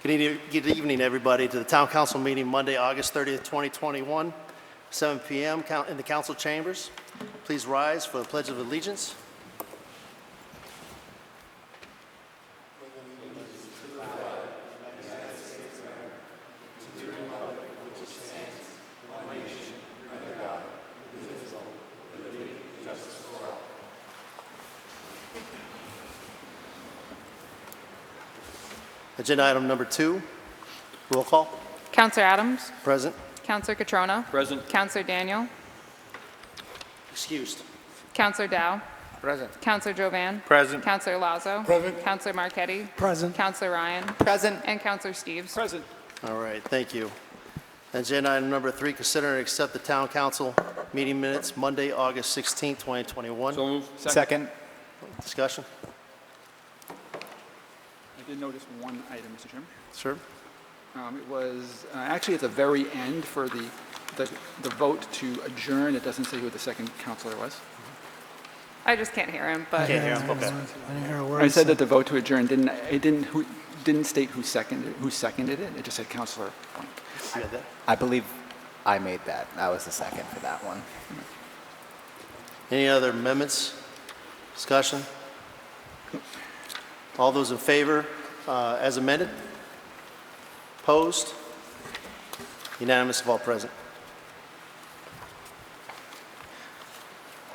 Good evening, everybody, to the Town Council meeting Monday, August 30th, 2021, 7 p.m. in the council chambers. Please rise for the Pledge of Allegiance. Agenda item number 2, roll call. Councillor Adams. Present. Councillor Catrona. Present. Councillor Daniel. Excused. Councillor Dow. Present. Councillor Jovan. Present. Councillor Lazo. Present. Councillor Marchetti. Present. Councillor Ryan. Present. And Councillor Steves. Present. All right, thank you. Agenda item number 3, consider and accept the Town Council meeting minutes Monday, August 16th, 2021. So moved. Second. Discussion? I did notice one item, Mr. Chairman. Sir? It was actually at the very end for the vote to adjourn. It doesn't say who the second councillor was. I just can't hear him, but Can't hear him. Okay. I didn't hear a word. I said that the vote to adjourn didn't state who seconded it. It just said Councillor blank. You got that? I believe I made that. I was the second for that one. Any other amendments? Discussion? All those in favor as amended? Opposed? Unanimous of all present.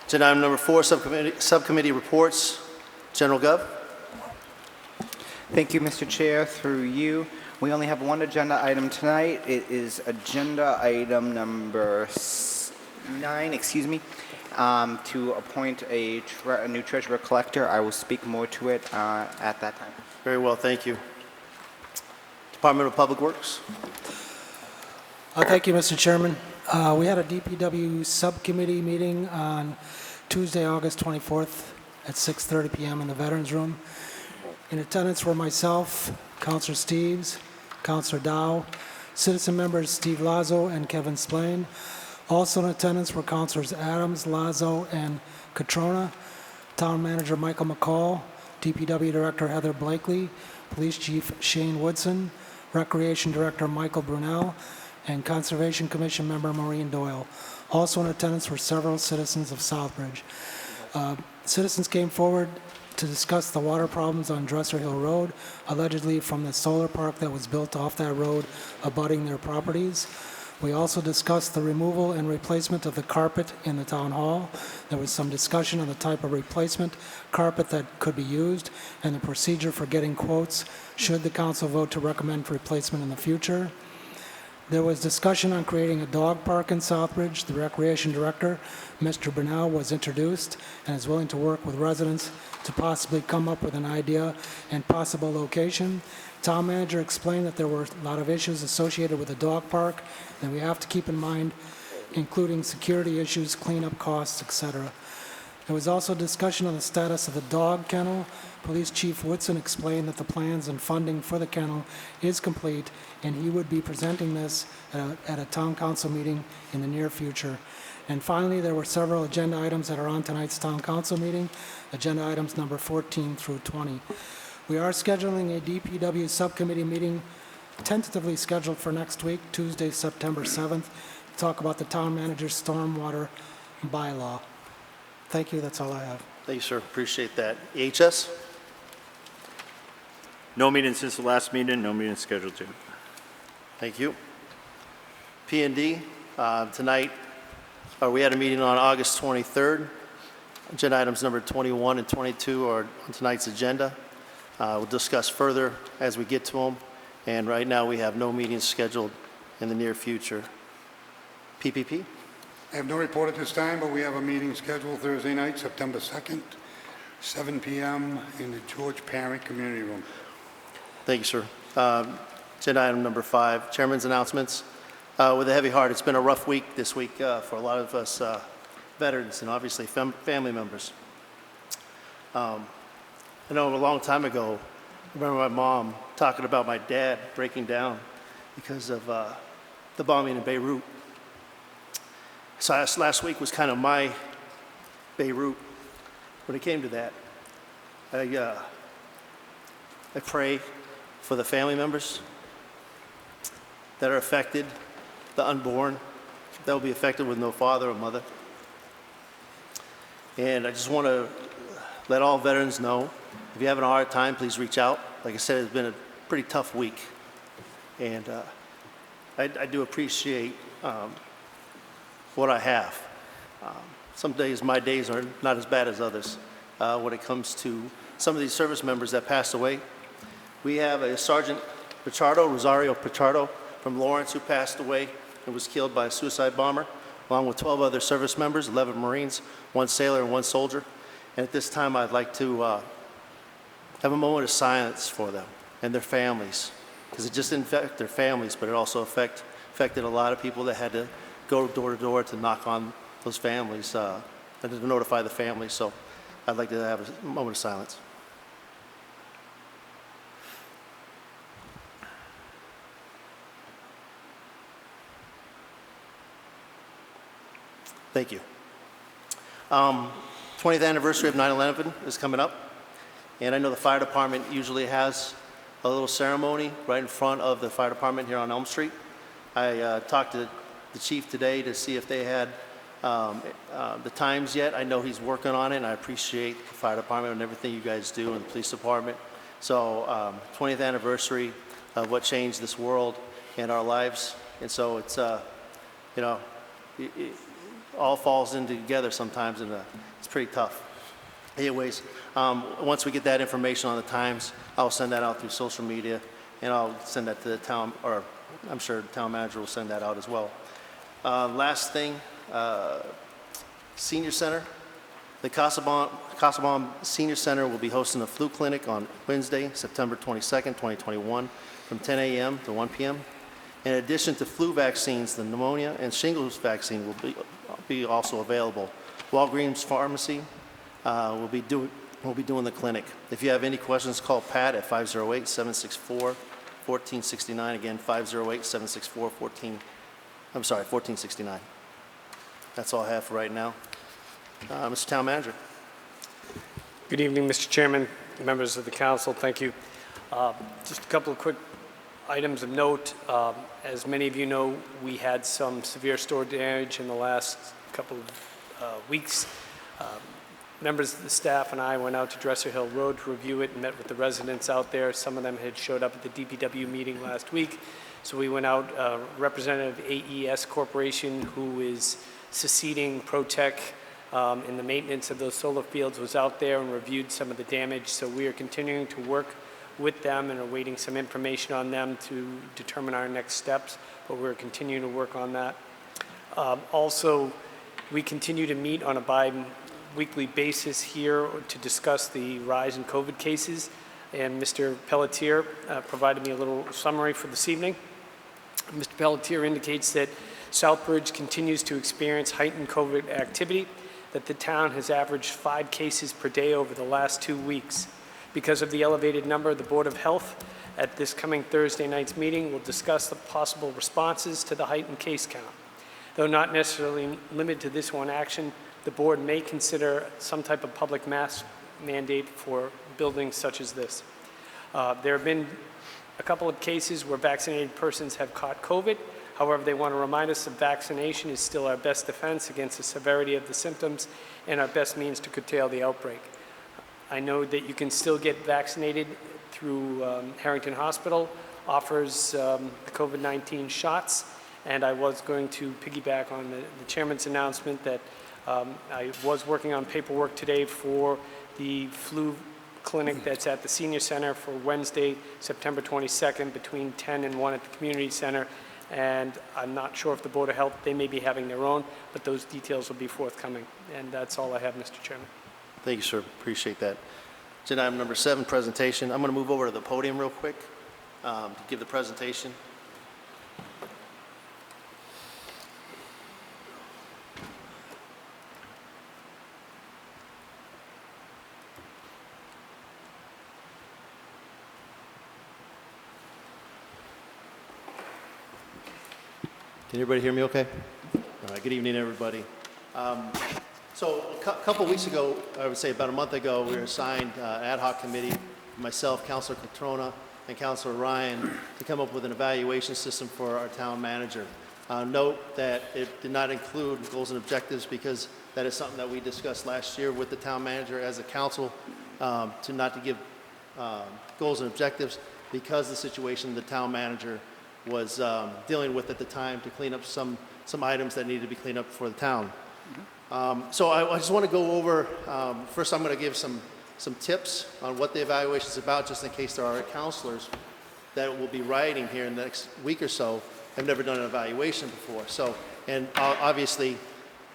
Agenda item number 4, subcommittee reports. General Gov. Thank you, Mr. Chair. Through you, we only have one agenda item tonight. It is agenda item number 9, to appoint a new treasurer collector. I will speak more to it at that time. Very well, thank you. Department of Public Works. Thank you, Mr. Chairman. We had a DPW Subcommittee meeting on Tuesday, August 24th at 6:30 p.m. in the Veterans Room. In attendance were myself, Councillor Steves, Councillor Dow, citizen members Steve Lazo and Kevin Splain. Also in attendance were Councillors Adams, Lazo, and Catrona, Town Manager Michael McCall, DPW Director Heather Blakely, Police Chief Shane Woodson, Recreation Director Michael Brunel, and Conservation Commission Member Maureen Doyle. Also in attendance were several citizens of Southbridge. Citizens came forward to discuss the water problems on Dresser Hill Road, allegedly from the solar park that was built off that road abutting their properties. We also discussed the removal and replacement of the carpet in the town hall. There was some discussion on the type of replacement carpet that could be used and the procedure for getting quotes should the council vote to recommend replacement in the future. There was discussion on creating a dog park in Southbridge. The recreation director, Mr. Brunel, was introduced and is willing to work with residents to possibly come up with an idea and possible location. Town manager explained that there were a lot of issues associated with the dog park that we have to keep in mind, including security issues, cleanup costs, etc. There was also discussion on the status of the dog kennel. Police Chief Woodson explained that the plans and funding for the kennel is complete, and he would be presenting this at a town council meeting in the near future. And finally, there were several agenda items that are on tonight's town council meeting, agenda items number 14 through 20. We are scheduling a DPW subcommittee meeting tentatively scheduled for next week, Tuesday, September 7th, to talk about the town manager's stormwater bylaw. Thank you, that's all I have. Thank you, sir. Appreciate that. EHS? No meeting since the last meeting, no meeting scheduled to. Thank you. P&D, tonight, we had a meeting on August 23rd. Agenda items number 21 and 22 are on tonight's agenda. We'll discuss further as we get to them. And right now, we have no meetings scheduled in the near future. PPP? I have no report at this time, but we have a meeting scheduled Thursday night, September 2nd, 7 p.m. in the George Parent Community Room. Thank you, sir. Agenda item number 5, Chairman's announcements. With a heavy heart, it's been a rough week this week for a lot of us veterans and obviously family members. I know a long time ago, I remember my mom talking about my dad breaking down because of the bombing in Beirut. So last week was kind of my Beirut. When it came to that, I pray for the family members that are affected, the unborn, that will be affected with no father or mother. And I just want to let all veterans know, if you're having a hard time, please reach out. Like I said, it's been a pretty tough week. And I do appreciate what I have. Some days, my days are not as bad as others when it comes to some of these service members that passed away. We have a Sergeant Pichardo, Rosario Pichardo from Lawrence, who passed away and was killed by a suicide bomber, along with 12 other service members, 11 Marines, 1 sailor, and 1 soldier. And at this time, I'd like to have a moment of silence for them and their families, because it just didn't affect their families, but it also affected a lot of people that had to go door to door to knock on those families and to notify the families. So I'd like to have a moment of silence. Thank you. 20th anniversary of 9/11 is coming up, and I know the fire department usually has a little ceremony right in front of the fire department here on Elm Street. I talked to the chief today to see if they had the times yet. I know he's working on it, and I appreciate the fire department and everything you guys do, and the police department. So 20th anniversary of what changed this world and our lives, and so it's you know, it all falls in together sometimes, and it's pretty tough. Anyways, once we get that information on the times, I'll send that out through social media, and I'll send that to the town, or I'm sure the town manager will send that out as well. Last thing, Senior Center. The Casabon Senior Center will be hosting a flu clinic on Wednesday, September 22nd, 2021, from 10 a.m. to 1 p.m. In addition to flu vaccines, the pneumonia and shingles vaccine will be also available. Walgreens Pharmacy will be doing the clinic. If you have any questions, call Pat at 508-764-1469. Again, 508-764-1469. That's all I have for right now. Mr. Town Manager. Good evening, Mr. Chairman, members of the council. Thank you. Just a couple of quick items of note. As many of you know, we had some severe storm damage in the last couple of weeks. Members of the staff and I went out to Dresser Hill Road to review it and met with the residents out there. Some of them had showed up at the Dpw meeting last week. So we went out, Representative AES Corporation, who is succeeding ProTech in the maintenance of those solar fields, was out there and reviewed some of the damage. So we are continuing to work with them and are waiting some information on them to determine our next steps, but we're continuing to work on that. Also, we continue to meet on a bi-weekly basis here to discuss the rise in COVID cases, and Mr. Pelletier provided me a little summary for this evening. Mr. Pelletier indicates that Southbridge continues to experience heightened COVID activity, that the town has averaged 5 cases per day over the last 2 weeks. Because of the elevated number, the Board of Health at this coming Thursday night's meeting will discuss the possible responses to the heightened case count. Though not necessarily limited to this one action, the board may consider some type of public mask mandate for buildings such as this. There have been a couple of cases where vaccinated persons have caught COVID. However, they want to remind us that vaccination is still our best defense against the severity of the symptoms and our best means to curtail the outbreak. I know that you can still get vaccinated through Harrington Hospital, offers the COVID-19 shots, and I was going to piggyback on the chairman's announcement that I was working on paperwork today for the flu clinic that's at the Senior Center for Wednesday, September 22nd, between 10 and 1 at the Community Center. And I'm not sure if the Board of Health, they may be having their own, but those details will be forthcoming. And that's all I have, Mr. Chairman. Thank you, sir. Appreciate that. Agenda item number 7, presentation. I'm going to move over to the podium real quick to give the presentation. Can everybody hear me okay? All right, good evening, everybody. So a couple weeks ago, I would say about a month ago, we were assigned an ad hoc committee, myself, Councilor Catrona, and Councilor Ryan to come up with an evaluation system for our town manager. Note that it did not include goals and objectives because that is something that we discussed last year with the town manager as a council, to not to give goals and objectives because the situation the town manager was dealing with at the time to clean up some items that needed to be cleaned up for the town. So I just want to go over, first I'm going to give some tips on what the evaluation is about, just in case there are counselors that will be writing here in the next week or so have never done an evaluation before. So, and obviously,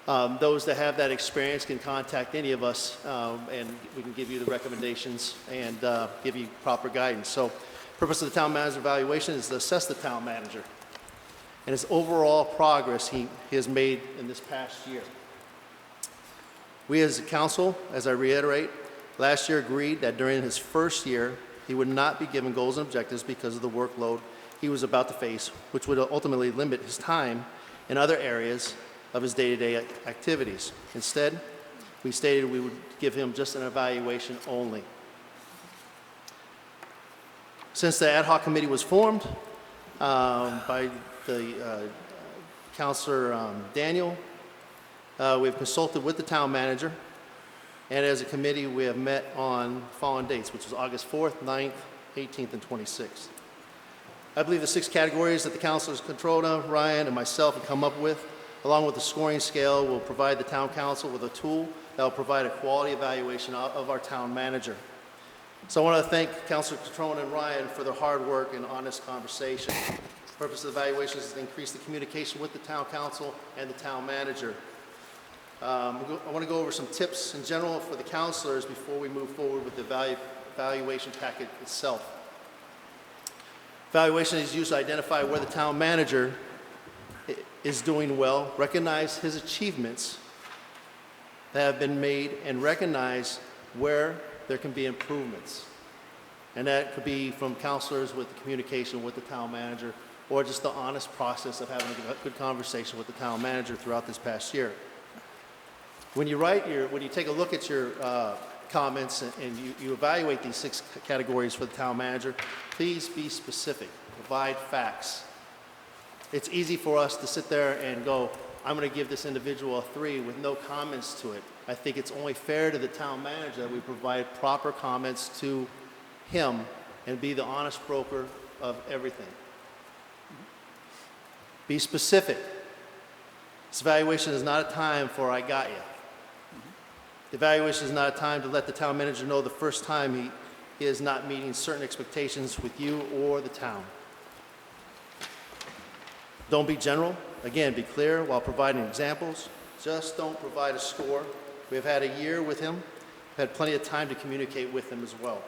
those that have that experience can contact any of us, and we can give you the recommendations and give you proper guidance. So, purpose of the town manager evaluation is to assess the town manager and his overall progress he has made in this past year. We as a council, as I reiterate, last year agreed that during his first year, he would not be given goals and objectives because of the workload he was about to face, which would ultimately limit his time in other areas of his day-to-day activities. Instead, we stated we would give him just an evaluation only. Since the ad hoc committee was formed by the Councilor Daniel, we have consulted with the town manager, and as a committee, we have met on the following dates, which was August 4th, 9th, 18th, and 26th. I believe the 6 categories that the councilors Controlla, Ryan, and myself have come up with, along with the scoring scale, will provide the town council with a tool that will provide a quality evaluation of our town manager. So I want to thank Councilor Controlla and Ryan for their hard work and honest conversation. The purpose of the evaluation is to increase the communication with the town council and the town manager. I want to go over some tips in general for the counselors before we move forward with the evaluation packet itself. Evaluation is used to identify where the town manager is doing well, recognize his achievements that have been made, and recognize where there can be improvements. And that could be from counselors with the communication with the town manager, or just the honest process of having a good conversation with the town manager throughout this past year. When you take a look at your comments and you evaluate these 6 categories for the town manager, please be specific, provide facts. It's easy for us to sit there and go, I'm going to give this individual a 3 with no comments to it. I think it's only fair to the town manager that we provide proper comments to him and be the honest broker of everything. Be specific. This evaluation is not a time for I got you. The evaluation is not a time to let the town manager know the first time he is not meeting certain expectations with you or the town. Don't be general. Again, be clear while providing examples. Just don't provide a score. We have had a year with him. We've had plenty of time to communicate with him as well.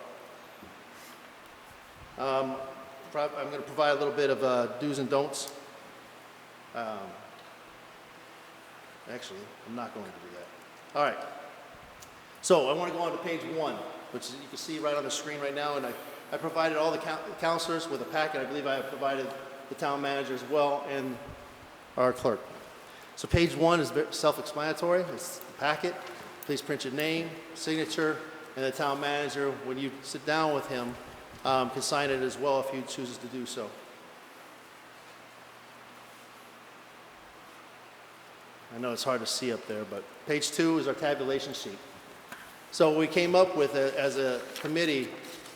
I'm going to provide a little bit of do's and don'ts. Actually, I'm not going to do that. All right. So I want to go on to page 1, which you can see right on the screen right now. And I provided all the counselors with a packet. I believe I have provided the town manager as well and our clerk. So page 1 is self-explanatory. It's the packet. Please print your name, signature, and the town manager, when you sit down with him, can sign it as well if he chooses to do so. I know it's hard to see up there, but page 2 is our tabulation sheet. So what we came up with as a committee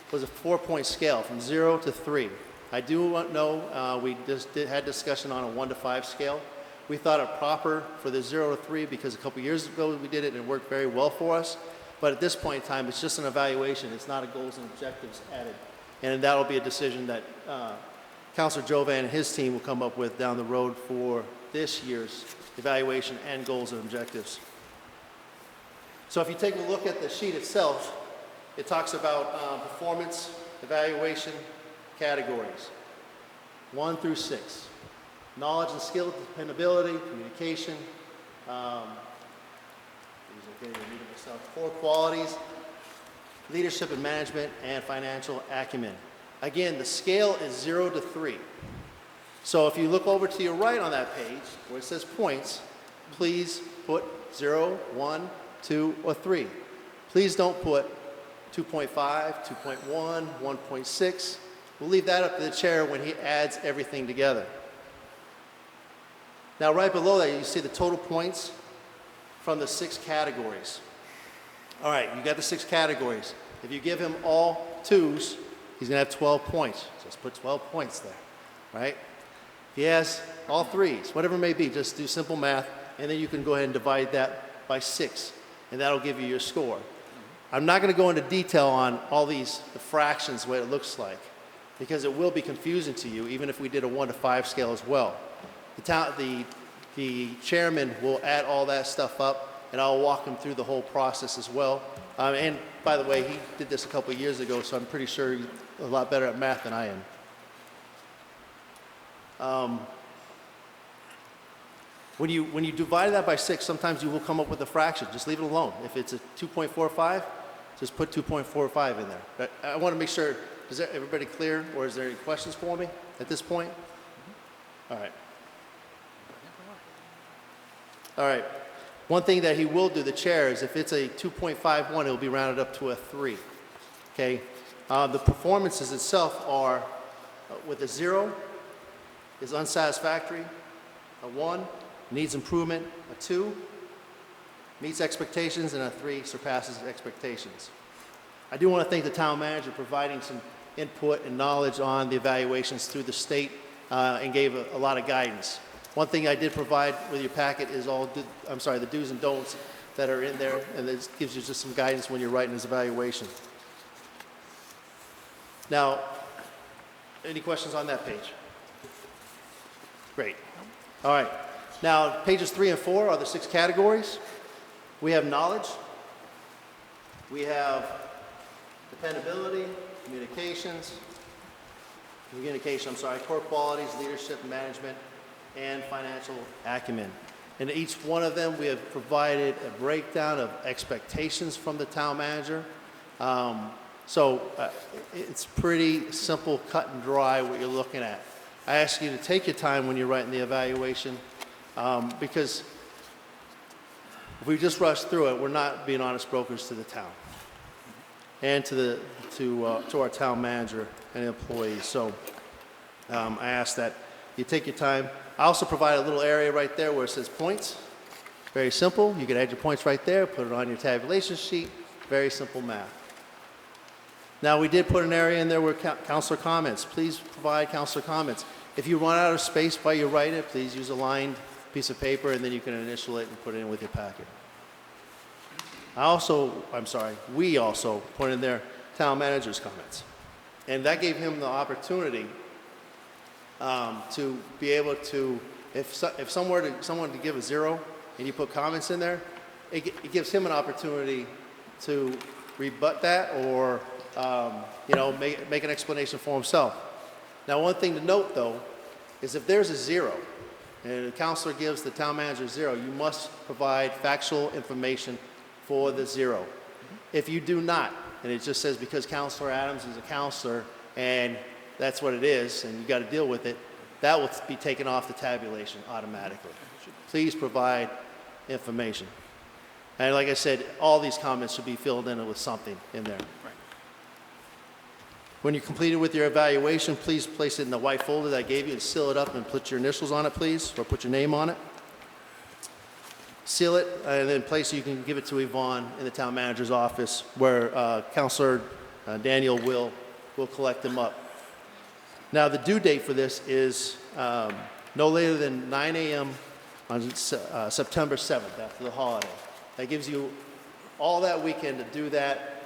was a 4-point scale from 0 to 3. I do know we just had discussion on a 1 to 5 scale. We thought it proper for the 0 to 3 because a couple years ago we did it and it worked very well for us. But at this point in time, it's just an evaluation. It's not a goals and objectives added. And that'll be a decision that Councilor Jovan and his team will come up with down the road for this year's evaluation and goals and objectives. So if you take a look at the sheet itself, it talks about performance, evaluation, categories, 1 through 6. Knowledge and skill, dependability, communication, core qualities, leadership and management, and financial acumen. Again, the scale is 0 to 3. So if you look over to your right on that page, where it says points, please put 0, 1, 2, or 3. Please don't put 2.5, 2.1, 1.6. We'll leave that up to the chair when he adds everything together. Now, right below that, you see the total points from the 6 categories. All right, you got the 6 categories. If you give him all 2s, he's going to have 12 points. Just put 12 points there, right? If he has all 3s, whatever it may be, just do simple math, and then you can go ahead and divide that by 6, and that'll give you your score. I'm not going to go into detail on all the fractions, what it looks like, because it will be confusing to you, even if we did a 1 to 5 scale as well. The chairman will add all that stuff up, and I'll walk him through the whole process as well. And by the way, he did this a couple of years ago, so I'm pretty sure he's a lot better at math than I am. When you divide that by 6, sometimes you will come up with a fraction. Just leave it alone. If it's a 2.45, just put 2.45 in there. But I want to make sure, is everybody clear, or is there any questions for me at this point? All right. All right. One thing that he will do, the chair, is if it's a 2.51, it'll be rounded up to a 3. Okay? The performances itself are, with a 0 is unsatisfactory, a 1 needs improvement, a 2 meets expectations, and a 3 surpasses expectations. I do want to thank the town manager for providing some input and knowledge on the evaluations through the state and gave a lot of guidance. One thing I did provide with your packet is the do's and don'ts that are in there, and this gives you just some guidance when you're writing this evaluation. Now, any questions on that page? Great. All right. Now, pages 3 and 4 are the 6 categories. We have knowledge. We have dependability, core qualities, leadership, management, and financial acumen. In each one of them, we have provided a breakdown of expectations from the town manager. It's pretty simple, cut and dry what you're looking at. I ask you to take your time when you're writing the evaluation because if we just rush through it, we're not being honest brokers to the town and to our town manager and employees. So I ask that you take your time. I also provide a little area right there where it says points. Very simple. You can add your points right there, put it on your tabulation sheet. Very simple math. Now, we did put an area in there where counselor comments. Please provide counselor comments. If you run out of space while you write it, please use a lined piece of paper, and then you can initial it and put it in with your packet. We also put in there town manager's comments. And that gave him the opportunity to be able to, if someone to give a 0 and you put comments in there, it gives him an opportunity to rebut that or make an explanation for himself. Now, one thing to note, though, is if there's a 0 and the counselor gives the town manager 0, you must provide factual information for the 0. If you do not, and it just says because Counselor Adams is a counselor and that's what it is, and you got to deal with it, that will be taken off the tabulation automatically. Please provide information. And like I said, all these comments should be filled in with something in there. Right. When you're completed with your evaluation, please place it in the white folder that I gave you and seal it up and put your initials on it, please, or put your name on it. Seal it, and then place it, you can give it to Yvonne in the town manager's office where Counselor Daniel will collect them up. Now, the due date for this is no later than 9 a.m. on September 7th, after the holiday. That gives you all that weekend to do that,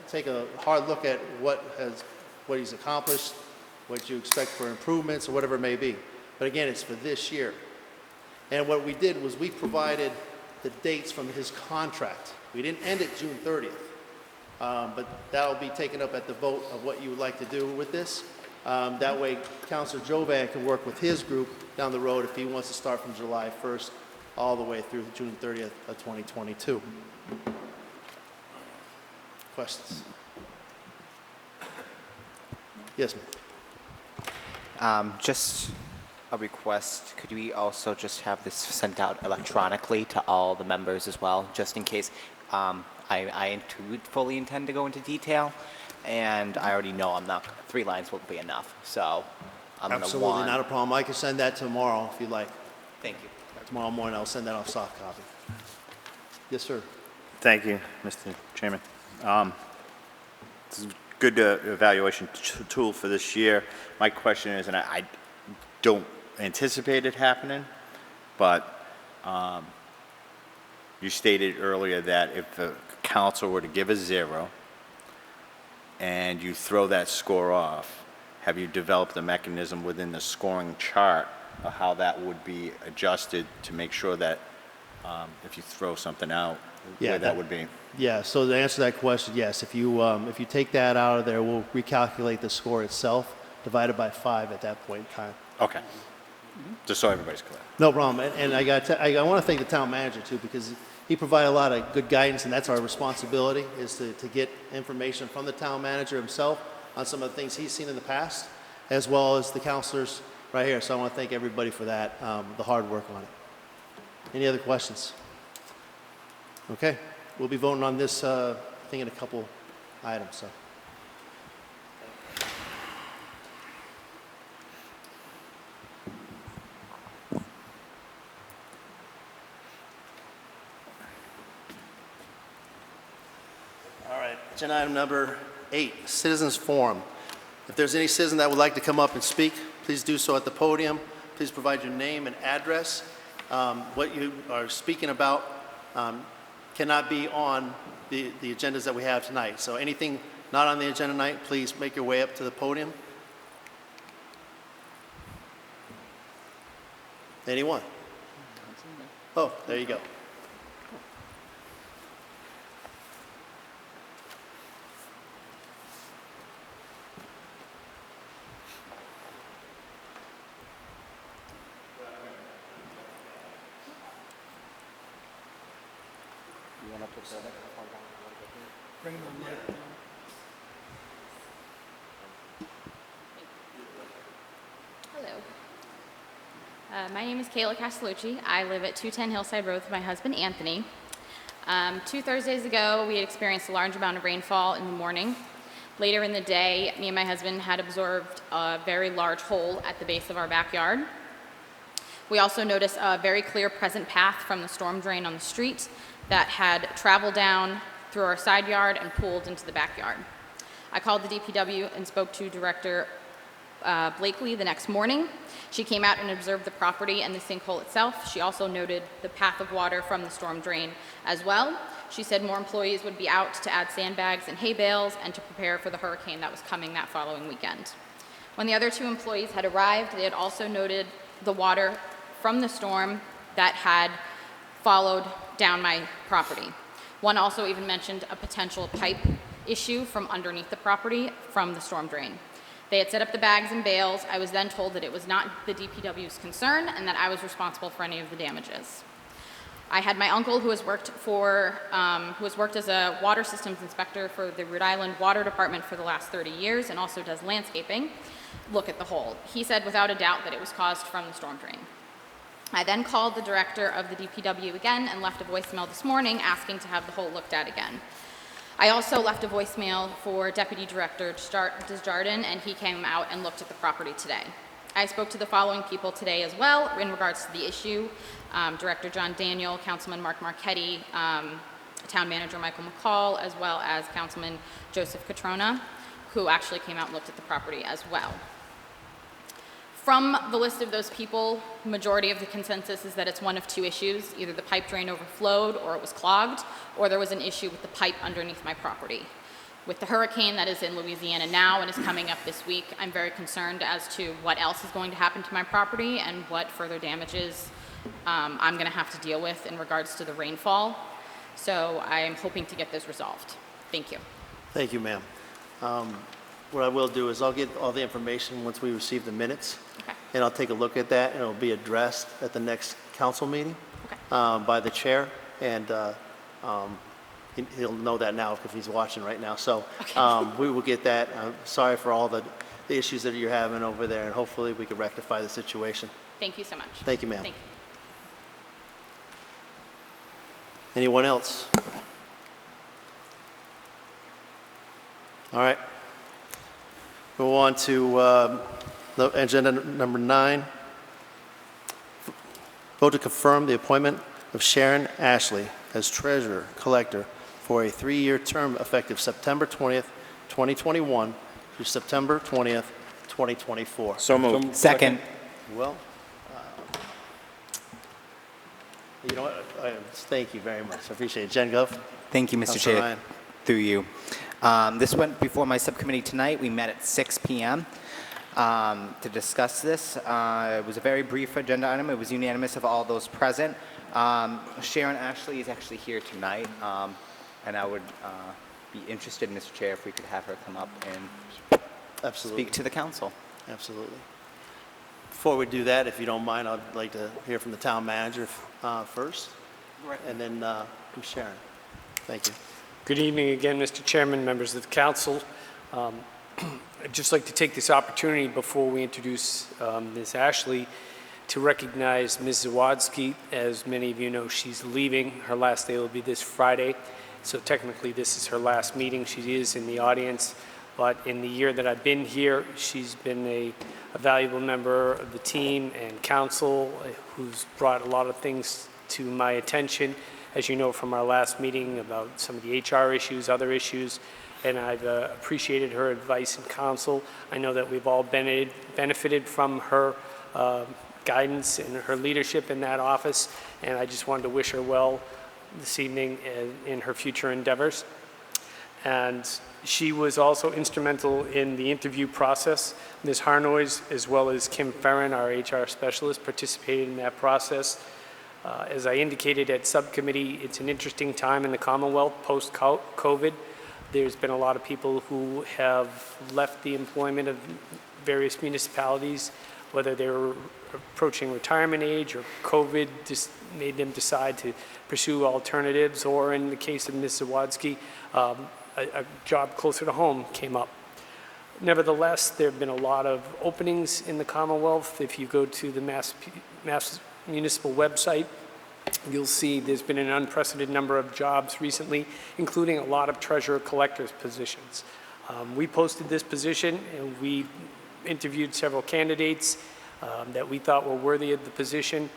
take a hard look at what he's accomplished, what you expect for improvements, or whatever it may be. But again, it's for this year. And what we did was we provided the dates from his contract. We didn't end it June 30th, but that'll be taken up at the vote of what you would like to do with this. That way, Councilor Jovan can work with his group down the road if he wants to start from July 1st all the way through June 30th of 2022. Questions? Yes, ma'am. Just a request, could we also just have this sent out electronically to all the members as well, just in case I fully intend to go into detail, and I already know 3 lines won't be enough, so I'm going to Absolutely want... not a problem. I can send that tomorrow if you like. Thank you. Tomorrow morning, I'll send that off soft copy. Yes, sir. Thank you, Mr. Chairman. This is a good evaluation tool for this year. My question is, and I don't anticipate it happening, but you stated earlier that if the council were to give a 0 and you throw that score off, have you developed a mechanism within the scoring chart of how that would be adjusted to make sure that if you throw something out, Yeah, where that would be? Yeah, so to answer that question, yes, if you take that out of there, we'll recalculate the score itself, divided by 5 at that point in time. Okay. Just so everybody's clear. No problem, and I want to thank the town manager too, because he provided a lot of good guidance, and that's our responsibility, is to get information from the town manager himself on some of the things he's seen in the past, as well as the counselors right here. So I want to thank everybody for that, the hard work on it. Any other questions? Okay, we'll be voting on this thing in a couple items, so. All right, agenda item number 8, Citizens Forum. If there's any citizen that would like to come up and speak, please do so at the podium. Please provide your name and address. What you are speaking about cannot be on the agendas that we have tonight. So anything not on the agenda tonight, please make your way up to the podium. Anyone? Oh, there you go. Bring the mic down. Hello. My name is Caitlyn Castellucci. I live at 210 Hillside Road with my husband, Anthony. 2 Thursdays ago, we had experienced a large amount of rainfall in the morning. Later in the day, me and my husband had observed a very large hole at the base of our backyard. We also noticed a very clear present path from the storm drain on the street that had traveled down through our side yard and pooled into the backyard. I called the DPW and spoke to Director Blakely the next morning. She came out and observed the property and the sinkhole itself. She also noted the path of water from the storm drain as well. She said more employees would be out to add sandbags and hay bales and to prepare for the hurricane that was coming that following weekend. When the other 2 employees had arrived, they had also noted the water from the storm that had followed down my property. One also even mentioned a potential pipe issue from underneath the property from the storm drain. They had set up the bags and bales. I was then told that it was not the DPW's concern and that I was responsible for any of the damages. I had my uncle who has worked as a water systems inspector for the Rhode Island Water Department for the last 30 years and also does landscaping, look at the hole. He said without a doubt that it was caused from the storm drain. I then called the director of the DPW again and left a voicemail this morning asking to have the hole looked at again. I also left a voicemail for Deputy Director Desjardins, and he came out and looked at the property today. I spoke to the following people today as well in regards to the issue: Director John Daniel, Councilman Mark Marchetti, Town Manager Michael McCall, as well as Councilman Joseph Catrona, who actually came out and looked at the property as well. From the list of those people, the majority of the consensus is that it's one of 2 issues. Either the pipe drain overflowed or it was clogged, or there was an issue with the pipe underneath my property. With the hurricane that is in Louisiana now and is coming up this week, I'm very concerned as to what else is going to happen to my property and what further damages I'm going to have to deal with in regards to the rainfall. So I am hoping to get this resolved. Thank you. Thank you, ma'am. What I will do is I'll get all the information once we receive the minutes. Okay. And I'll take a look at that, and it'll be addressed at the next council meeting Okay. by the chair, and he'll know that now if he's watching right now. So Okay. we will get that. I'm sorry for all the issues that you're having over there, and hopefully we can rectify the situation. Thank you so much. Thank you, ma'am. Thank you. Anyone else? All right. Go on to the agenda number 9. Vote to confirm the appointment of Sharon Ashley as treasurer collector for a 3-year term effective September 20th, 2021 through September 20th, 2024. So moved. Second. Well, you know what? Thank you very much. I appreciate it. Jen Gov. Thank you, Mr. Councilor Chair. Ryan. Through you. This went before my subcommittee tonight. We met at 6 p.m. To discuss this. It was a very brief agenda item. It was unanimous of all those present. Sharon Ashley is actually here tonight, and I would be interested, Mr. Chair, if we could have her come up and Absolutely. speak to the council. Absolutely. Before we do that, if you don't mind, I'd like to hear from the town manager first, and then from Sharon. Thank you. Good evening again, Mr. Chairman, members of the council. I'd just like to take this opportunity before we introduce Ms. Ashley to recognize Ms. Zawadzki. As many of you know, she's leaving. Her last day will be this Friday, so technically this is her last meeting. She is in the audience, but in the year that I've been here, she's been a valuable member of the team and council who's brought a lot of things to my attention, as you know from our last meeting about some of the HR issues, other issues, and I've appreciated her advice and counsel. I know that we've all benefited from her guidance and her leadership in that office, and I just wanted to wish her well this evening in her future endeavors. And she was also instrumental in the interview process. Ms. Harnois, as well as Kim Ferrin, our HR specialist, participated in that process. As I indicated at subcommittee, it's an interesting time in the Commonwealth post-COVID. There's been a lot of people who have left the employment of various municipalities, whether they were approaching retirement age or COVID just made them decide to pursue alternatives, or in the case of Ms. Zawadzki, a job closer to home came up. Nevertheless, there have been a lot of openings in the Commonwealth. If you go to the Mass Municipal website, you'll see there's been an unprecedented number of jobs recently, including a lot of treasurer collectors positions. We posted this position and we interviewed several candidates that we thought were worthy of the position.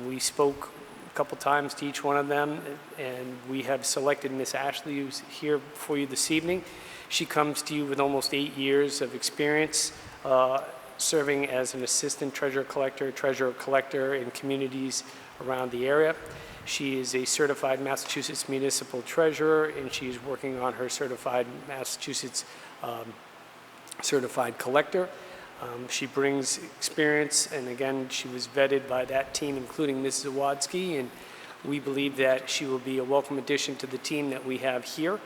We spoke a couple times to each one of them, and we have selected Ms. Ashley, who's here for you this evening. She comes to you with almost 8 years of experience serving as an assistant treasurer collector in communities around the area. She is a certified Massachusetts municipal treasurer, and she is working on her certified Massachusetts certified collector. She brings experience, and again, she was vetted by that team, including Ms. Zawadzki, and we believe that she will be a welcome addition to the team that we have here.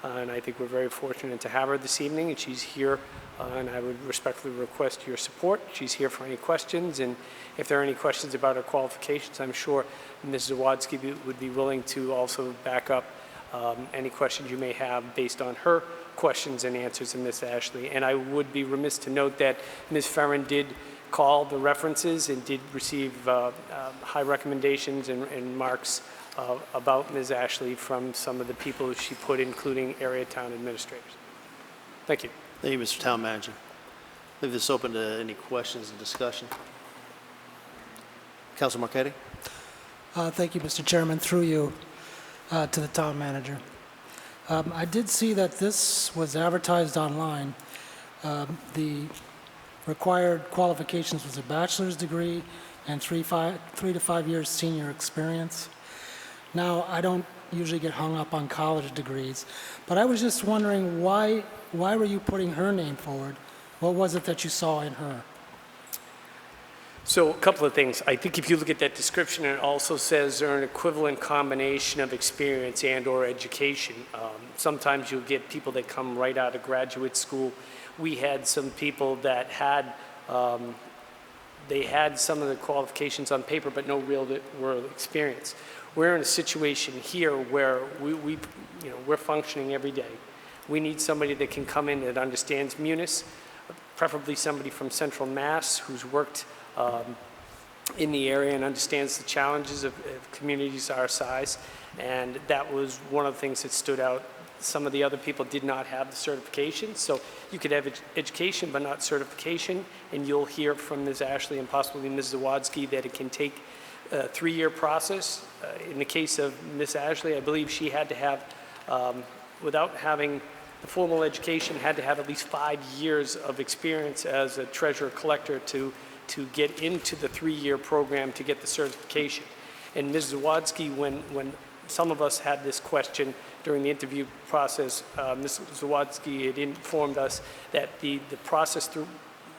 And I think we're very fortunate to have her this evening, and she's here, and I would respectfully request your support. She's here for any questions, and if there are any questions about her qualifications, I'm sure Ms. Zawadzki would be willing to also back up any questions you may have based on her questions and answers in Ms. Ashley. And I would be remiss to note that Ms. Ferrin did call the references and did receive high recommendations and marks about Ms. Ashley from some of the people she put, including area town administrators. Thank you. Thank you, Mr. Town Manager. Leave this open to any questions and discussion. Councilor Marquetti? Thank you, Mr. Chairman. Through you to the town manager. I did see that this was advertised online. The required qualifications was a bachelor's degree and 3 to 5 years senior experience. Now, I don't usually get hung up on college degrees, but I was just wondering why were you putting her name forward? What was it that you saw in her? So a couple of things. I think if you look at that description, it also says they're an equivalent combination of experience and or education. Sometimes you'll get people that come right out of graduate school. We had some people that had, they had some of the qualifications on paper, but no real world experience. We're in a situation here where we're functioning every day. We need somebody that can come in that understands Munis, preferably somebody from Central Mass who's worked in the area and understands the challenges of communities our size. And that was one of the things that stood out some of the other people did not have the certification. So you could have education but not certification, and you'll hear from Ms. Ashley and possibly Ms. Zawadski that it can take a 3-year process. In the case of Ms. Ashley, I believe she had to have, without having the formal education, had to have at least 5 years of experience as a treasurer collector to get into the 3-year program to get the certification. And Ms. Zawadski, when some of us had this question during the interview process, Ms. Zawadski had informed us that the process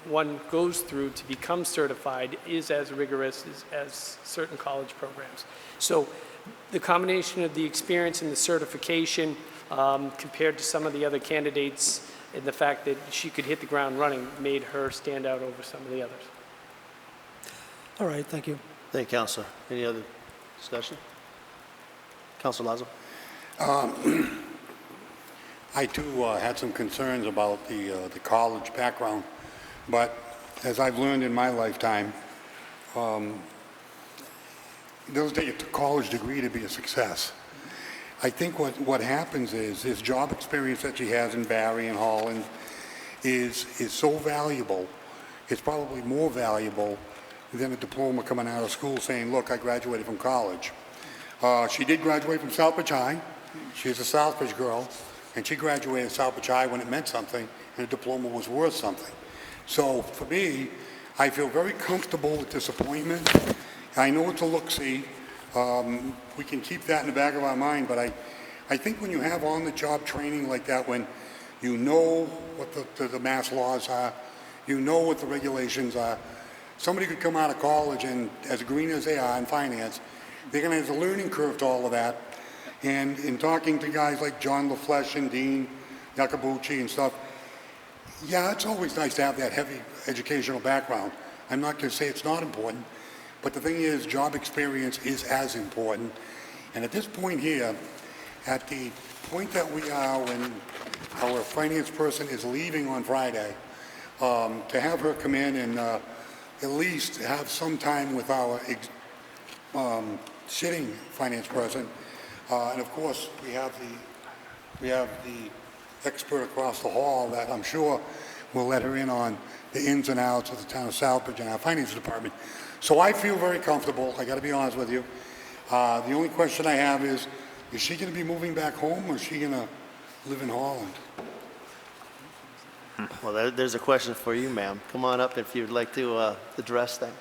one goes through to become certified is as rigorous as certain college programs. So the combination of the experience and the certification compared to some of the other candidates and the fact that she could hit the ground running made her stand out over some of the others. All right, thank you. Thank you, Counselor. Any other discussion? Counselor Lazo? I too had some concerns about the college background, but as I've learned in my lifetime, it doesn't take a college degree to be a success. I think what happens is this job experience that she has in Barry and Holland is so valuable. It's probably more valuable than a diploma coming out of school saying, look, I graduated from college. She did graduate from Southbridge High. She's a Southbridge girl, and she graduated Southbridge High when it meant something, and a diploma was worth something. So for me, I feel very comfortable with this appointment. I know it's a look-see. We can keep that in the back of our mind, but I think when you have on-the-job training like that, when you know what the mass laws are, you know what the regulations are, somebody could come out of college and as green as they are in finance, they're going to have a learning curve to all of that. And in talking to guys like John LaFleche and Dean Yakabuchi and stuff, yeah, it's always nice to have that heavy educational background. I'm not going to say it's not important, but the thing is, job experience is as important. And at this point here, at the point that we are when our finance person is leaving on Friday, to have her come in and at least have some time with our sitting finance person, and of course we have the expert across the hall that I'm sure will let her in on the ins and outs of the town of Southbridge and our finance department. So I feel very comfortable. I got to be honest with you. The only question I have is she going to be moving back home, or is she going to live in Holland? Well, there's a question for you, ma'am. Come on up if you'd like to address that.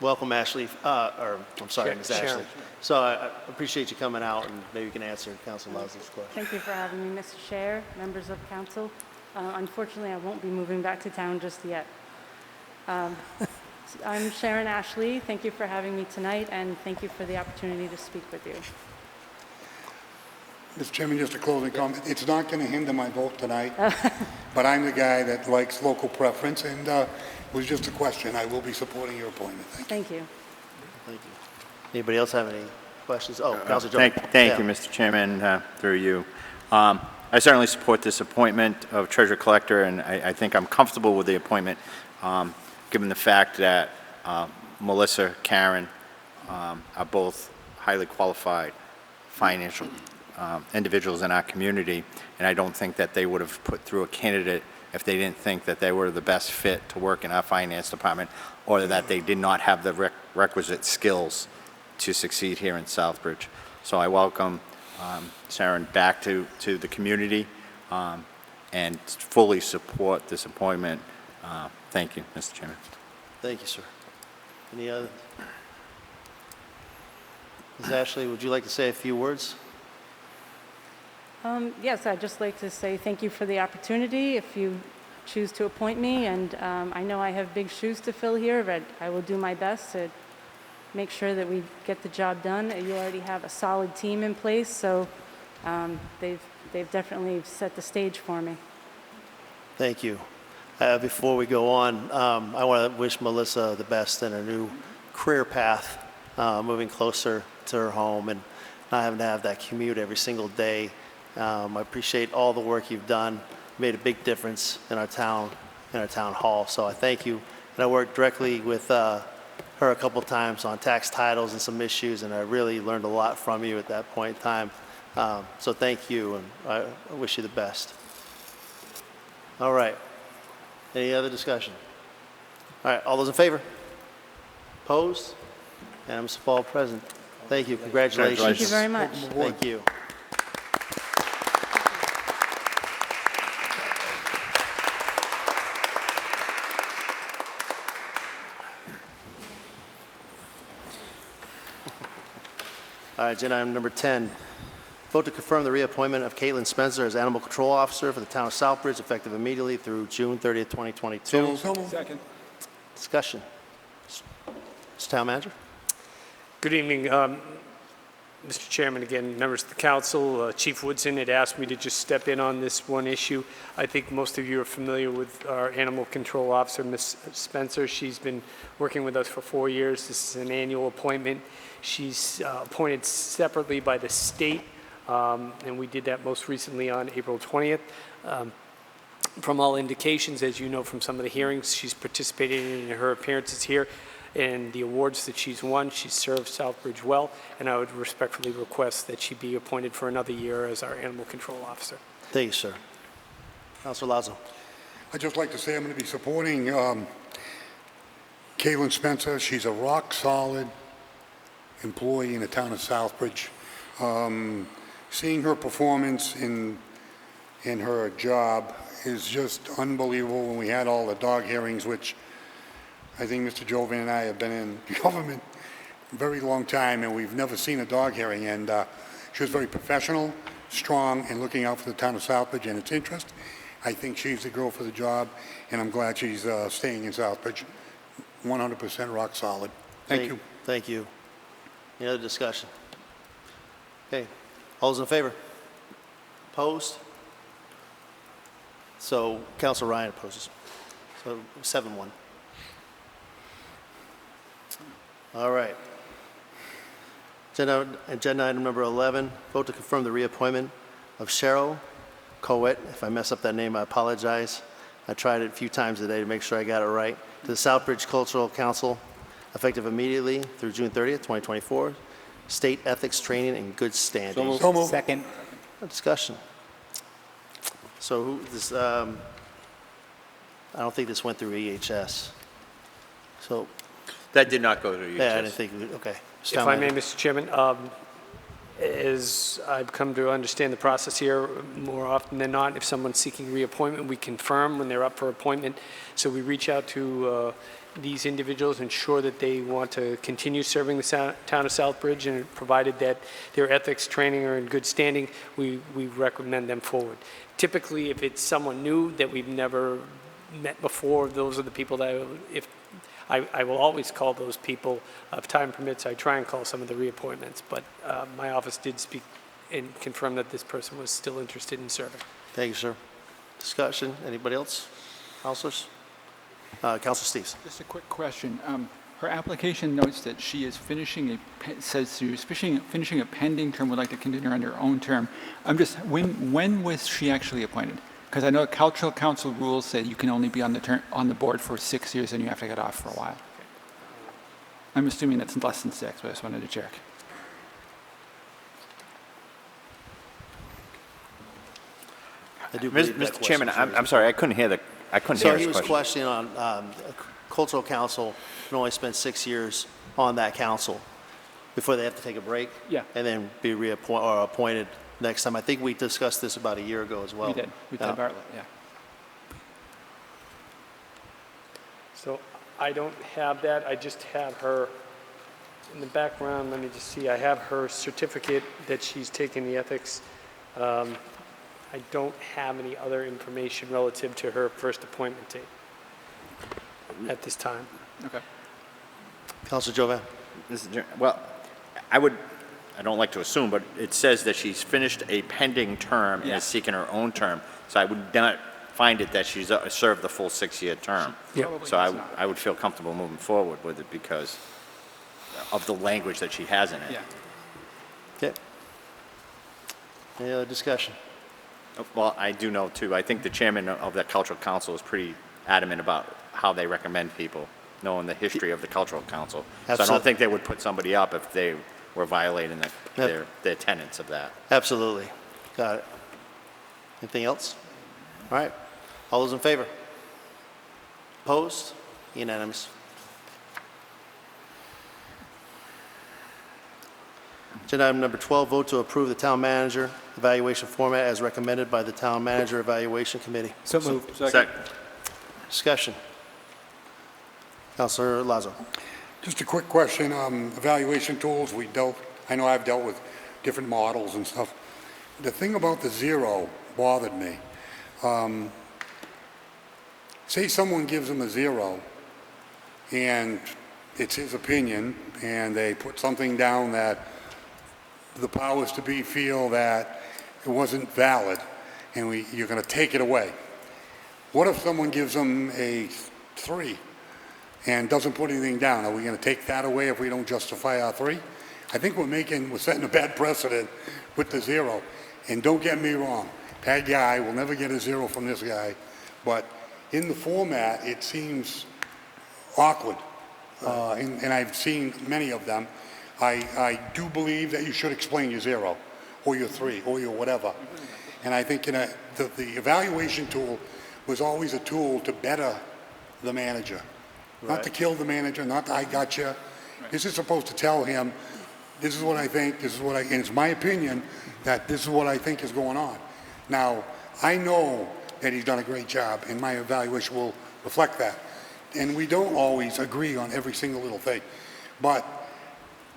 Welcome, Ashley, I'm sorry, Ms. Sharon. Ashley. So I appreciate you coming out, and maybe you can answer Councilor Lazo's question. Thank you for having me, Mr. Chair, members of council. Unfortunately, I won't be moving back to town just yet. I'm Sharon Ashley. Thank you for having me tonight, and thank you for the opportunity to speak with you. Mr. Chairman, just a closing comment. It's not going to hinder my vote tonight, but I'm the guy that likes local preference, and it was just a question. I will be supporting your appointment. Thank you. Thank you. Thank you. Anybody else have any questions? Oh, Councilor Jones. Thank you, Mr. Chairman, through you. I certainly support this appointment of Treasurer Collector, and I think I'm comfortable with the appointment, given the fact that Melissa, Karen are both highly qualified financial individuals in our community, and I don't think that they would have put through a candidate if they didn't think that they were the best fit to work in our finance department, or that they did not have the requisite skills to succeed here in Southbridge. So I welcome Sharon back to the community and fully support this appointment. Thank you, Mr. Chairman. Thank you, sir. Any other? Ms. Ashley, would you like to say a few words? Yes, I'd just like to say thank you for the opportunity if you choose to appoint me, and I know I have big shoes to fill here, but I will do my best to make sure that we get the job done. You already have a solid team in place, so they've definitely set the stage for me. Thank you. Before we go on, I want to wish Melissa the best in her new career path, moving closer to her home and not having to have that commute every single day. I appreciate all the work you've done. Made a big difference in our town hall. So I thank you. And I worked directly with her a couple times on tax titles and some issues, and I really learned a lot from you at that point in time. So thank you, and I wish you the best. All right. Any other discussion? All right, all those in favor? Opposed? Unanimous of all present. Thank you. Congratulations. Thank you very much. Thank you. All right, agenda item number 10. Vote to confirm the reappointment of Caitlyn Spencer as Animal Control Officer for the town of Southbridge, effective immediately through June 30th, 2022. So moved. Second. Discussion. Mr. Town Manager? Good evening, Mr. Chairman, again, members of the council. Chief Woodson had asked me to just step in on this one issue. I think most of you are familiar with our animal control officer, Ms. Spencer. She's been working with us for 4 years. This is an annual appointment. She's appointed separately by the state, and we did that most recently on April 20th. From all indications, as you know from some of the hearings, she's participated in her appearances here and the awards that she's won. She's served Southbridge well, and I would respectfully request that she be appointed for another year as our animal control officer. Thank you, sir. Councilor Lazo. I'd just like to say I'm going to be supporting Caitlyn Spencer. She's a rock-solid employee in the town of Southbridge. Seeing her performance in her job is just unbelievable. When we had all the dog hearings, which I think Mr. Jovan and I have been in government a very long time, and we've never seen a dog hearing. And she was very professional, strong, and looking out for the town of Southbridge and its interest. I think she's the girl for the job, and I'm glad she's staying in Southbridge. 100% rock solid. Thank you. Thank you. Any other discussion? Okay. All those in favor? Opposed? So Councilor Ryan opposes. So 7-1. All right. Agenda item number 11, vote to confirm the reappointment of Cheryl Coet. If I mess up that name, I apologize. I tried it a few times today to make sure I got it right. To the Southbridge Cultural Council, effective immediately through June 30th, 2024. State ethics training and good standing. So moved. Second. Discussion. So who, this, I don't think this went through EHS. So, That did not go to you. yeah, I didn't think, okay. Mr. If Town I may, Manager. Mr. Chairman, as I've come to understand the process here, more often than not, if someone's seeking reappointment, we confirm when they're up for appointment. So we reach out to these individuals, ensure that they want to continue serving the town of Southbridge, and provided that their ethics training are in good standing, we recommend them forward. Typically, if it's someone new that we've never met before, those are the people that I will always call those people. If time permits, I try and call some of the reappointments, but my office did speak and confirm that this person was still interested in serving. Thank you, sir. Discussion, anybody else? Councilors? Councilor Steves. Just a quick question. Her application notes that she is finishing says she was finishing a pending term, would like to continue on her own term. I'm just, when was she actually appointed? Because I know cultural council rules say you can only be on the board for 6 years and you have to get off for a while. I'm assuming that's less than 6, but I just wanted to check. I do believe that Mr. Chairman, question is I'm sorry, I couldn't hear the, I couldn't So hear he his was question. questioning on cultural council can only spend 6 years on that council before they have to take a break. Yeah. And then be reappointed or appointed next time. I think we discussed this about a year ago as well. We did, with Ted Bartlett, yeah. So I don't have that. I just have her in the background. Let me just see. I have her certificate that she's taken the ethics. I don't have any other information relative to her first appointment date at this time. Okay. Councilor Jovan. Well, I don't like to assume, but it says that she's finished a pending term and Yeah. is seeking her own term. So I would not find it that she's served the full 6-year term. Yep. Probably So does not. I would feel comfortable moving forward with it because of the language that she has in it. Yeah. Okay. Any other discussion? Well, I do know too, I think the chairman of that cultural council is pretty adamant about how they recommend people, knowing the history of the cultural council. So I Absolutely. don't think they would put somebody up if they we're violating their tenets of that. Absolutely. Got it. Anything else? All right. All those in favor? Opposed? Unanimous. Agenda item number 12, vote to approve the town manager evaluation format as recommended by the Town Manager Evaluation Committee. So moved. Second. Discussion. Councilor Lazo. Just a quick question, evaluation tools, I know I've dealt with different models and stuff. The thing about the zero bothered me. Say someone gives him a zero, and it's his opinion, and they put something down that the powers to be feel that it wasn't valid, and you're going to take it away. What if someone gives them a 3 and doesn't put anything down? Are we going to take that away if we don't justify our 3? I think we're setting a bad precedent with the 0. And don't get me wrong, that guy will never get a 0 from this guy, but in the format, it seems awkward. And I've seen many of them. I do believe that you should explain your 0 or your 3 or your whatever. And I think the evaluation tool was always a tool to better the manager. Not to kill the manager, not to I gotcha. This is supposed to tell him, this is what I think, and it's my opinion that this is what I think is going on. Now, I know that he's done a great job, and my evaluation will reflect that. And we don't always agree on every single little thing. But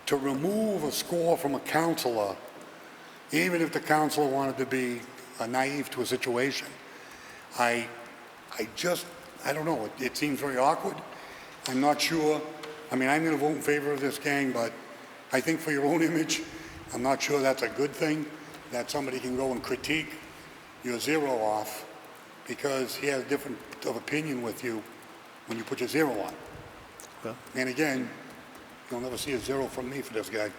to remove a score from a counselor, even if the counselor wanted to be naive to a situation, I don't know, it seems very awkward. I'm not sure. I mean, I'm going to vote in favor of this, gang, but I think for your own image, I'm not sure that's a good thing, that somebody can go and critique your 0 off because he has a different of opinion with you when you put your 0 on. Well. And again, you'll never see a 0 from me for this guy.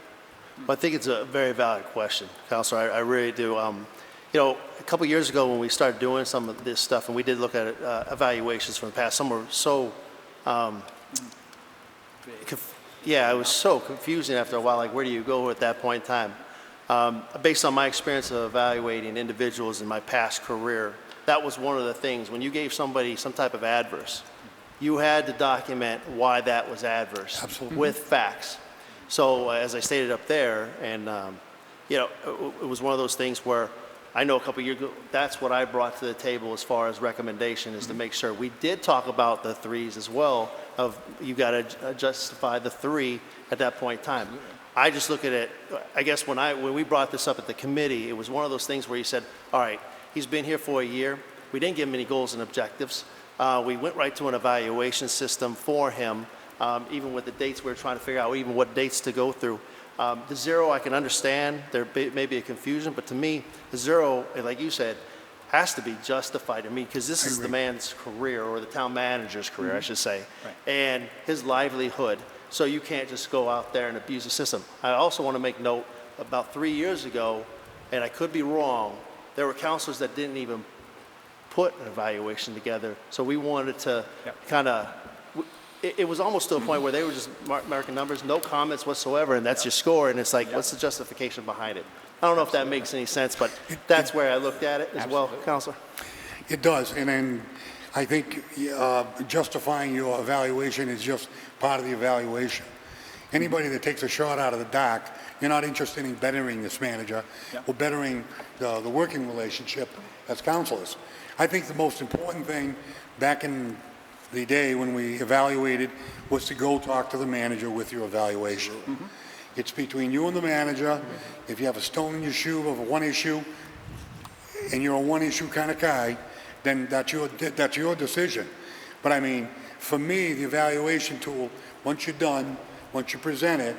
Well, I think it's a very valid question, Counselor. I really do. You know, a couple years ago when we started doing some of this stuff, and we did look at evaluations from the past, some were so, it was so confusing after a while, like where do you go at that point in time? Based on my experience of evaluating individuals in my past career, that was one of the things. When you gave somebody some type of adverse, you had to document why that was adverse. Absolutely. With facts. So as I stated up there, and you know, it was one of those things where I know a couple years ago, that's what I brought to the table as far as recommendation is to make sure. We did talk about the 3s as well, of you got to justify the 3 at that point in time. I just look at it, I guess when we brought this up at the committee, it was one of those things where you said, all right, he's been here for a year. We didn't give him any goals and objectives. We went right to an evaluation system for him, even with the dates we were trying to figure out, even what dates to go through. The 0, I can understand. There may be a confusion, but to me, the 0, like you said, has to be justified to me because this is the man's career, or the town manager's career, I should say, and his livelihood. So you can't just go out there and abuse the system. I also want to make note, about 3 years ago, and I could be wrong, there were counselors that didn't even put an evaluation together. So we wanted to kind of, it was almost to a point where they were just marking numbers, no comments whatsoever, and that's your score, and it's like, what's the justification behind it? I don't know if that makes any sense, but that's where I looked at it as well, Counselor. It does, and then I think justifying your evaluation is just part of the evaluation. Anybody that takes a shot out of the dark, you're not interested in bettering this manager or bettering the working relationship as counselors. I think the most important thing back in the day when we evaluated was to go talk to the manager with your evaluation. It's between you and the manager. If you have a stone in your shoe of one issue and you're a one issue kind of guy, then that's your decision. But I mean, for me, the evaluation tool, once you're done, once you present it,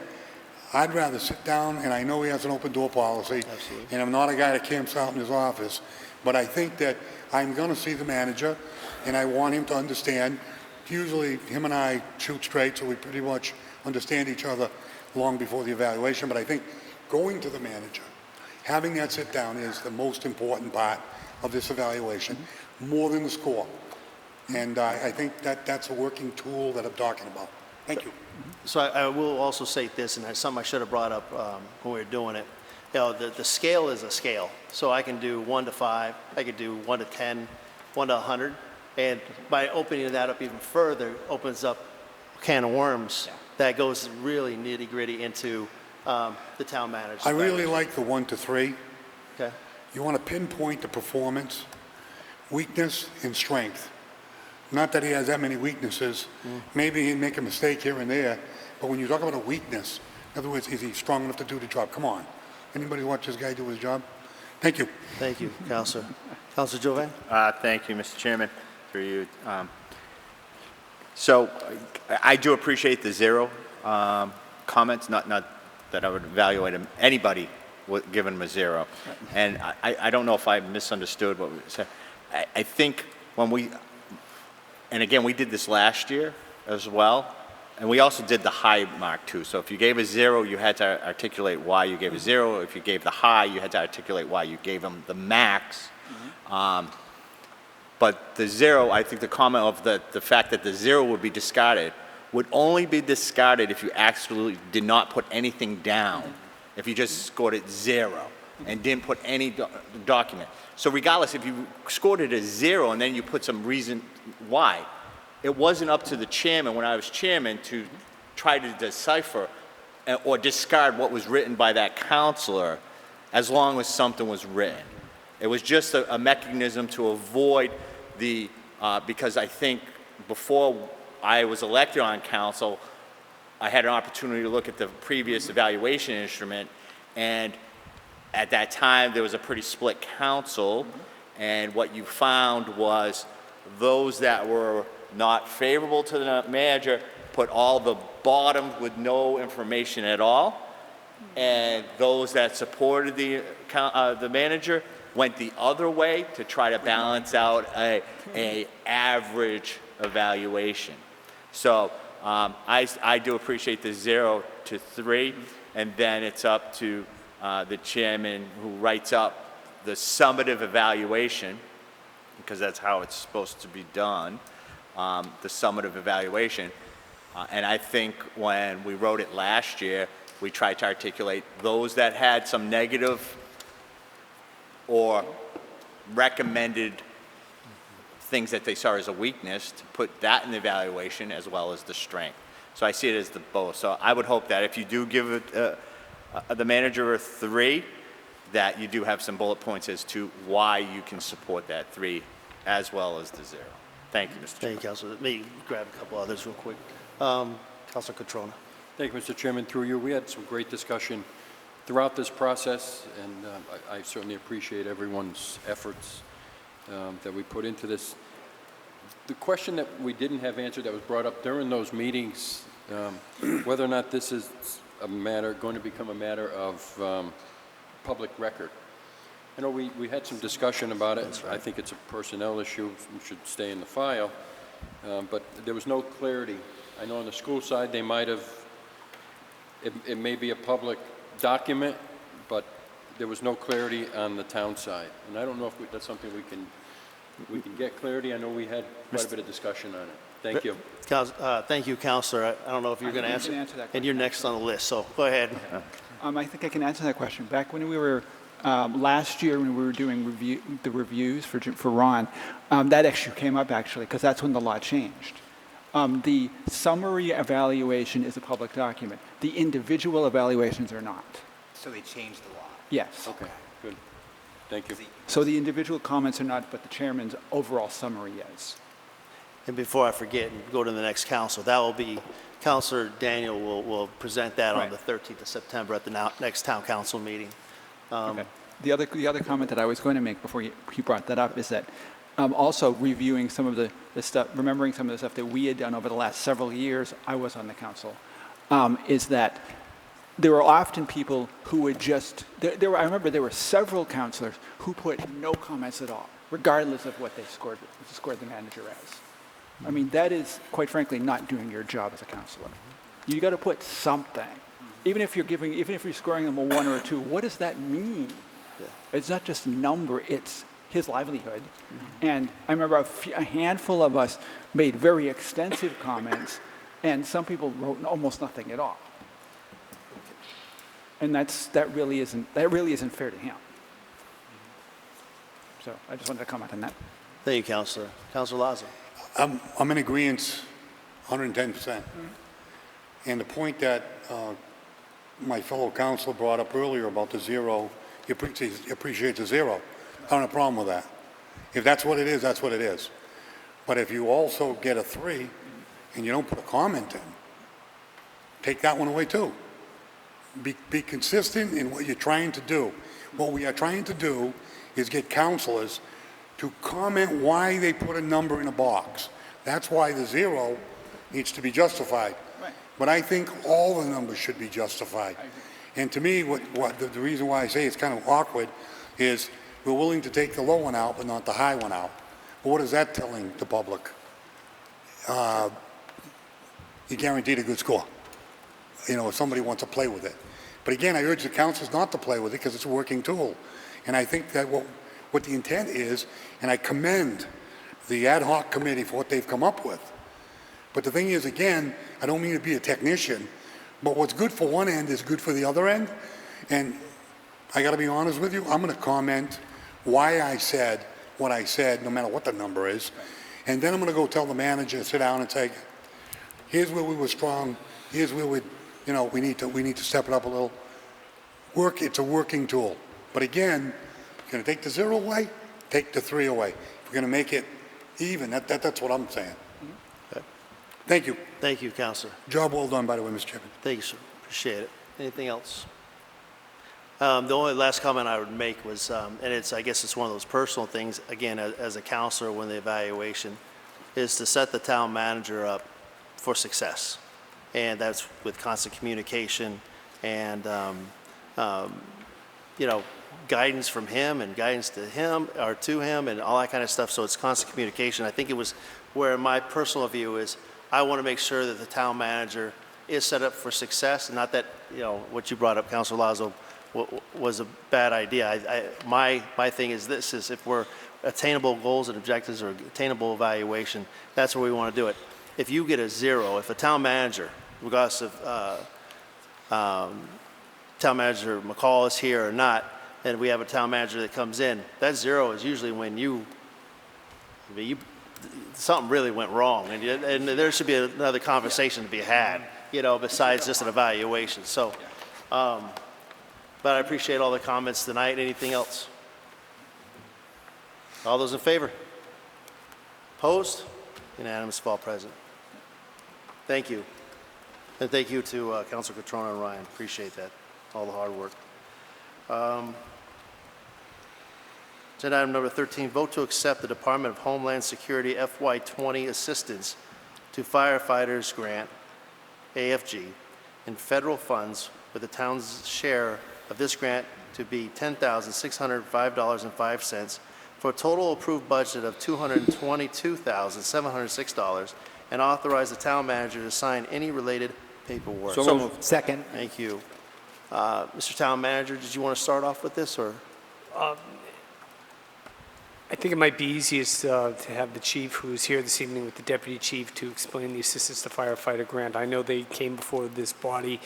I'd rather sit down, and I know he has an open door policy, and I'm not a guy that camps out in his office, but I think that I'm going to see the manager, and I want him to understand. Usually him and I shoot straight, so we pretty much understand each other long before the evaluation, but I think going to the manager, having that sit down is the most important part of this evaluation, more than the score. And I think that that's a working tool that I'm talking about. Thank you. So I will also state this, and that's something I should have brought up when we were doing it. You know, the scale is a scale. So I can do 1 to 5, I could do 1 to 10, 1 to 100. And by opening that up even further, opens up a can of worms that goes really nitty gritty into the town manager's. I really like the 1 to 3. Okay. You want to pinpoint the performance, weakness, and strength. Not that he has that many weaknesses. Maybe he'd make a mistake here and there, but when you talk about a weakness, in other words, is he strong enough to do the job? Come on. Anybody watch this guy do his job? Thank you. Thank you, Counselor. Counselor Jovan? Thank you, Mr. Chairman, through you. So I do appreciate the 0 comments, not that I would evaluate anybody giving them a 0. And I don't know if I misunderstood what we said. I think when we, and again, we did this last year as well, and we also did the high mark too. So if you gave a 0, you had to articulate why you gave a 0. If you gave the high, you had to articulate why you gave them the max. But the 0, I think the comment of the fact that the 0 would be discarded would only be discarded if you actually did not put anything down. If you just scored it 0 and didn't put any document. So regardless, if you scored it as 0 and then you put some reason why, it wasn't up to the chairman when I was chairman to try to decipher or discard what was written by that counselor as long as something was written. It was just a mechanism to avoid the, because I think before I was elected on council, I had an opportunity to look at the previous evaluation instrument, and at that time there was a pretty split council, and what you found was those that were not favorable to the manager put all the bottom with no information at all, and those that supported the manager went the other way to try to balance out a average evaluation. So I do appreciate the 0 to 3, and then it's up to the chairman who writes up the summative evaluation, because that's how it's supposed to be done, the summative evaluation. And I think when we wrote it last year, we tried to articulate those that had some negative or recommended things that they saw as a weakness, to put that in the evaluation as well as the strength. So I see it as the both. So I would hope that if you do give it, the manager a 3, that you do have some bullet points as to why you can support that 3 as well as the 0. Thank you, Mr. Chairman. Thank you, Counselor. Let me grab a couple others real quick. Counselor Catrona. Thank you, Mr. Chairman. Through you, we had some great discussion throughout this process, and I certainly appreciate everyone's efforts that we put into this. The question that we didn't have answered that was brought up during those meetings, whether or not this is a matter, going to become a matter of public record. I know we had some discussion about it. Right. I think it's a personnel issue, it should stay in the file, but there was no clarity. I know on the school side they might have, it may be a public document, but there was no clarity on the town side. And I don't know if that's something we can get clarity. I know we had quite a bit of discussion on it. Thank you. Thank you, Counselor. I don't know if you're going to answer that question. And you're next on the list, so go ahead. I think I can answer that question. Back when we were, last year when we were doing the reviews for Ron, that actually came up because that's when the law changed. The summary evaluation is a public document. The individual evaluations are not. So they changed the law? Yes. Okay, good. Thank you. So the individual comments are not, but the chairman's overall summary is. And before I forget and go to the next council, that will be, Counselor Daniel will present that on the 13th of September at the next town council meeting. Okay. The other comment that I was going to make before you brought that up is that also reviewing some of the stuff, remembering some of the stuff that we had done over the last several years, I was on the council, is that there were often people who would just, I remember there were several counselors who put no comments at all, regardless of what they scored the manager as. I mean, that is, quite frankly, not doing your job as a counselor. You got to put something. Even if you're scoring them a 1 or a 2, what does that mean? Yeah. It's not just number, it's his livelihood. Mm-hmm. And I remember a handful of us made very extensive comments And some people wrote almost nothing at all. And that really isn't fair to him. So I just wanted to comment on that. Thank you, Counselor. Counselor Lazo. I'm in agreement 110%. And the point that my fellow counselor brought up earlier about the zero, he appreciates the zero. I don't have a problem with that. If that's what it is, that's what it is. But if you also get a 3 and you don't put a comment in, take that one away too. Be consistent in what you're trying to do. What we are trying to do is get counselors to comment why they put a number in a box. That's why the 0 needs to be justified. Right. But I think all the numbers should be justified. And to me, the reason why I say it's kind of awkward is we're willing to take the low one out, but not the high one out. But what is that telling the public? You're guaranteed a good score, if somebody wants to play with it. But again, I urge the councils not to play with it because it's a working tool. And I think that what the intent is, and I commend the ad hoc committee for what they've come up with. But the thing is, again, I don't mean to be a technician, but what's good for one end is good for the other end. And I got to be honest with you, I'm going to comment why I said what I said, no matter what the number is. And then I'm going to go tell the manager, sit down and say, here's where we were strong, here's where we need to step it up a little. It's a working tool. But again, if you're going to take the 0 away, take the 3 away. If we're going to make it even, that's what I'm saying. Okay. Thank you. Thank you, Counselor. Job well done, by the way, Mr. Chairman. Thank you, sir. Appreciate it. Anything else? The only last comment I would make was, and I guess it's one of those personal things, again, as a counselor when the evaluation, is to set the town manager up for success. And that's with constant communication and, guidance from him and guidance to him or to him and all that kind of stuff. So it's constant communication. I think it was where my personal view is I want to make sure that the town manager is set up for success, and not that, what you brought up, Councilor Lazo, was a bad idea. My thing is this, is if we're attainable goals and objectives or attainable evaluation, that's where we want to do it. If you get a 0, if a town manager, regardless of town manager McCall is here or not, and we have a town manager that comes in, that 0 is usually when something really went wrong, and there should be another conversation to be had, besides just an evaluation. So, but I appreciate all the comments tonight. Anything else? All those in favor? Opposed? Unanimous of all present. Thank you. And thank you to Councilor Catrona and Ryan. Appreciate that, all the hard work. Agenda item number 13, vote to accept the Department of Homeland Security FY20 assistance to Firefighters Grant, AFG, in federal funds, with the town's share of this grant to be $10,605.05 for a total approved budget of $222,706, and authorize the town manager to sign any related paperwork. So moved. Second. Thank you. Mr. Town Manager, did you want to start off with this, or? I think it might be easiest to have the chief, who's here this evening with the deputy chief, to explain the assistance to firefighter grant. I know they came before this body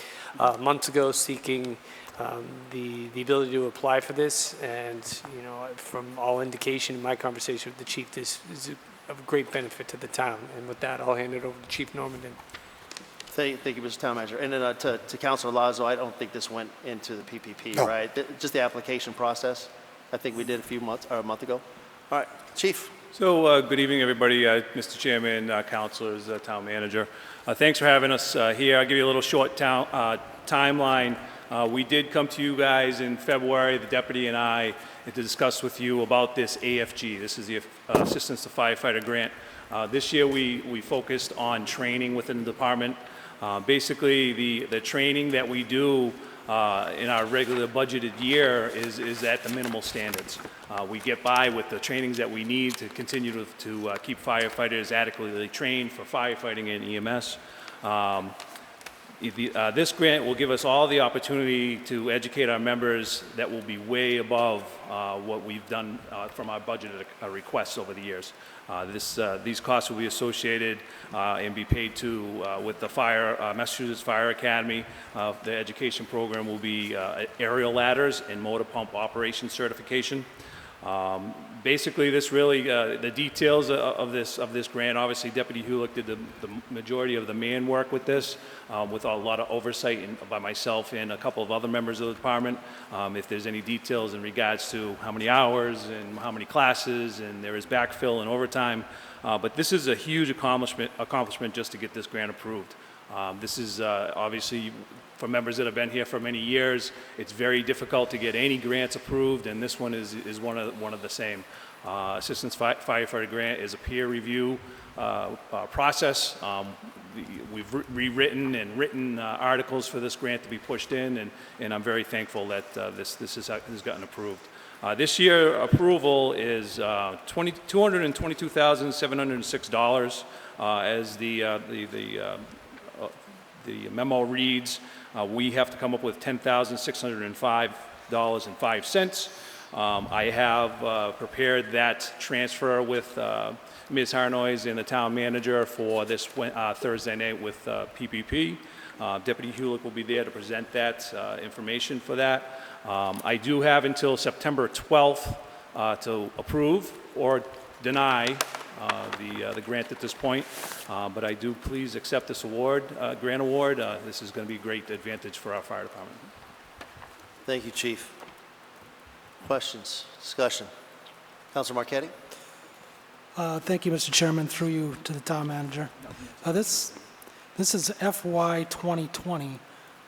months ago seeking the ability to apply for this, and from all indication in my conversation with the chief, this is of great benefit to the town. And with that, I'll hand it over to Chief Normandin. Thank you, Mr. Town Manager. And then to Councilor Lazo, I don't think this went into the PPP, No. right? Just the application process. I think we did a month ago. All right, Chief. So good evening, everybody. Mr. Chairman, councilors, town manager. Thanks for having us here. I'll give you a little short timeline. We did come to you guys in February, the deputy and I, to discuss with you about this AFG. This is the Assistance to Firefighter Grant. This year we focused on training within the department. Basically, the training that we do in our regular budgeted year is at the minimal standards. We get by with the trainings that we need to continue to keep firefighters adequately trained for firefighting and EMS. This grant will give us all the opportunity to educate our members that will be way above what we've done from our budgeted requests over the years. These costs will be associated and be paid to with the Massachusetts Fire Academy. The education program will be aerial ladders and motor pump operation certification. Basically, this really, the details of this grant, obviously Deputy Hulick did the majority of the man work with this, with a lot of oversight by myself and a couple of other members of the department. If there's any details in regards to how many hours and how many classes, and there is backfill and overtime, but this is a huge accomplishment just to get this grant approved. This is obviously, for members that have been here for many years, it's very difficult to get any grants approved, and this one is one of the same. Assistance Firefighter Grant is a peer review process. We've rewritten and written articles for this grant to be pushed in, and I'm very thankful that this has gotten approved. This year approval is $222,706 as the memo reads. We have to come up with $10,605.05. I have prepared that transfer with Ms. Harnois and the town manager for this Thursday night with PPP. Deputy Hulick will be there to present that information for that. I do have until September 12th to approve or deny the grant at this point, but I do please accept this grant award. This is going to be a great advantage for our fire department. Thank you, Chief. Questions, discussion? Councilor Marquetti? Thank you, Mr. Chairman, through you to the town manager. This is FY 2020,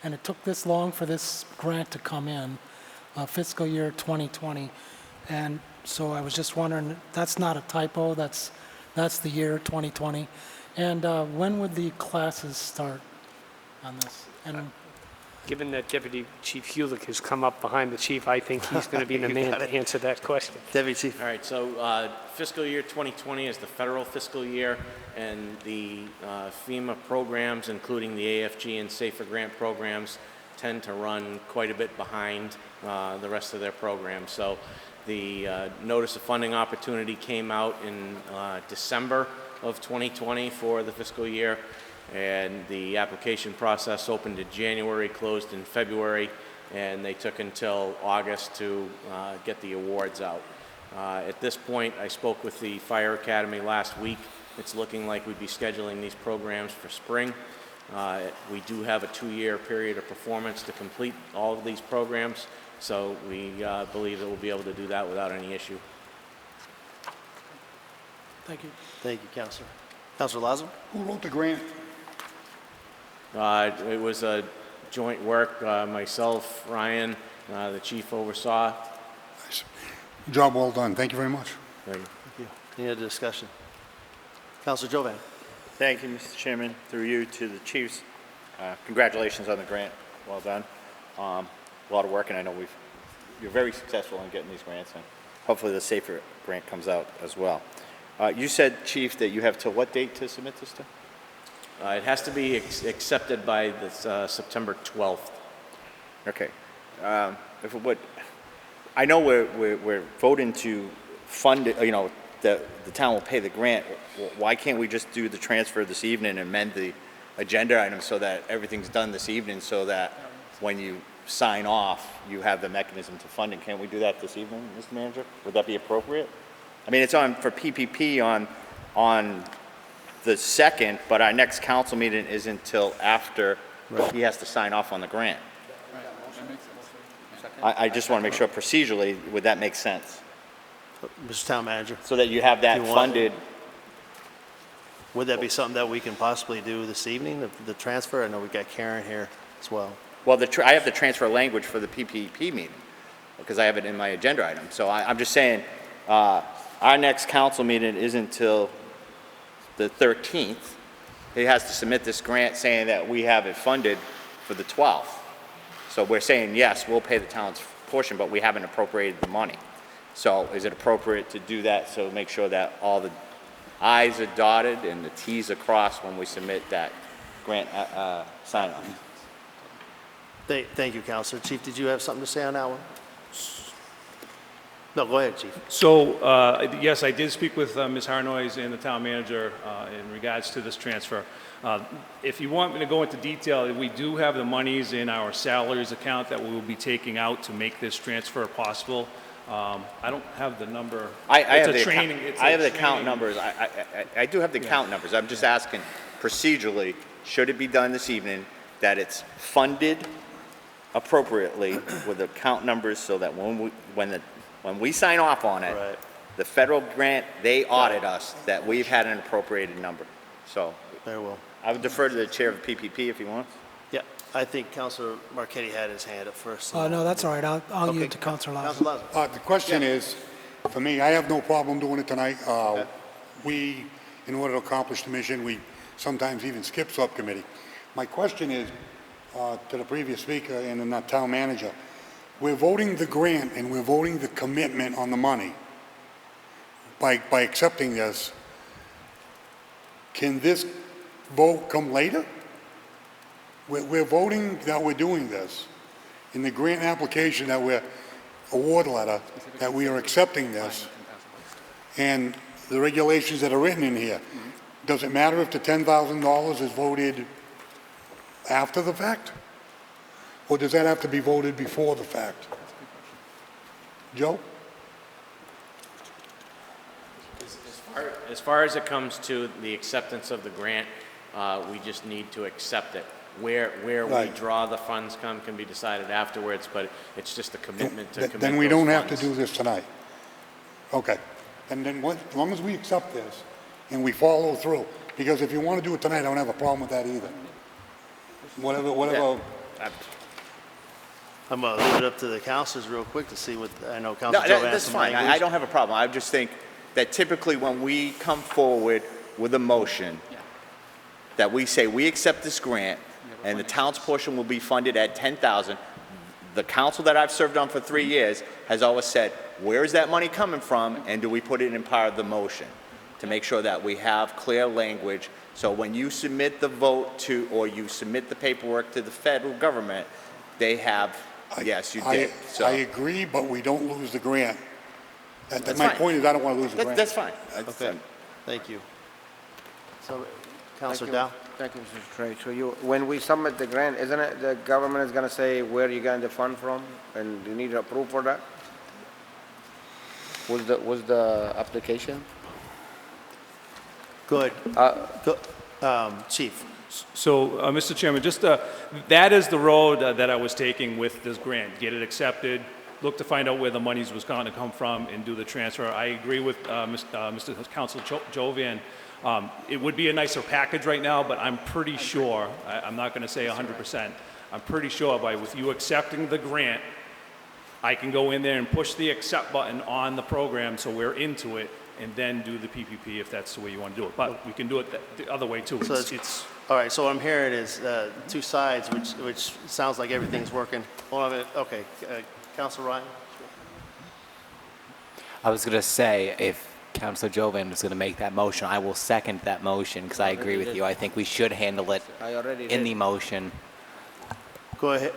and it took this long for this grant to come in, fiscal year 2020. And so I was just wondering, that's not a typo, that's the year 2020. And when would the classes start on this? And Given that Deputy Chief Hulick has come up behind the chief, I think he's going to be the man to answer that question. Deputy Chief. All right, so fiscal year 2020 is the federal fiscal year, and the FEMA programs, including the AFG and SAFER grant programs, tend to run quite a bit behind the rest of their programs. So the notice of funding opportunity came out in December of 2020 for the fiscal year, and the application process opened in January, closed in February, and they took until August to get the awards out. At this point, I spoke with the Fire Academy last week. It's looking like we'd be scheduling these programs for spring. We do have a 2-year period of performance to complete all of these programs, so we believe that we'll be able to do that without any issue. thank you. Thank you, Councilor. Councilor Lazo? Who wrote the grant? It was a joint work, myself, Ryan, the chief oversaw. Nice. Job well done. Thank you very much. Thank you. Thank you. Any other discussion? Councilor Jovan? Thank you, Mr. Chairman. Through you to the chiefs. Congratulations on the grant. Well done. A lot of work, and I know you're very successful in getting these grants, and hopefully the SAFER grant comes out as well. You said, Chief, that you have till what date to submit this to? It has to be accepted by the September 12th. Okay. If it would, I know we're voting to fund it, you know, the town will pay the grant. Why can't we just do the transfer this evening and amend the agenda item so that everything's done this evening, so that when you sign off, you have the mechanism to funding? Can't we do that this evening, Mr. Manager? Would that be appropriate? I mean, it's on for PPP on the 2nd, but our next council meeting isn't until after he has to sign off on the grant. I just want to make sure procedurally, would that make sense? Mr. Town Manager? So that you have that funded. Would that be something that we can possibly do this evening, the transfer? I know we've got Karen here as well. Well, I have the transfer language for the PPP meeting because I have it in my agenda item. So I'm just saying our next council meeting isn't until the 13th. He has to submit this grant saying that we have it funded for the 12th. So we're saying, yes, we'll pay the town's portion, but we haven't appropriated the money. So is it appropriate to do that, so make sure that all the I's are dotted and the T's are crossed when we submit that grant sign-off. Thank you, Counselor. Chief, did you have something to say on that one? No, go ahead, Chief. So, yes, I did speak with Ms. Harnois and the town manager in regards to this transfer. If you want me to go into detail, we do have the monies in our salaries account that we will be taking out to make this transfer possible. I don't have the number. I It's have a the training. account, It's I a have the account training. numbers. I do have the account numbers. I'm just asking procedurally, should it be done this evening, that it's funded appropriately with the account numbers so that when we sign off on it, Right. the federal grant, they audit us that we've had an appropriated number. So Very well. I would defer to the chair of the PPP if he wants. Yeah, I think Counselor Marquetti had his hand up first. No, that's all right. I'll yield to Okay. Counselor Lazo. Counselor Lazo. The question is, for me, I have no problem doing it tonight. We, in order to accomplish the mission, we sometimes even skip subcommittee. My question is, to the previous speaker and the town manager, we're voting the grant and we're voting the commitment on the money. By accepting this, can this vote come later? We're voting that we're doing this. In the grant application that we're, award letter, that we are accepting this, and the regulations that are written in here. Does it matter if the $10,000 is voted after the fact? Or does that have to be voted before the fact? Joe? As far as it comes to the acceptance of the grant, we just need to accept it. Where we Right. draw the funds can be decided afterwards, but it's just a commitment to commit Then we those don't have to funds. do this tonight. Okay. And then, as long as we accept this and we follow through, because if you want to do it tonight, I don't have a problem with that either. Whatever, I'm going to leave it up to the counselors real quick to see what, I know No, Counselor Joe has that's some fine. language. I don't have a problem. I just think that typically when we come forward with a motion, that we say we accept this grant and the town's portion will be funded at 10,000, the council that I've served on for 3 years has always said, where is that money coming from and do we put it in part of the motion? To make sure that we have clear language. So when you submit the vote to, or you submit the paperwork to the federal government, they have, yes, you did. So I agree, but we don't lose the grant. That's My fine. point is, I don't want to lose the grant. That's fine. Okay, thank you. So, Counselor Dow? Thank you, Mr. Treasurer. When we submit the grant, isn't it the government is going to say where you're getting the fund from, and you need to approve for that? Was the application? Good. Chief? So, Mr. Chairman, just, that is the road that I was taking with this grant. Get it accepted, look to find out where the monies was going to come from and do the transfer. I agree with Mr. Council Jovan. It would be a nicer package right now, but I'm pretty sure, I'm not going to say 100%, I'm pretty sure with you accepting the grant, I can go in there and push the accept button on the program so we're into it and then do the PPP if that's the way you want to do it. But we can do it the other way too. So it's, all right, so what I'm hearing is two sides, which sounds like everything's working. Hold on a minute, okay. Counselor Ryan? I was going to say, if Councilor Jovan was going to make that motion, I will second that motion because I agree with you. I think we should handle it I already in did. the motion. Go ahead.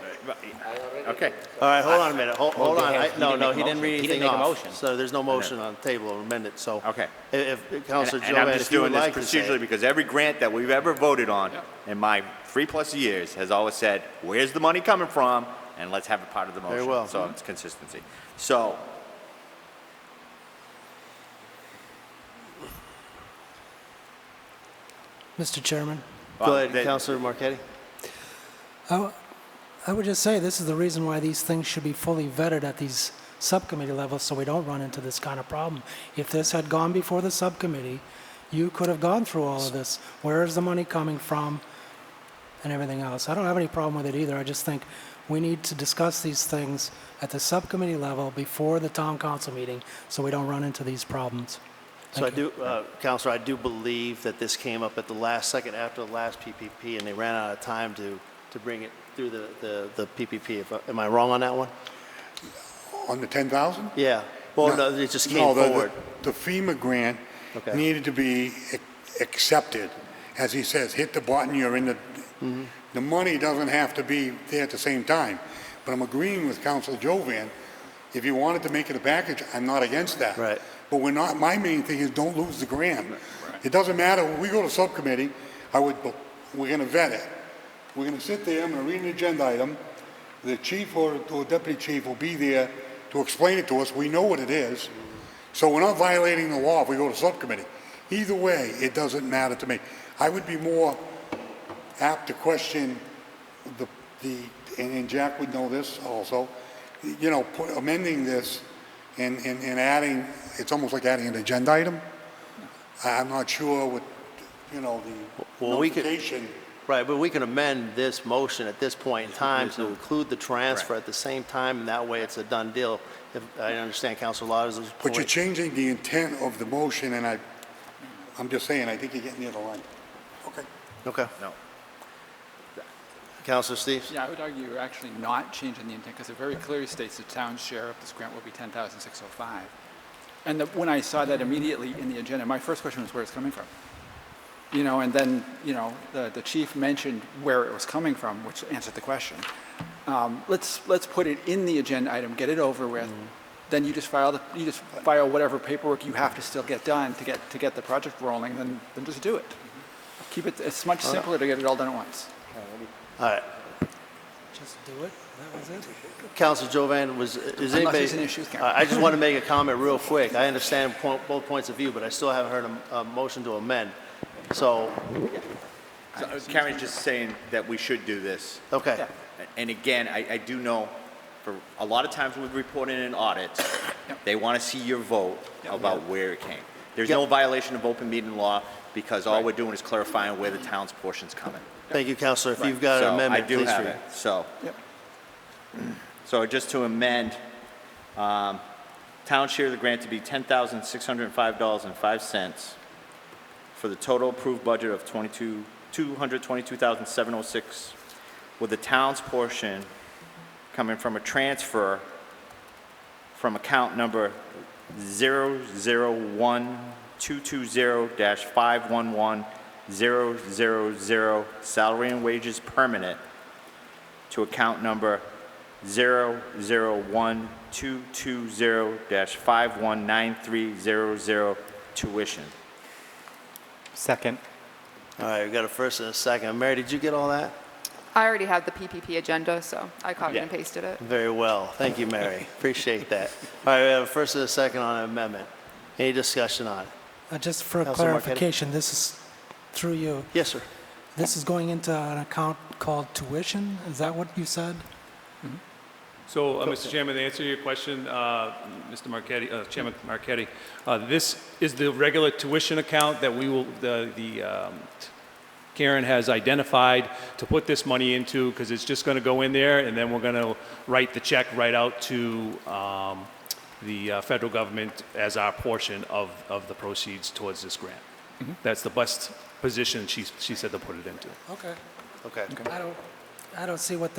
Okay. All right, hold on a minute, hold on. he didn't No, make he a didn't motion. read He anything didn't make a off. motion. So there's no motion on the table or amended, so. Okay. If Counselor And I'm Jovan, just if you would doing this like to say. procedurally because every grant that we've ever voted on in my 3+ years has always said, where's the money coming from? And let's have it part of the motion. Very well. So it's consistency. So, Mr. Chairman, Go ahead, then- Counselor Marquetti. I would just say this is the reason why these things should be fully vetted at these subcommittee levels so we don't run into this kind of problem. If this had gone before the subcommittee, you could have gone through all of this. Where is the money coming from and everything else? I don't have any problem with it either. I just think we need to discuss these things at the subcommittee level before the town council meeting so we don't run into these problems. So I do, Counselor, I do believe that this came up at the last second after the last PPP, and they ran out of time to bring it through the PPP. Am I wrong on that one? On the 10,000? Yeah. Well, no, it just came No, forward. the FEMA grant Okay. needed to be accepted. As he says, hit the button, you're in The money doesn't have to be there at the same time. But I'm agreeing with Councilor Jovan. If you wanted to make it a package, I'm not against that. Right. But we're not, my main thing is don't lose the grant. It doesn't matter, when we go to subcommittee, we're gonna vet it. We're gonna sit there, I'm gonna read an agenda item. The chief or deputy chief will be there to explain it to us. We know what it is. So we're not violating the law if we go to subcommittee. Either way, it doesn't matter to me. I would be more apt to question and Jack would know this also, you know, amending this and adding, it's almost like adding an agenda item. I'm not sure what, you know, the notification. Right, but we can amend this motion at this point in time to include the transfer at the same time, and that way it's a done deal. If I understand Councilor Lauderdale's point. But you're changing the intent of the motion, and I'm just saying, I think you're getting near the line. Okay. Okay. No. Councilor Steves? Yeah, I would argue you're actually not changing the intent because it very clearly states the town's share of this grant will be $10,605. And when I saw that immediately in the agenda, my first question was where it's coming from. You know, and then, you know, the chief mentioned where it was coming from, which answered the question. Let's put it in the agenda item, get it over with. Then you just file whatever paperwork you have to still get done to get the project rolling. Then just do it. Keep it. It's much simpler to get it all done at once. All right. Just do it. That was it. Councilor Jovan, is anybody? there's an issue, Karen. I just want to make a comment real quick. I understand both points of view, but I still haven't heard a motion to amend. So, Karen's just saying that we should do this. okay. Yeah. And again, I do know, for a lot of times with reporting and audits, they want to see your vote about where it came. There's no violation of open meeting law because all we're doing is clarifying where the town's portion's coming. Thank you, Councilor. If you've got an amendment, I do please have read. it. So just to amend, town share of the grant to be $10,605.05 for the total approved budget of $222,706, with the town's portion coming from a transfer from account number 001220-511-000 salary and wages permanent to account number 001220-519300 tuition. Second. All right, we got a first and a second. Mary, did you get all that? I already had the PPP agenda, so I copied and pasted it. Very well. Thank you, Mary. Appreciate that. All right, we have a first and a second on an amendment. Any discussion on it? Just for Councilor clarification, this is through you. Yes, sir. This is going into an account called tuition? Is that what you said? So, Mr. Chairman, to answer your question, Mr. Marquetti, Chairman Marquetti, this is the regular tuition account that we will, Karen has identified to put this money into, because it's just going to go in there, and then we're going to write the check right out to the federal government as our portion of the proceeds towards this grant. That's the best position she said to put it into. Okay. Okay. I don't see what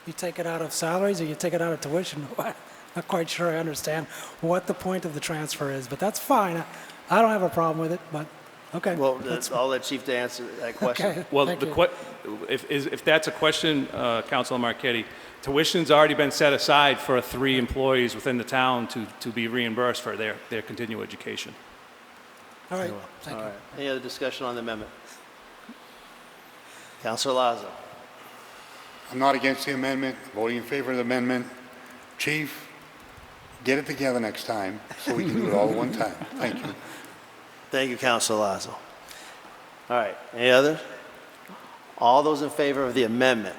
you take it out of salaries or you take it out of tuition. I'm not quite sure I understand what the point of the transfer is, but that's fine. I don't have a problem with it, but okay. Well, I'll let Chief to answer that question. Okay, Well, thank you. if that's a question, Councilor Marquetti, tuition's already been set aside for 3 employees within the town to be reimbursed for their continuing education. All right, thank All you. right. Any other discussion on the amendment? Councilor Lazo. I'm not against the amendment, voting in favor of the amendment. Chief, get it together next time so we can do it all at one time. Thank you. Thank you, Councilor Lazo. All right, any others? All those in favor of the amendment?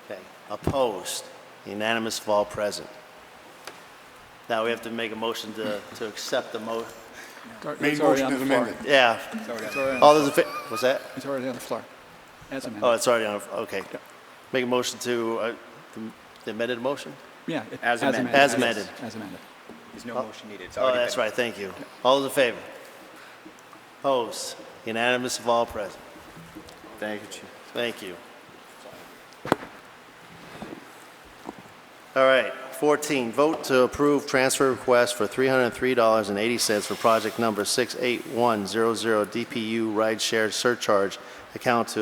Okay, opposed? Unanimous of all present. Now we have to make a motion to accept the motion. Main motion is amended. Yeah. It's already All those in favor, what's that? It's already on the floor. As amended. Oh, it's already on, okay. Make a motion to, the amended motion? Yeah. As amended. As amended. As amended. There's no motion needed. It's Oh, already that's been- right, thank you. All those in favor? Opposed? Unanimous of all present. Thank you, Chief. Thank you. All right, 14, vote to approve transfer request for $303.80 for project number 68100 DPU rideshare surcharge account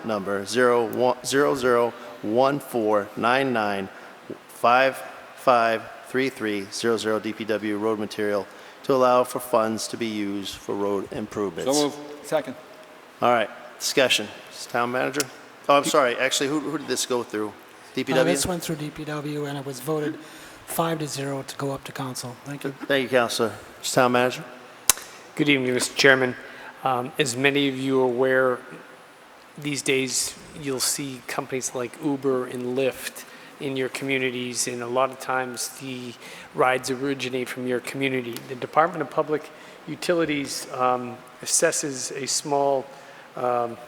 number 001499553300 DPW road material to allow for funds to be used for road improvements. So moved. Second. All right, discussion. Town manager? Oh, I'm sorry, actually, who did this go through? DPW? This went through DPW, and it was voted 5-0 to go up to council. Thank you. Thank you, Counselor. Town manager? Good evening, Mr. Chairman. As many of you are aware, these days you'll see companies like Uber and Lyft in your communities, and a lot of times the rides originate from your community. The Department of Public Utilities assesses a small, I'll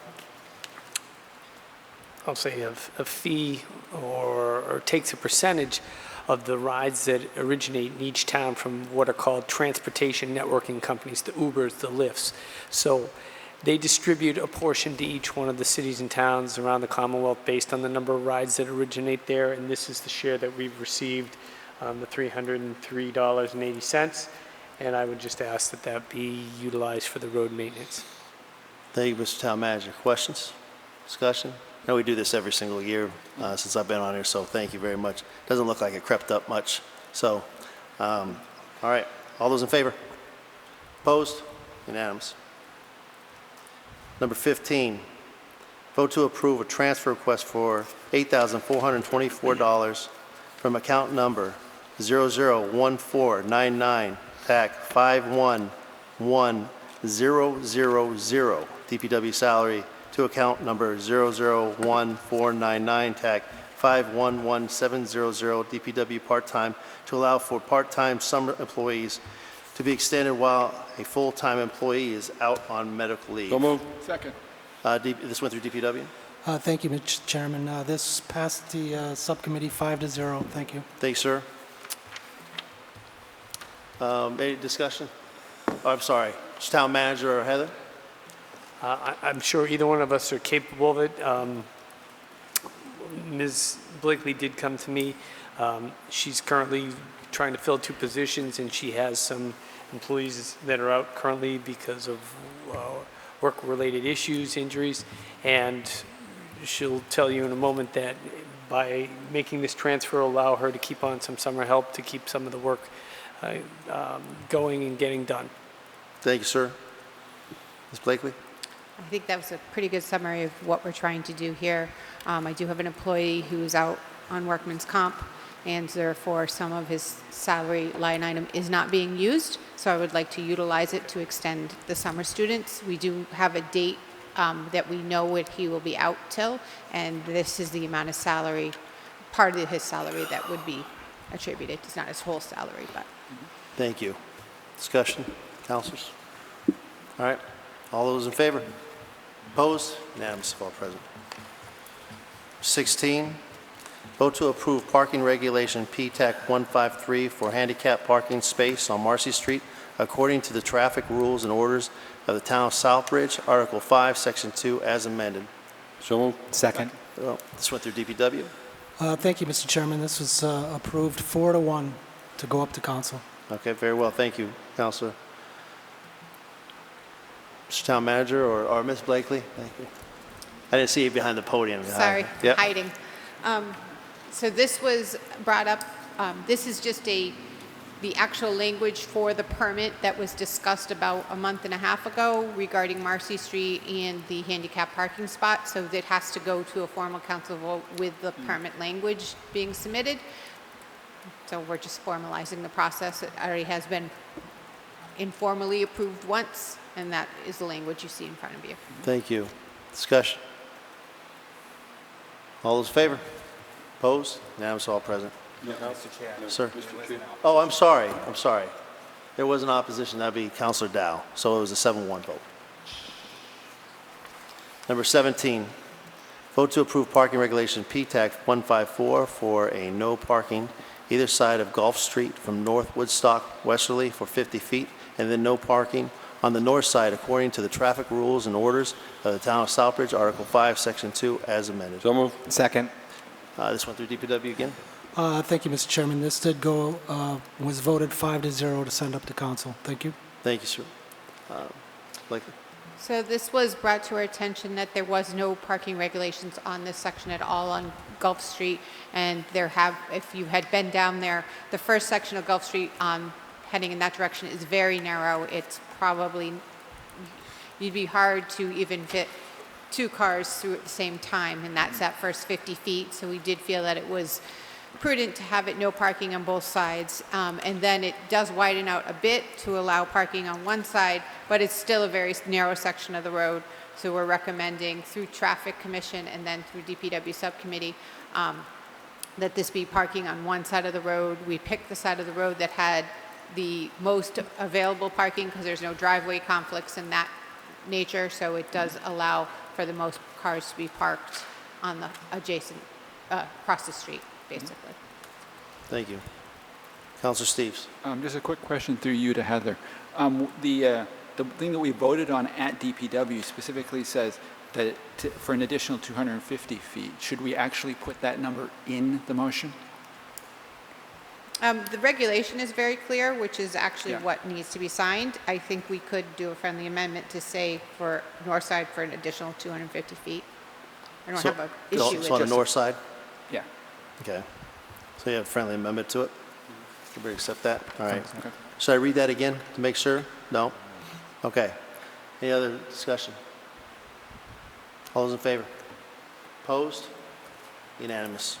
say a fee or takes a percentage of the rides that originate in each town from what are called transportation networking companies, the Ubers, the Lyfts. So they distribute a portion to each one of the cities and towns around the Commonwealth based on the number of rides that originate there, and this is the share that we've received, the $303.80, and I would just ask that that be utilized for the road maintenance. Thank you, Mr. Town Manager. Questions? Discussion? I know we do this every single year since I've been on here, so thank you very much. Doesn't look like it crept up much. So, all right. All those in favor? Opposed? Unanimous. Number 15, vote to approve a transfer request for $8,424 from account number 001499 TAC 511000 DPW salary to account number 001499 TAC 511700 DPW part-time to allow for part-time summer employees to be extended while a full-time employee is out on medical leave. So moved. Second. This went through DPW? Thank you, Mr. Chairman. This passed the subcommittee 5-0. Thank you. Thank you, sir. Any discussion? Oh, I'm sorry. Town Manager or Heather? I'm sure either one of us are capable of it. Ms. Blakely did come to me. She's currently trying to fill 2 positions, and she has some employees that are out currently because of work-related issues, injuries, and she'll tell you in a moment that by making this transfer will allow her to keep on some summer help to keep some of the work going and getting done. Thank you, sir. Ms. Blakely? I think that was a pretty good summary of what we're trying to do here. I do have an employee who's out on workman's comp, and therefore some of his salary line item is not being used, so I would like to utilize it to extend the summer students. We do have a date that we know what he will be out till, and this is the amount of salary, part of his salary that would be attributed. It's not his whole salary, but. Thank you. Discussion? Councilors? All right. All those in favor? Opposed? Unanimous of all present. 16, vote to approve parking regulation PTAC 153 for handicap parking space on Marcy Street according to the traffic rules and orders of the town of Southbridge, Article 5, Section 2, as amended. So moved. Second. This went through DPW. Thank you, Mr. Chairman. This was approved 4-1 to go up to council. Okay, very well. Thank you, Councilor. Mr. Town Manager or Ms. Blakely? Thank you. I didn't see you behind the podium. Sorry, Yep. hiding. So this was brought up, this is just the actual language for the permit that was discussed about a month and a half ago regarding Marcy Street and the handicap parking spot. So that has to go to a formal council vote with the permit language being submitted. So we're just formalizing the process. It already has been informally approved once, and that is the language you see in front of you. Thank you. Discussion? All those in favor? Opposed? Unanimous, all present. Mr. Chair. Sir? Mr. Chair. Oh, I'm sorry. I'm sorry. There was an opposition. That'd be Councilor Dow. So it was a 7-1 vote. Number 17, vote to approve parking regulation PTAC 154 for a no parking either side of Gulf Street from North Woodstock westerly for 50 feet, and then no parking on the north side according to the traffic rules and orders of the town of Southbridge, Article 5, Section 2, as amended. So moved. Second. This went through DPW again. Thank you, Mr. Chairman. This did go, was voted 5-0 to send up to council. Thank you. Thank you, sir. Blakely? So this was brought to our attention that there was no parking regulations on this section at all on Gulf Street. And if you had been down there, the first section of Gulf Street heading in that direction is very narrow. It's probably, you'd be hard to even fit 2 cars through at the same time, and that's that first 50 feet. So we did feel that it was prudent to have it no parking on both sides. And then it does widen out a bit to allow parking on one side, but it's still a very narrow section of the road. So we're recommending through Traffic Commission and then through DPW Subcommittee that this be parking on one side of the road. We picked the side of the road that had the most available parking because there's no driveway conflicts in that nature. So it does allow for the most cars to be parked on the adjacent, across the street, basically. Thank you. Councilor Steves? Just a quick question through you to Heather. The thing that we voted on at DPW specifically says that for an additional 250 feet, should we actually put that number in the motion? The regulation is very clear, which is actually what needs to be signed. I think we could do a friendly amendment to say for north side for an additional 250 feet. I don't have an issue with it. So on the north side? Yeah. Okay. So you have a friendly amendment to it? Can we accept that? All right. Okay. Should I read that again to make sure? No? Okay. Any other discussion? All those in favor? Opposed? Unanimous.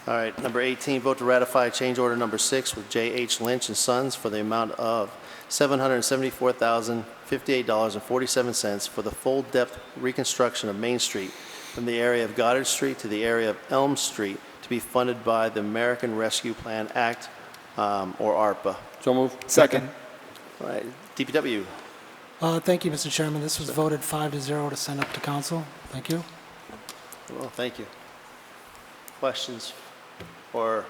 All right, number 18, vote to ratify change order number 6 with J.H. Lynch and Sons for the amount of $774,058.47 for the full depth reconstruction of Main Street from the area of Goddard Street to the area of Elm Street to be funded by the American Rescue Plan Act, or ARPA. So move. Second. All right, DPW. Thank you, Mr. Chairman. This was voted 5-0 to send up to council. Thank you. Well, thank you. Questions? Or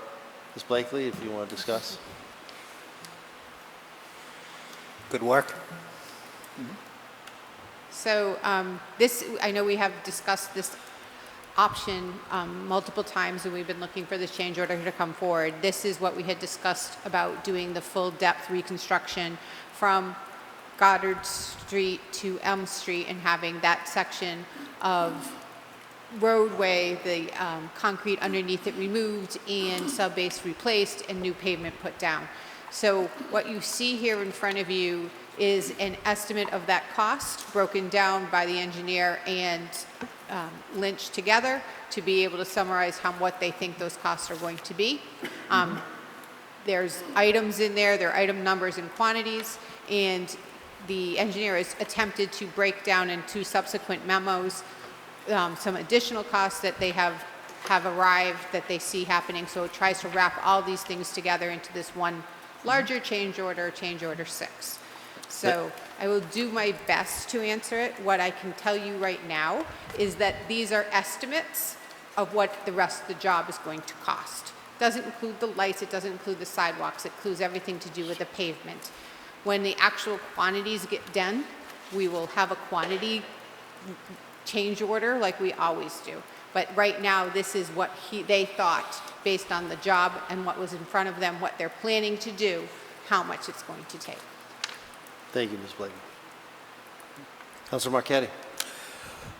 Ms. Blakely, if you want to discuss. Good work. So this, I know we have discussed this option multiple times, and we've been looking for this change order to come forward. This is what we had discussed about doing the full depth reconstruction from Goddard Street to Elm Street and having that section of roadway, the concrete underneath it removed and subbase replaced and new pavement put down. So what you see here in front of you is an estimate of that cost broken down by the engineer and Lynch together to be able to summarize what they think those costs are going to be. There's items in there, there are item numbers and quantities, and the engineer has attempted to break down in 2 subsequent memos some additional costs that they have arrived that they see happening. So it tries to wrap all these things together into this one larger change order 6. So I will do my best to answer it. What I can tell you right now is that these are estimates of what the rest of the job is going to cost. Doesn't include the lights, it doesn't include the sidewalks, it includes everything to do with the pavement. When the actual quantities get done, we will have a quantity change order like we always do. But right now, this is what they thought, based on the job and what was in front of them, what they're planning to do, how much it's going to take. Thank you, Ms. Blakely. Councilor Marquetti.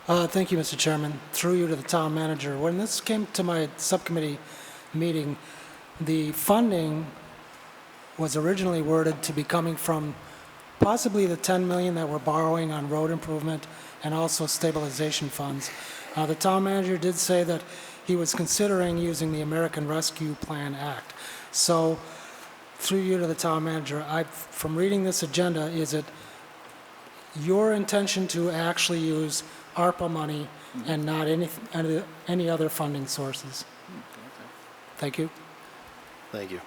Thank you, Mr. Chairman. Through you to the town manager. When this came to my subcommittee meeting, the funding was originally worded to be coming from possibly the $10 million that we're borrowing on road improvement and also stabilization funds. The town manager did say that he was considering using the American Rescue Plan Act. So, through you to the town manager, from reading this agenda, is it your intention to actually use ARPA money and not any other funding sources? Thank you. Thank you.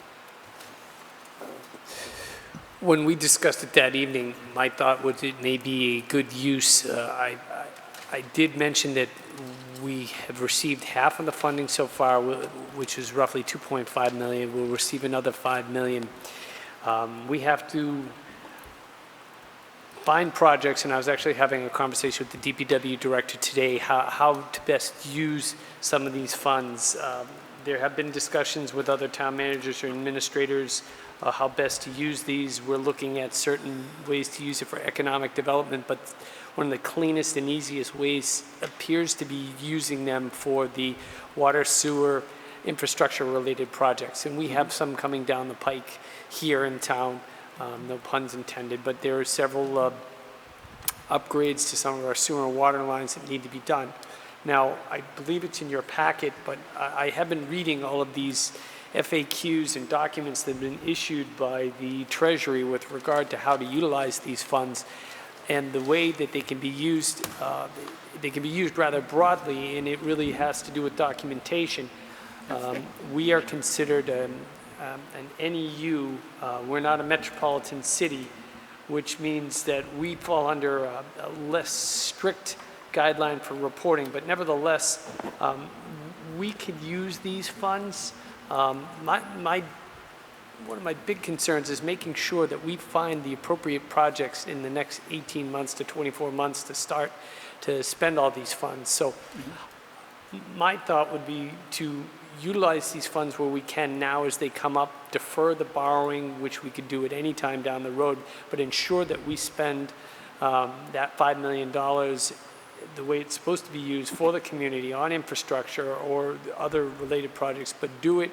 When we discussed it that evening, my thought was it may be a good use. I did mention that we have received half of the funding so far, which is roughly $2.5 million. We'll receive another $5 million. We have to find projects, and I was actually having a conversation with the DPW director today, how to best use some of these funds. There have been discussions with other town managers or administrators how best to use these. We're looking at certain ways to use it for economic development, but one of the cleanest and easiest ways appears to be using them for the water, sewer, infrastructure-related projects. And we have some coming down the pike here in town, no puns intended, but there are several upgrades to some of our sewer and water lines that need to be done. Now, I believe it's in your packet, but I have been reading all of these FAQs and documents that have been issued by the Treasury with regard to how to utilize these funds and the way that they can be used rather broadly, and it really has to do with documentation. We are considered an NEU. We're not a metropolitan city, which means that we fall under a less strict guideline for reporting, but nevertheless, we could use these funds. One of my big concerns is making sure that we find the appropriate projects in the next 18 months to 24 months to start to spend all these funds. So my thought would be to utilize these funds where we can now as they come up, defer the borrowing, which we could do at any time down the road, but ensure that we spend that $5 million the way it's supposed to be used for the community on infrastructure or other related projects, but do it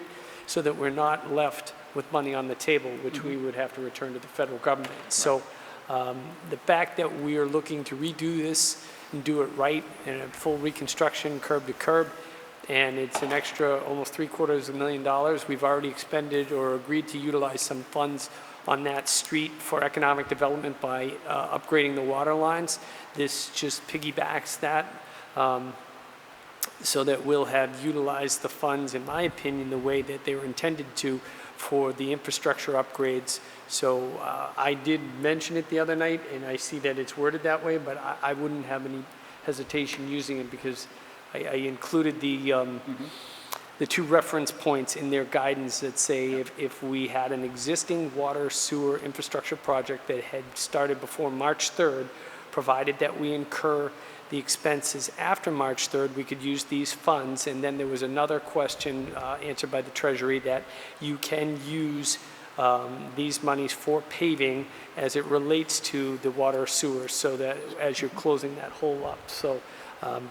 so that we're not left with money on the table, which we would have to return to the federal government. So the fact that we are looking to redo this and do it right in a full reconstruction, curb to curb, and it's an extra almost $750,000. We've already expended or agreed to utilize some funds on that street for economic development by upgrading the water lines. This just piggybacks that so that we'll have utilized the funds, in my opinion, the way that they were intended to for the infrastructure upgrades. So I did mention it the other night, and I see that it's worded that way, but I wouldn't have any hesitation using it because I included the two reference points in their guidance that say if we had an existing water sewer infrastructure project that had started before March 3rd, provided that we incur the expenses after March 3rd, we could use these funds. And then there was another question answered by the Treasury that you can use these monies for paving as it relates to the water sewer, so that as you're closing that hole up. So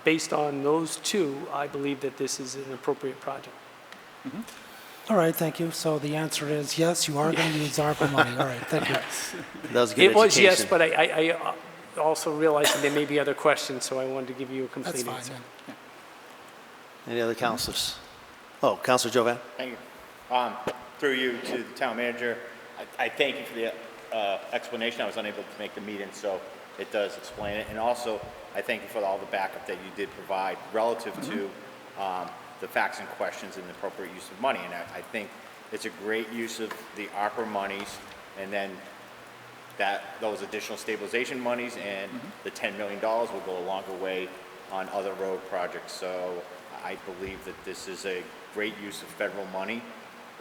based on those two, I believe that this is an appropriate project. All right, thank you. So the answer is yes, you are going to use ARPA money. All right, thank you. That was good It was education. yes, but I also realized that there may be other questions, so I wanted to give you a complete That's fine. answer. Yeah. Any other counselors? Oh, Counselor Jovan? Thank you. Through you to the town manager, I thank you for the explanation. I was unable to make the meeting, so it does explain it. And also, I thank you for all the backup that you did provide relative to the facts and questions and the appropriate use of money. And I think it's a great use of the ARPA monies, and then those additional stabilization monies and the $10 million will go a longer way on other road projects. So I believe that this is a great use of federal money.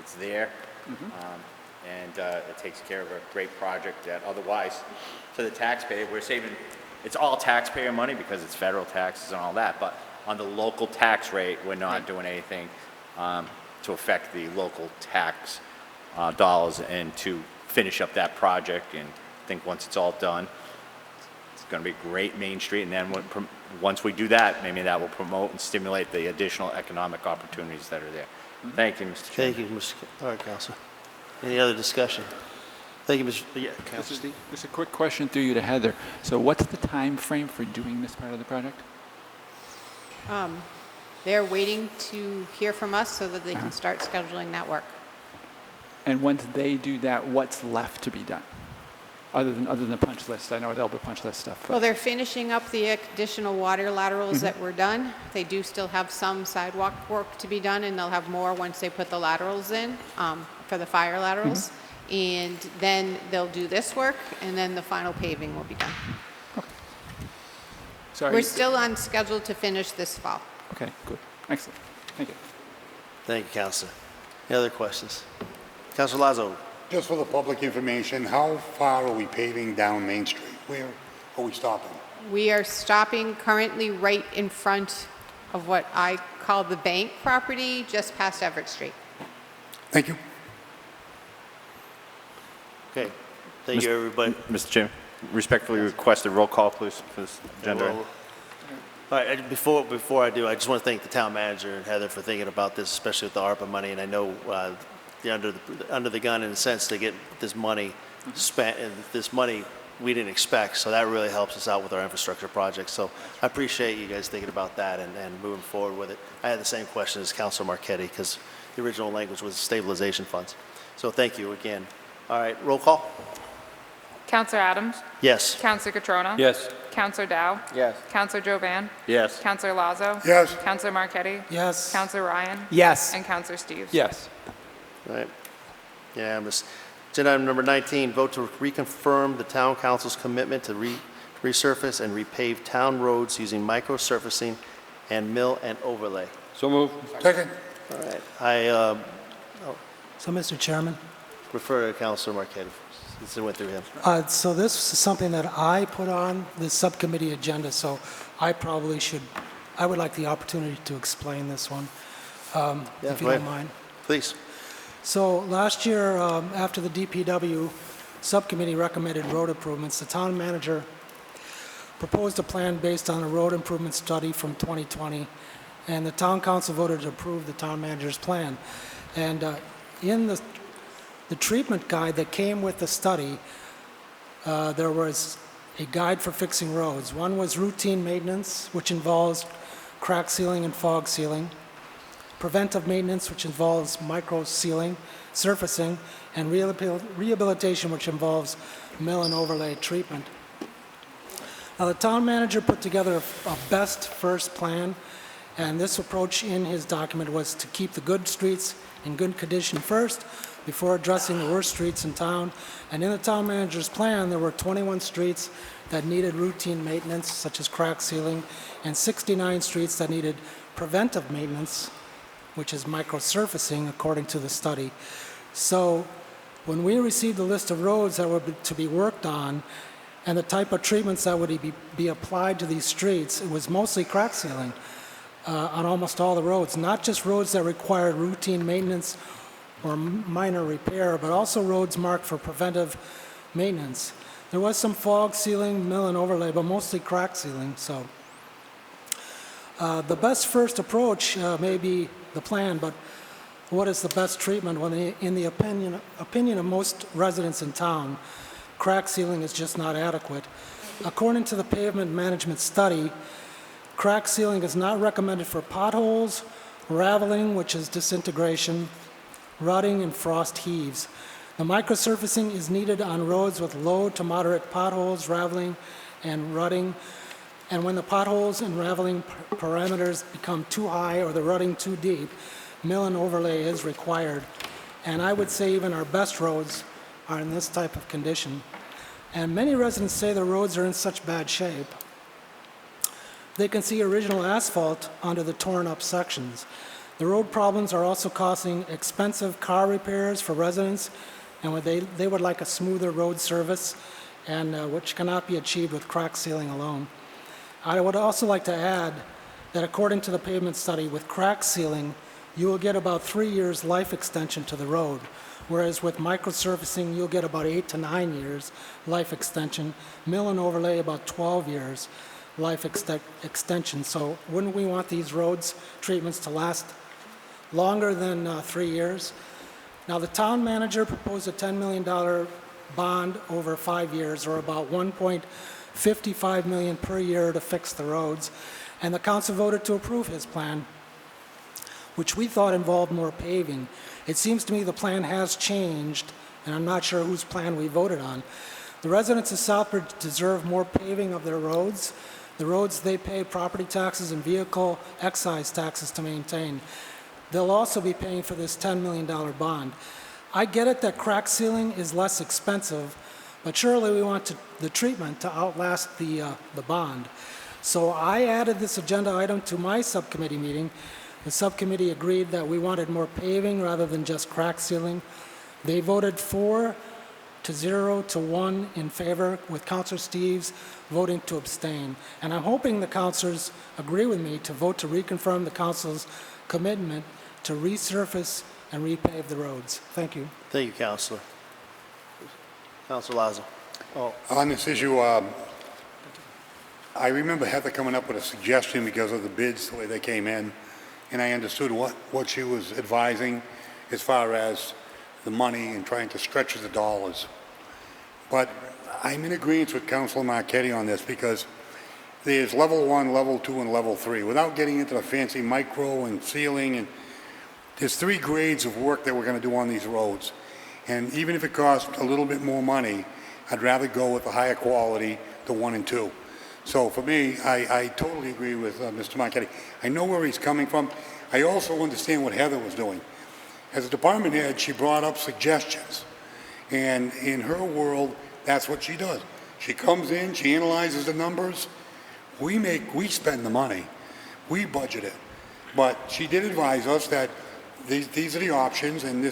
It's there, and it takes care of a great project that otherwise, to the taxpayer, we're saving. It's all taxpayer money because it's federal taxes and all that, but on the local tax rate, we're not doing anything to affect the local tax dollars and to finish up that project. And I think once it's all done, it's going to be a great Main Street. And then once we do that, maybe that will promote and stimulate the additional economic opportunities that are there. Thank you, Mr. Chairman. Thank you, Mr. All right, Counselor. Any other discussion? Thank you, Mr. Yeah, Counselor Steve. Just a quick question through you to Heather. So what's the time frame for doing this part of the project? They're waiting to hear from us so that they can start scheduling that work. And once they do that, what's left to be done? Other than the punch list. I know there'll be punch list stuff. But Well, they're finishing up the additional water laterals that were done. They do still have some sidewalk work to be done, and they'll have more once they put the laterals in for the fire laterals. And then they'll do this work, and then the final paving will be done. Sorry. We're still on schedule to finish this fall. Okay, good. Excellent. Thank you. Thank you, Counselor. Any other questions? Counselor Lazo? Just for the public information, how far are we paving down Main Street? Where are we stopping? We are stopping currently right in front of what I call the bank property, just past Everett Street. Thank you. Okay, thank you, everybody. Mr. Chairman, respectfully request a roll call, please, for this agenda. All right, before I do, I just want to thank the town manager and Heather for thinking about this, especially with the ARPA money, and I know the under the gun in a sense to get this money spent, and this money we didn't expect, so that really helps us out with our infrastructure projects. So I appreciate you guys thinking about that and moving forward with it. I had the same question as Councilor Marchetti, because the original language was stabilization funds. So thank you again. All right, roll call? Counselor Adams? Yes. Counselor Catrona? Yes. Counselor Dow? Yes. Counselor Jovan? Yes. Counselor Lazo? Yes. Counselor Marchetti? Yes. Counselor Ryan? Yes. And Counselor Steves? Yes. All right. Yeah, agenda item number 19, vote to reconfirm the town council's commitment to resurface and repave town roads using microsurfacing and mill and overlay. So moved. Second. All right. I So, Mr. Chairman, refer to Councilor Marchetti since it went through him. so this is something that I put on the subcommittee agenda, so I would like the opportunity to explain this one, if you go don't ahead. mind. Please. So last year, after the DPW Subcommittee recommended road improvements, the town manager proposed a plan based on a road improvement study from 2020, and the town council voted to approve the town manager's plan. And in the treatment guide that came with the study, there was a guide for fixing roads. One was routine maintenance, which involves crack sealing and fog sealing, preventive maintenance, which involves micro sealing, surfacing, and rehabilitation, which involves mill and overlay treatment. Now, the town manager put together a best first plan, and this approach in his document was to keep the good streets in good condition first before addressing the worst streets in town. And in the town manager's plan, there were 21 streets that needed routine maintenance, such as crack sealing, and 69 streets that needed preventive maintenance, which is microsurfacing, according to the study. So when we received the list of roads that were to be worked on and the type of treatments that would be applied to these streets, it was mostly crack sealing on almost all the roads, not just roads that required routine maintenance or minor repair, but also roads marked for preventive maintenance. There was some fog sealing, mill and overlay, but mostly crack sealing. So the best first approach may be the plan, but what is the best treatment? Well, in the opinion of most residents in town, crack sealing is just not adequate. According to the pavement management study, crack sealing is not recommended for potholes, raveling, which is disintegration, rutting, and frost heaves. The microsurfacing is needed on roads with low to moderate potholes, raveling, and rutting. And when the potholes and raveling parameters become too high or the rutting too deep, mill and overlay is required. And I would say even our best roads are in this type of condition. And many residents say the roads are in such bad shape. They can see original asphalt under the torn up sections. The road problems are also causing expensive car repairs for residents, and they would like a smoother road service, and which cannot be achieved with crack sealing alone. I would also like to add that according to the pavement study, with crack sealing, you will get about 3 years life extension to the road, whereas with microsurfacing, you'll get about 8 to 9 years life extension, mill and overlay about 12 years life extension. So wouldn't we want these roads treatments to last longer than 3 years? Now, the town manager proposed a $10 million bond over 5 years, or about $1.55 million per year to fix the roads, and the council voted to approve his plan, which we thought involved more paving. It seems to me the plan has changed, and I'm not sure whose plan we voted on. The residents of Southbridge deserve more paving of their roads. The roads they pay property taxes and vehicle excise taxes to maintain. They'll also be paying for this $10 million bond. I get it that crack sealing is less expensive, but surely we want the treatment to outlast the bond. So I added this agenda item to my subcommittee meeting. The subcommittee agreed that we wanted more paving rather than just crack sealing. They voted 4-0 to 1 in favor, with Councilor Steves voting to abstain. And I'm hoping the councilors agree with me to vote to reconfirm the council's commitment to resurface and repave the roads. Thank you. Thank you, Councilor. Councilor Lazo. Oh, On this issue, I remember Heather coming up with a suggestion because of the bids, the way they came in, and I understood what she was advising as far as the money and trying to stretch the dollars. But I'm in agreement with Councilor Marquetti on this because there's level 1, level 2, and level 3. Without getting into the fancy micro and sealing, and there's 3 grades of work that we're going to do on these roads. And even if it costs a little bit more money, I'd rather go with the higher quality, the 1 and 2. So for me, I totally agree with Mr. Marquetti. I know where he's coming from. I also understand what Heather was doing. As a department head, she brought up suggestions. And in her world, that's what she does. She comes in, she analyzes the numbers. We spend the money. We budget it. But she did advise us that these are the options, and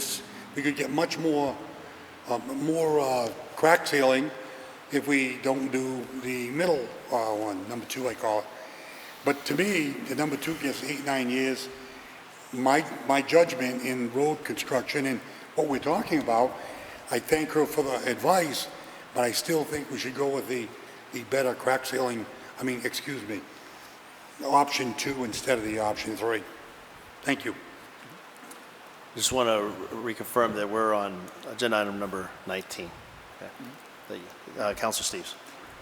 we could get much more crack sealing if we don't do the middle one, number 2 I call it. But to me, the number 2 gets 8-9 years. My judgment in road construction and what we're talking about, I thank her for the advice, but I still think we should go with the better crack sealing, option 2 instead of the option 3. Thank you. just want to reconfirm that we're on agenda item number 19. Okay. Thank you. Councilor Steves.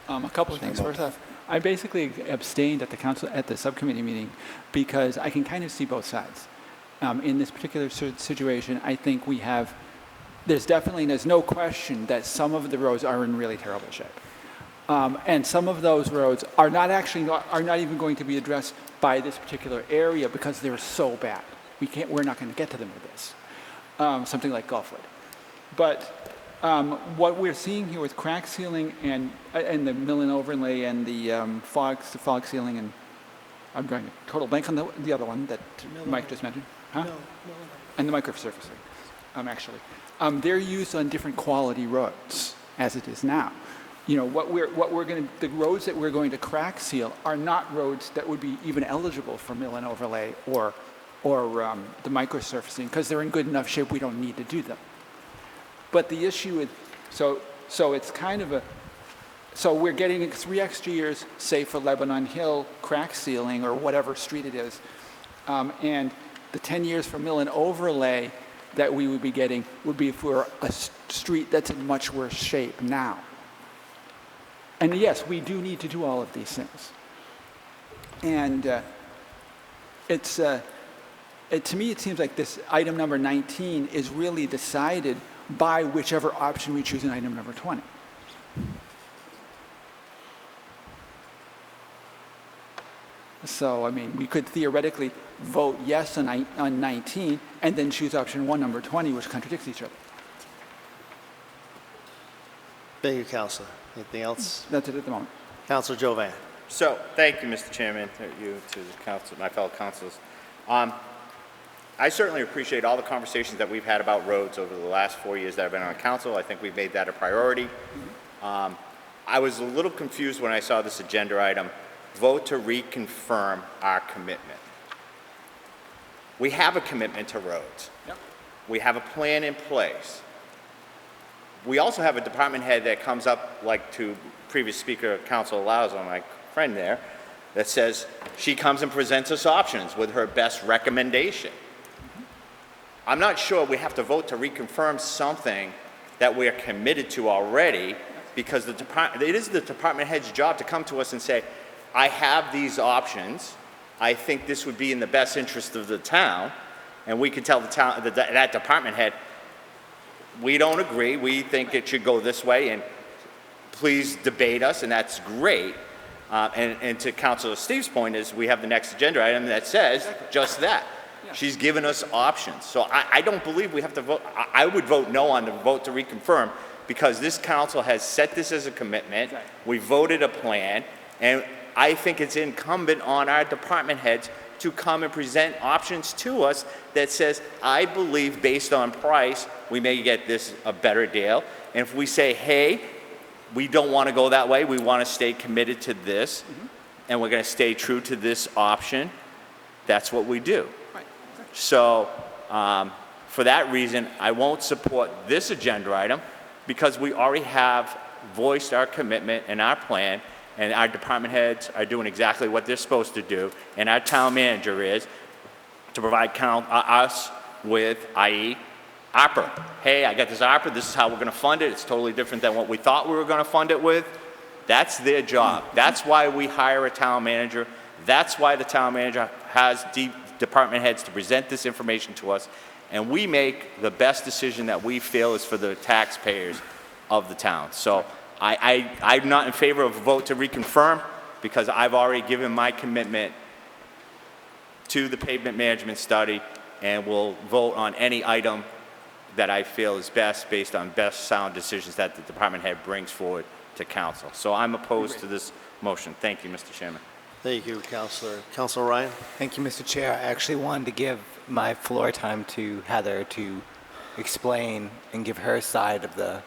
A couple of things. First off, I basically abstained at the subcommittee meeting because I can kind of see both sides. In this particular situation, I think there's no question that some of the roads are in really terrible shape. And some of those roads are not even going to be addressed by this particular area because they're so bad. We're not going to get to them with this. Something like Gulfwood. But what we're seeing here with crack sealing and the mill and overlay and the fog sealing, and I'm going to total blank on the other one that Mike just mentioned. Huh? And the microsurfacing, actually. They're used on different quality roads as it is now. You know, the roads that we're going to crack seal are not roads that would be even eligible for mill and overlay or the microsurfacing because they're in good enough shape we don't need to do them. But the issue is, so it's kind of so we're getting 3 extra years, say for Lebanon Hill crack sealing or whatever street it is, and the 10 years for mill and overlay that we would be getting would be for a street that's in much worse shape now. And yes, we do need to do all of these things. And to me, it seems like this item number 19 is really decided by whichever option we choose in item number 20. So, I mean, we could theoretically vote yes on 19 and then choose option 1, number 20, which contradicts each other. Thank you, Councilor. Anything else? That's it at the moment. Councilor Jovan. So, thank you, Mr. Chairman, to the council, my fellow councilors. I certainly appreciate all the conversations that we've had about roads over the last 4 years that I've been on council. I think we've made that a priority. I was a little confused when I saw this agenda item, vote to reconfirm our commitment. We have a commitment to roads. Yep. We have a plan in place. We also have a department head that comes up, like to previous speaker, Councilor Lazo, my friend there, that says she comes and presents us options with her best recommendation. I'm not sure we have to vote to reconfirm something that we're committed to already, because it is the department head's job to come to us and say, I have these options. I think this would be in the best interest of the town. And we can tell the town, that department head, we don't agree. We think it should go this way, and please debate us, and that's great. And to Councilor Steve's point is we have the next agenda item that says just that. She's given us options. So I don't believe we have to vote. I would vote no on the vote to reconfirm because this council has set this as a commitment. We voted a plan, and I think it's incumbent on our department heads to come and present options to us that says, I believe based on price, we may get this a better deal. And if we say, hey, we don't want to go that way, we want to stay committed to this, and we're going to stay true to this option, that's what we do. So for that reason, I won't support this agenda item because we already have voiced our commitment and our plan, and our department heads are doing exactly what they're supposed to do, and our town manager is to provide us with, i.e., ARPA. Hey, I got this ARPA, this is how we're going to fund it. It's totally different than what we thought we were going to fund it with. That's their job. That's why we hire a town manager. That's why the town manager has department heads to present this information to us, and we make the best decision that we feel is for the taxpayers of the town. So I'm not in favor of a vote to reconfirm because I've already given my commitment to the pavement management study, and we'll vote on any item that I feel is best based on best sound decisions that the department head brings forward to council. So I'm opposed to this motion. Thank you, Mr. Chairman. Thank you, Councilor. Councilor Ryan? Thank you, Mr. Chair. I actually wanted to give my floor time to Heather to explain and give her side of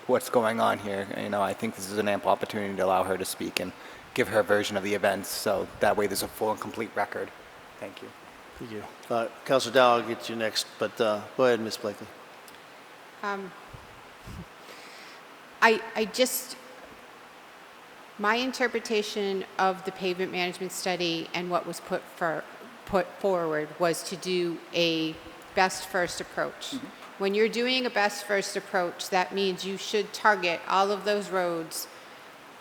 what's going on here. You know, I think this is an ample opportunity to allow her to speak and give her version of the events, so that way there's a full and complete record. Thank you. Thank you. Councilor Dow, I'll get to you next, but go ahead, Ms. Blakely. My interpretation of the pavement management study and what was put forward was to do a best first approach. When you're doing a best first approach, that means you should target all of those roads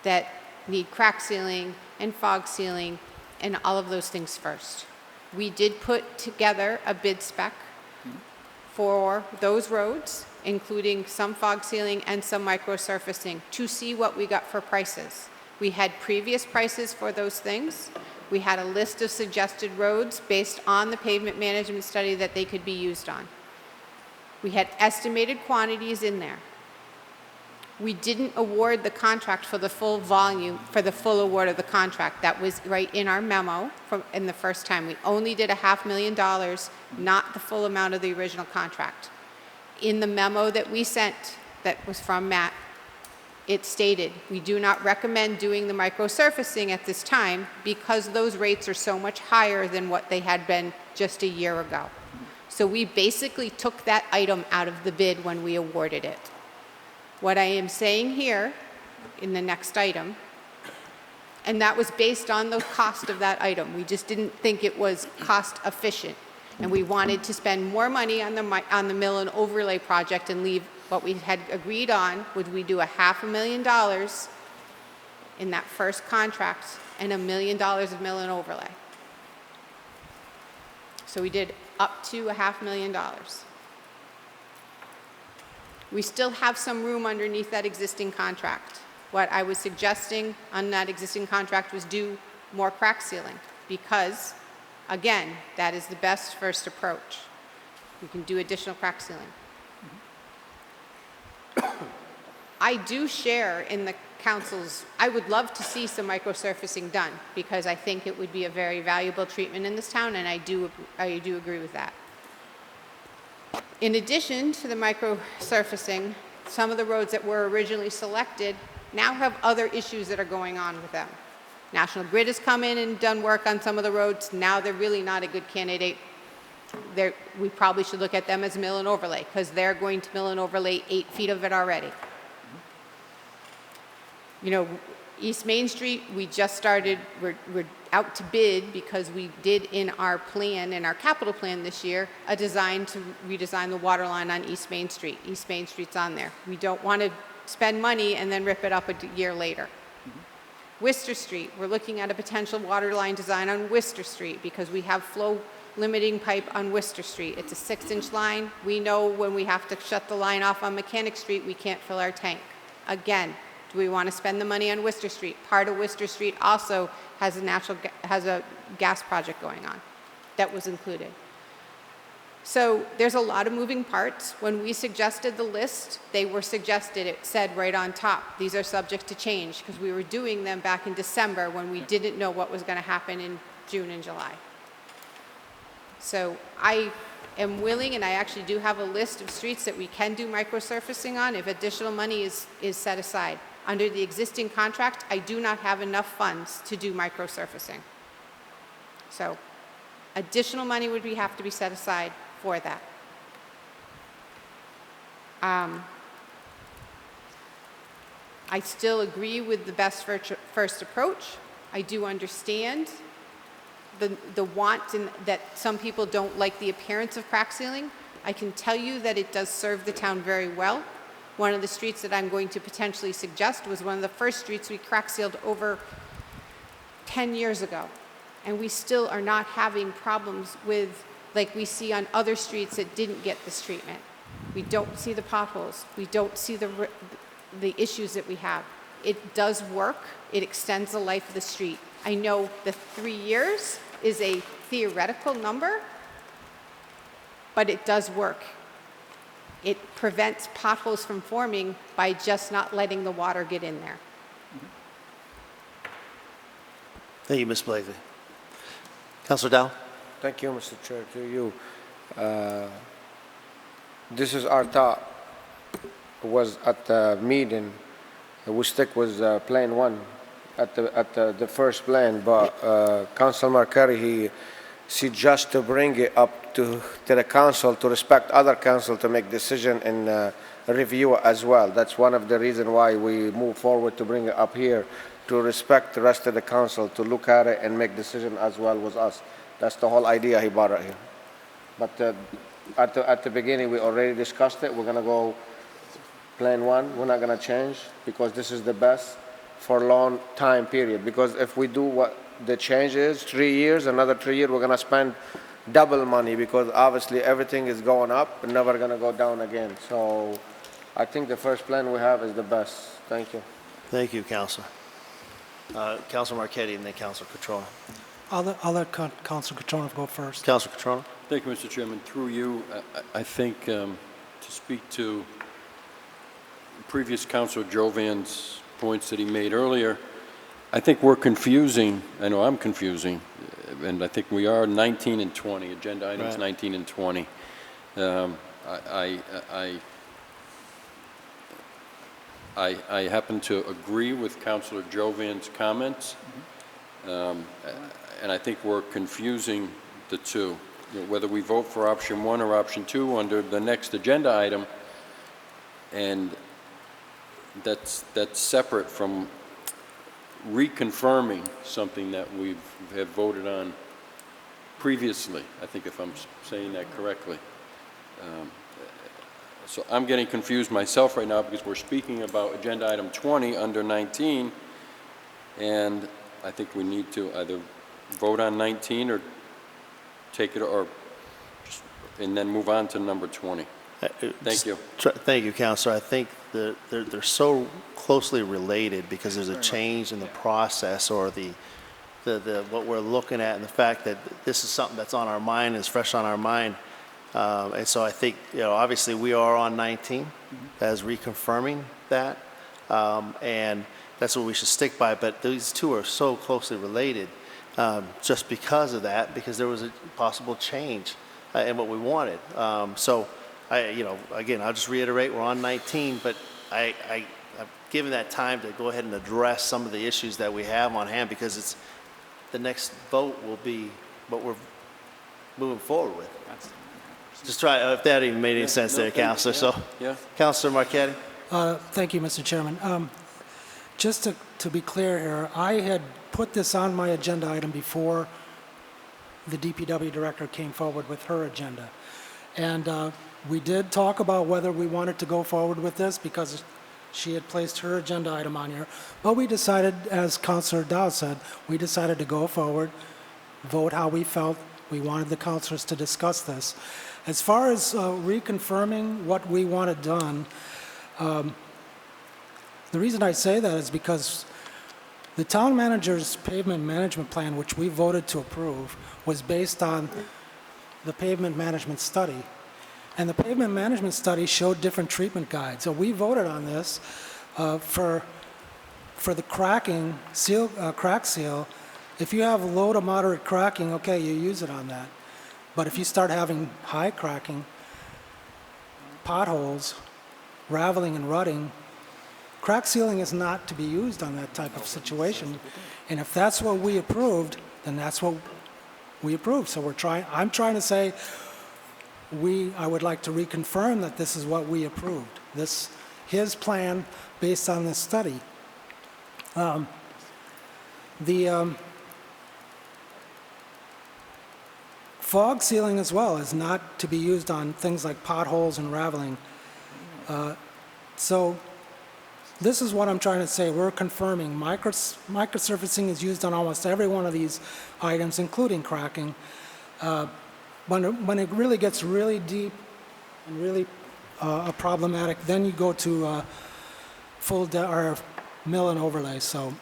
that need crack sealing and fog sealing and all of those things first. We did put together a bid spec for those roads, including some fog sealing and some microsurfacing, to see what we got for prices. We had previous prices for those things. We had a list of suggested roads based on the pavement management study that they could be used on. We had estimated quantities in there. We didn't award the contract for the full volume, for the full award of the contract. That was right in our memo in the first time. We only did $500,000, not the full amount of the original contract. In the memo that we sent, that was from Matt, it stated, we do not recommend doing the microsurfacing at this time because those rates are so much higher than what they had been just a year ago. So we basically took that item out of the bid when we awarded it. What I am saying here in the next item, and that was based on the cost of that item. We just didn't think it was cost efficient. And we wanted to spend more money on the mill and overlay project and leave what we had agreed on, would we do $500,000 in that first contract and $1 million of mill and overlay. So we did up to $500,000. We still have some room underneath that existing contract. What I was suggesting on that existing contract was do more crack sealing because, again, that is the best first approach. We can do additional crack sealing. I do share in the council's, I would love to see some microsurfacing done because I think it would be a very valuable treatment in this town, and I do agree with that. In addition to the microsurfacing, some of the roads that were originally selected now have other issues that are going on with them. National Grid has come in and done work on some of the roads. Now they're really not a good candidate. We probably should look at them as mill and overlay because they're going to mill and overlay 8 feet of it already. You know, East Main Street, we just started, we're out to bid because we did in our plan, in our capital plan this year, a design to redesign the water line on East Main Street. East Main Street's on there. We don't want to spend money and then rip it up a year later. Worcester Street, we're looking at a potential water line design on Worcester Street because we have flow limiting pipe on Worcester Street. It's a 6-inch line. We know when we have to shut the line off on Mechanic Street, we can't fill our tank. Again, do we want to spend the money on Worcester Street? Part of Worcester Street also has a gas project going on that was included. So there's a lot of moving parts. When we suggested the list, they were suggested, it said right on top, these are subject to change because we were doing them back in December when we didn't know what was going to happen in June and July. So I am willing, and I actually do have a list of streets that we can do microsurfacing on if additional money is set aside. Under the existing contract, I do not have enough funds to do microsurfacing. So additional money would have to be set aside for that. I still agree with the best first approach. I do understand the want and that some people don't like the appearance of crack sealing. I can tell you that it does serve the town very well. One of the streets that I'm going to potentially suggest was one of the first streets we crack sealed over 10 years ago. And we still are not having problems with, like we see on other streets that didn't get this treatment. We don't see the potholes. We don't see the issues that we have. It does work. It extends the life of the street. I know the 3 years is a theoretical number, but it does work. It prevents potholes from forming by just not letting the water get in there. Thank you, Ms. Blakely. Councilor Dow? Thank you, Mr. Chair, to you. This is our thought. Was at the meeting, we stick with plan one at the first plan, but Councilor Marquardt, he suggests to bring it up to the council to respect other council to make decision and review it as well. That's one of the reasons why we move forward to bring it up here, to respect the rest of the council, to look at it and make decision as well with us. That's the whole idea he brought it here. But at the beginning, we already discussed it. We're gonna go plan one. We're not gonna change because this is the best for a long time period. Because if we do what the change is, 3 years, another 3 years, we're gonna spend double money because obviously everything is going up and never gonna go down again. So I think the first plan we have is the best. Thank you. Thank you, Councilor. Councilor Marquetti and then Councilor Catrona. I'll let Councilor Catrona go first. Councilor Catrona? Thank you, Mr. Chairman. Through you, I think to speak to previous Councilor Jovan's points that he made earlier, I think we're confusing, I know I'm confusing, and I think we are 19 and 20, agenda items Right. 19 and 20. I happen to agree with Councilor Jovan's comments, and I think we're confusing the two. You know, whether we vote for option one or option two under the next agenda item, and that's separate from reconfirming something that we have voted on previously, I think, if I'm saying that correctly. So I'm getting confused myself right now because we're speaking about agenda item 20 under 19, and I think we need to either vote on 19 or take it, or just, and then move on to number 20. Thank you. Thank you, Councilor. I think they're so closely related because there's a change in the process or the what we're looking at, and the fact that this is something that's on our mind, is fresh on our mind. And so I think, you know, obviously we are on 19 as reconfirming that, and that's what we should stick by. But these two are so closely related just because of that, because there was a possible change in what we wanted. So, you know, again, I'll just reiterate, we're on 19, but I've given that time to go ahead and address some of the issues that we have on hand, because it's the next vote will be what we're moving forward with. Just try, if that even made any sense there, Councilor. So, Councilor Marquetti. Thank you, Mr. Chairman. Just to be clear here, I had put this on my agenda item before the DPW director came forward with her agenda. And we did talk about whether we wanted to go forward with this because she had placed her agenda item on here. But we decided, as Councilor Dow said, we decided to go forward, vote how we felt. We wanted the councilors to discuss this. As far as reconfirming what we wanted done, the reason I say that is because the town manager's pavement management plan, which we voted to approve, was based on the pavement management study. And the pavement management study showed different treatment guides. So we voted on this for the cracking seal, crack seal. If you have low to moderate cracking, okay, you use it on that. But if you start having high cracking, potholes, raveling and rutting, crack sealing is not to be used on that type of situation. And if that's what we approved, then that's what we approved. So I'm trying to say, I would like to reconfirm that this is what we approved. His plan based on this study. The fog sealing as well is not to be used on things like potholes and raveling. So this is what I'm trying to say. We're confirming microsurfacing is used on almost every one of these items, including cracking. When it really gets really deep and really problematic, then you go to or mill and overlay. So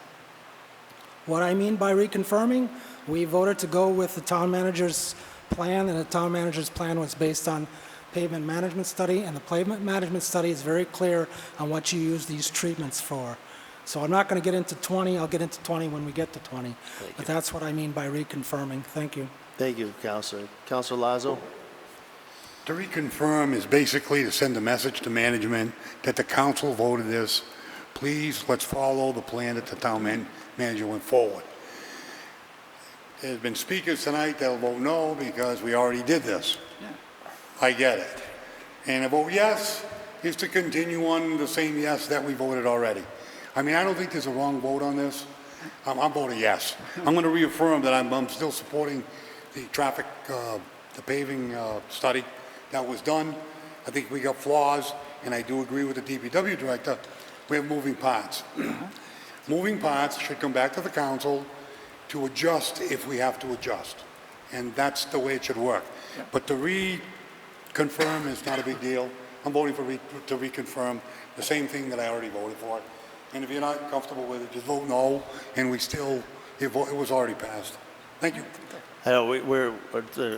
what I mean by reconfirming, we voted to go with the town manager's plan, and the town manager's plan was based on pavement management study, and the pavement management study is very clear on what you use these treatments for. So I'm not going to get into 20, I'll get into 20 when we get to 20. But that's what I mean by reconfirming. Thank you. Thank you, Councilor. Councilor Lazo? To reconfirm is basically to send a message to management that the council voted this. Please, let's follow the plan that the town manager went forward. There's been speakers tonight that'll vote no because we already did this. Yeah. I get it. And a vote yes is to continue on the same yes that we voted already. I mean, I don't think there's a wrong vote on this. I'm voting yes. I'm going to reaffirm that I'm still supporting the traffic, the paving study that was done. I think we got flaws, and I do agree with the DPW director. We have moving parts. Moving parts should come back to the council to adjust if we have to adjust. And that's the way it should work. Yeah. But to reconfirm is not a big deal. I'm voting to reconfirm the same thing that I already voted for. And if you're not comfortable with it, just vote no, and it was already passed. Thank you. I know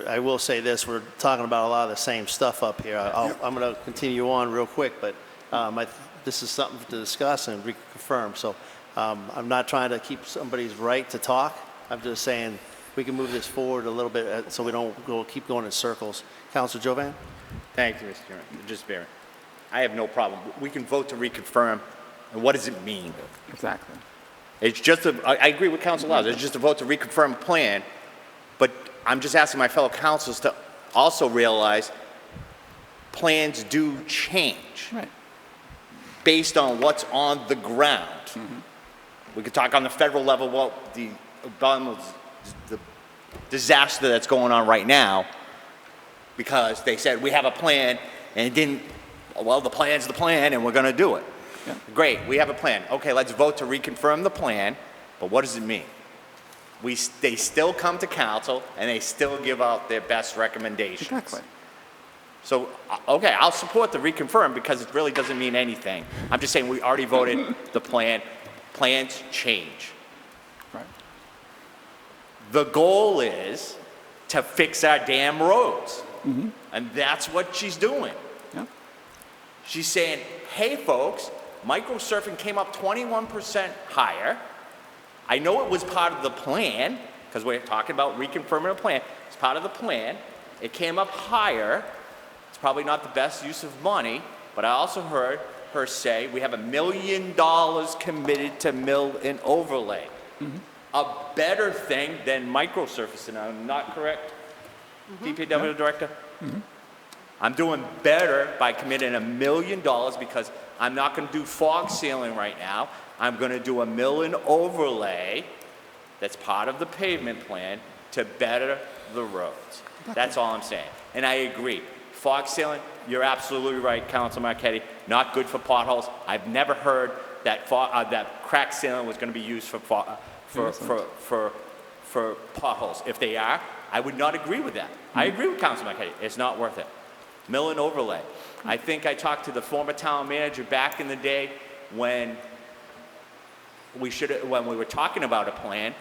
I will say this, we're talking about a lot of the same stuff up here. I'm going to continue on real quick, but this is something to discuss and reconfirm. So I'm not trying to keep somebody's right to talk. I'm just saying we can move this forward a little bit so we don't keep going in circles. Councilor Jovan? Thank you, Mr. Chairman. Just bear. I have no problem. We can vote to reconfirm. And what does it mean? Exactly. It's just I agree with Councilor Lazo. It's just a vote to reconfirm a plan. But I'm just asking my fellow councilors to also realize plans do change. Right. Based on what's on the ground. Mm-hmm. We could talk on the federal level about the disaster that's going on right now, because they said we have a plan and it didn't. Well, the plan's the plan, and we're going to do it. Yeah. Great, we have a plan. Okay, let's vote to reconfirm the plan, but what does it mean? They still come to council, and they still give out their best recommendations. Exactly. So, okay, I'll support the reconfirm because it really doesn't mean anything. I'm just saying we already voted the plan. Plans change. Right. The goal is to fix our damn roads. Mm-hmm. And that's what she's doing. Yeah. She's saying, hey folks, microsurfing came up 21% higher. I know it was part of the plan, because we're talking about reconfirming a plan. It's part of the plan. It came up higher. It's probably not the best use of money, but I also heard her say we have $1 million committed to mill and overlay. Mm-hmm. A better thing than microsurfacing. I'm not correct, DPW Director? Mm-hmm. I'm doing better by committing $1 million because I'm not going to do fog sealing right now. I'm going to do a mill and overlay that's part of the pavement plan to better the roads. That's all I'm saying. And I agree. Fog sealing, you're absolutely right, Councilor Marquetti. Not good for potholes. I've never heard that that crack sealing was going to be used for potholes. If they are, I would not agree with that. I agree with Councilor Marquetti. It's not worth it. Mill and overlay. I think I talked to the former town manager back in the day when when we were talking about a plan,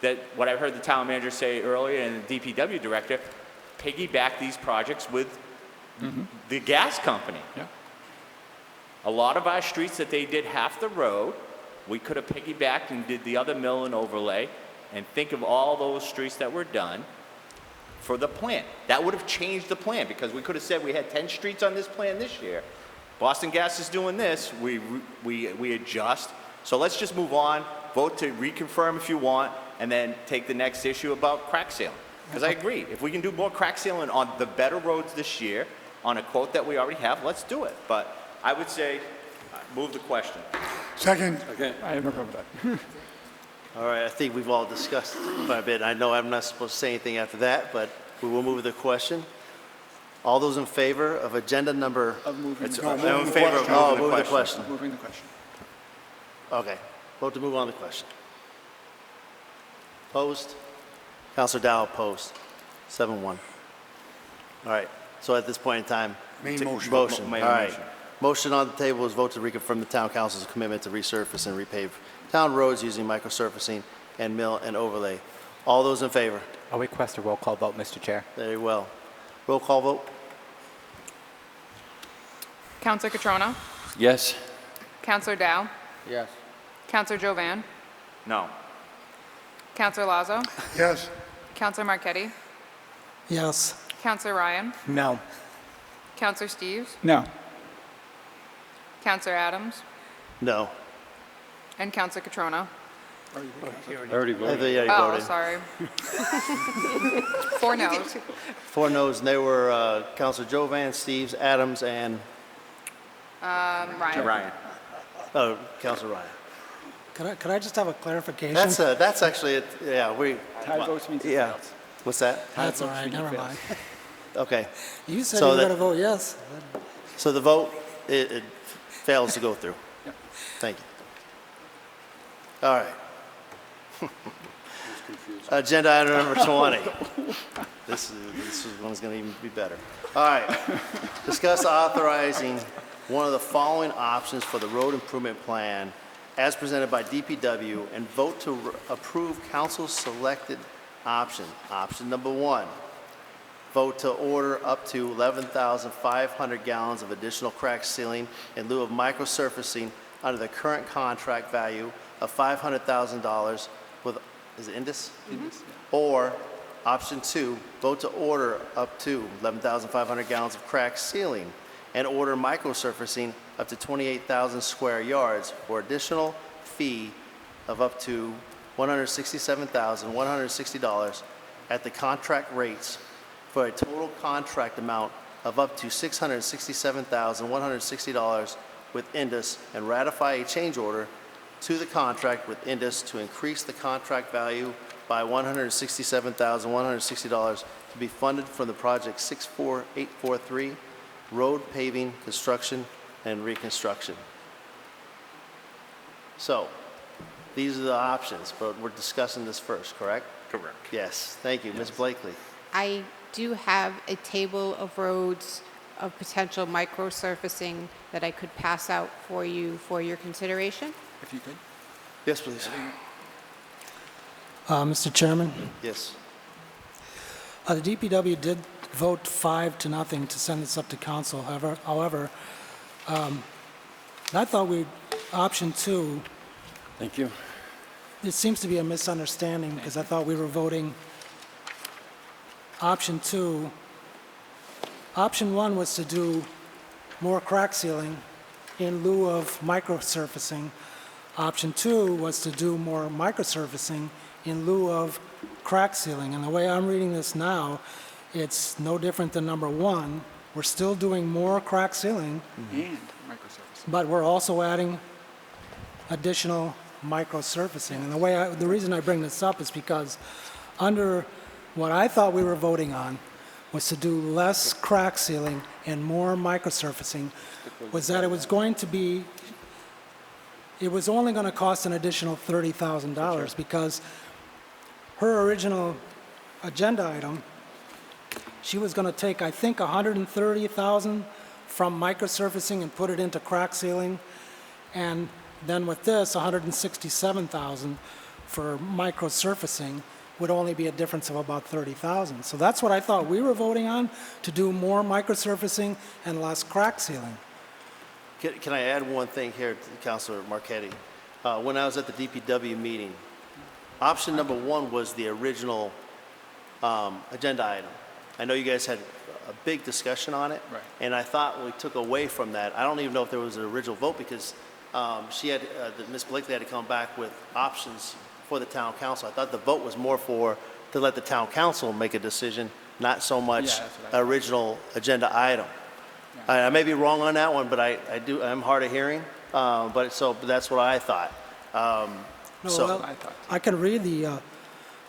that what I heard the town manager say earlier and the DPW director, piggyback these projects with the gas company. Yeah. A lot of our streets that they did half the road, we could have piggybacked and did the other mill and overlay, and think of all those streets that were done. for the plan. That would have changed the plan, because we could have said we had 10 streets on this plan this year. Boston Gas is doing this, we adjust. So let's just move on, vote to reconfirm if you want, and then take the next issue about crack sealing. Because I agree, if we can do more crack sealing on the better roads this year, on a quote that we already have, let's do it. But I would say, move the question. Second. Okay. I have no problem with that. All right, I think we've all discussed it quite a bit. I know I'm not supposed to say anything after that, but we will move the question. All those in favor of agenda number... Moving the I'm question. in favor of moving the question. Moving the question. Okay, vote to move on the question. Opposed? Counselor Dow opposed. 7-1. All right, so at this point in time... Main motion. Motion, all Main right. motion. Motion on the table is vote to reconfirm the town council's commitment to resurface and repave town roads using microsurfacing and mill and overlay. All those in favor? I'll request a roll call vote, Mr. Chair. Very well. Roll call vote? Counselor Catrona, Yes. Counselor Dow, Yes. Counselor Jovan, No. Counselor Lazo, Yes. Counselor Marquetti, Yes. Counselor Ryan, No. Counselor Steves, No. Counselor Adams, No. and Counselor Catrona. I already I voted. think you already Oh, voted. sorry. 4 noes. 4 noes, and they were Counselor Jovan, Steves, Adams, and, Ryan. Ryan. oh, Counselor Ryan. Could I just have a clarification? That's actually, it. Yeah, we, Tie votes means it yeah. fails. What's that? That's all right, never mind. Okay, You said So you were that- going to vote yes. so the vote, it fails to go through. Thank you. All right. Agenda item number 20. This one's going to even be better. All right. Discuss authorizing one of the following options for the road improvement plan as presented by DPW and vote to approve council's selected option. Option number 1, vote to order up to 11,500 gallons of additional crack sealing in lieu of microsurfacing under the current contract value of $500,000 with, is it Indus? Or option 2, vote to order up to 11,500 gallons of crack sealing and order microsurfacing up to 28,000 square yards for additional fee of up to $167,160 at the contract rates for a total contract amount of up to $667,160 with Indus, and ratify a change order to the contract with Indus to increase the contract value by $167,160 to be funded from the project 64843, road paving, construction, and reconstruction. So, these are the options, but we're discussing this first, correct? Correct. Yes, thank you. Ms. Blakely. I do have a table of roads of potential microsurfacing that I could pass out for you for your consideration. If you could. Yes, please. Mr. Chairman, Yes. the DPW did vote 5-0 to send this up to council. However, I thought option 2, Thank you. it seems to be a misunderstanding because I thought we were voting option 2. Option 1 was to do more crack sealing in lieu of microsurfacing. Option 2 was to do more microsurfacing in lieu of crack sealing. And the way I'm reading this now, it's no different than number 1. We're still doing more crack sealing, And microservice. but we're also adding additional microsurfacing. And the reason I bring this up is because under what I thought we were voting on was to do less crack sealing and more microsurfacing, was that it was only going to cost an additional $30,000 because her original agenda item, she was going to take, I think, $130,000 from microsurfacing and put it into crack sealing, and then with this, $167,000 for microsurfacing would only be a difference of about $30,000. So that's what I thought we were voting on, to do more microsurfacing and less crack sealing. Can I add one thing here to Councilor Marquetti? When I was at the DPW meeting, option number 1 was the original agenda item. I know you guys had a big discussion on it. Right. And I thought we took away from that. I don't even know if there was an original vote because she had, Ms. Blakely had to come back with options for the town council. I thought the vote was more to let the town council make a decision, not so much Yeah, that's what I thought. original agenda item. I may be wrong on that one, but I'm hard of hearing. But that's what I thought. No, So- well, I can read the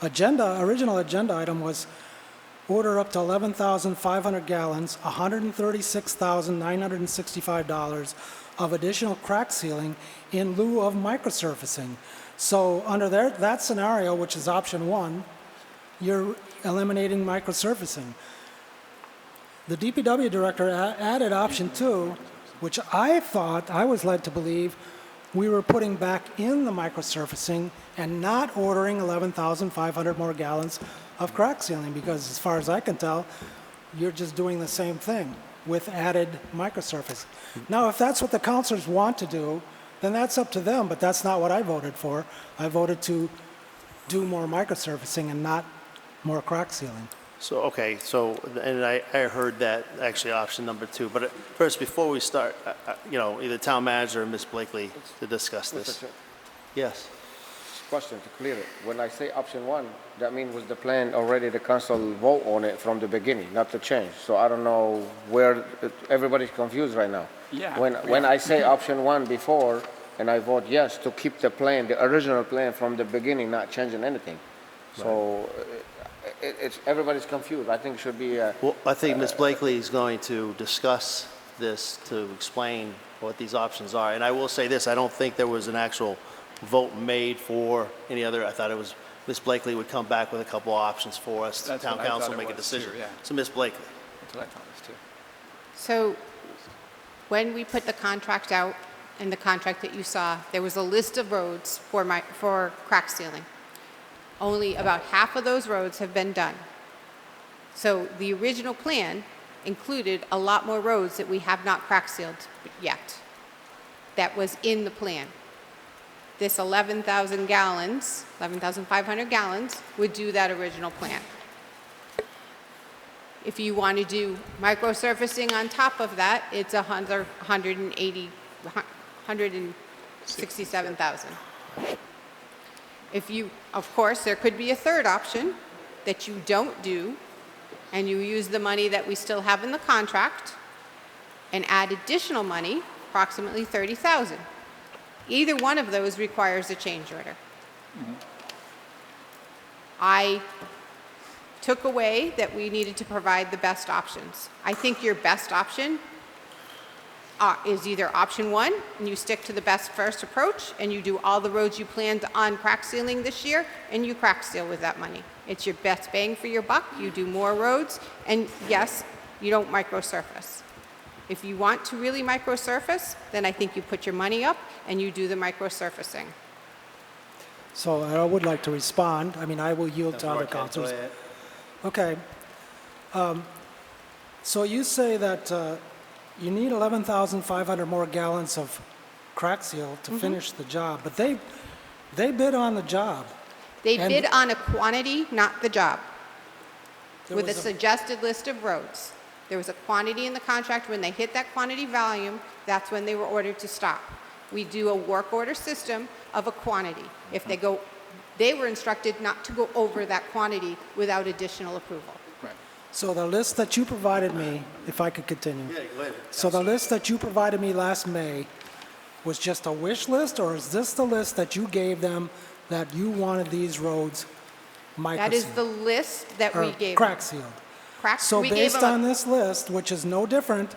original agenda item was order up to 11,500 gallons, $136,965 of additional crack sealing in lieu of microsurfacing. So under that scenario, which is option one, you're eliminating microsurfacing. The DPW director added option two, which I was led to believe we were putting back in the microsurfacing and not ordering 11,500 more gallons of crack sealing, because as far as I can tell, you're just doing the same thing with added microsurface. Now, if that's what the councilors want to do, then that's up to them, but that's not what I voted for. I voted to do more microsurfacing and not more crack sealing. And I heard that actually option number two. But first, before we start, either town manager or Ms. Blakely to discuss this. Mr. Chair, Yes. question to clear it. When I say option one, that means was the plan already the council vote on it from the beginning, not to change. So I don't know where, everybody's confused right now. Yeah. When I say option one before, and I vote yes to keep the plan, the original plan from the beginning, not changing anything. So everybody's confused. I think it should be Well, I think Ms. Blakely is going to discuss this to explain what these options are. And I will say this, I don't think there was an actual vote made for any other. I thought it was Ms. Blakely would come back with a couple options for us, That's town what I thought council it make a was decision. too, yeah. So Ms. Blakely. That's what I thought it was too. So when we put the contract out, in the contract that you saw, there was a list of roads for crack sealing. Only about half of those roads have been done. So the original plan included a lot more roads that we have not crack sealed yet. That was in the plan. This 11,000 gallons, 11,500 gallons, would do that original plan. If you want to do microsurfacing on top of that, it's 167,000. Of course, there could be a third option that you don't do, and you use the money that we still have in the contract and add additional money, approximately 30,000. Either one of those requires a change order. I took away that we needed to provide the best options. I think your best option is either option one, and you stick to the best first approach, and you do all the roads you planned on crack sealing this year, and you crack seal with that money. It's your best bang for your buck. You do more roads, and yes, you don't microsurface. If you want to really microsurface, then I think you put your money up and you do the microsurfacing. So I would like to respond. I mean, I will yield to other councilors. Okay. So you say that you need 11,500 more gallons of crack seal to finish the job, but they bid on the job. They And- bid on a quantity, not the job, There with a was suggested list of roads. There was a quantity in the contract. When they hit that quantity volume, that's when they were ordered to stop. We do a work order system of a quantity. If they were instructed not to go over that quantity without additional approval. So the list that you provided me, if I could continue. Yeah, go ahead. So the list that you provided me last May was just a wish list, or is this the list that you gave them that you wanted these roads That is microsealed? the list that we gave them. Crack sealed. We So gave based them on this list, which is no different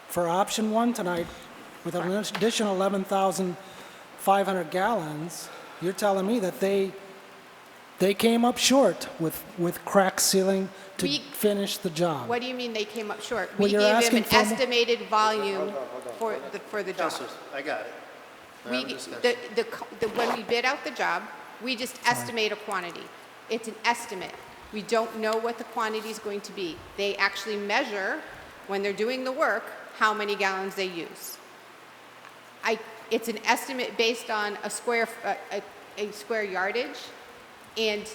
for option one tonight, with an additional 11,500 gallons, you're telling me that they came up short with crack sealing to finish the job. What do you mean they came up short? Well, We you're gave them asking an for more- estimated volume for the job. Councilors, I got it. We're having a discussion. When we bid out the job, we just estimate a quantity. It's an estimate. We don't know what the quantity is going to be. They actually measure, when they're doing the work, how many gallons they use. It's an estimate based on a square yardage, and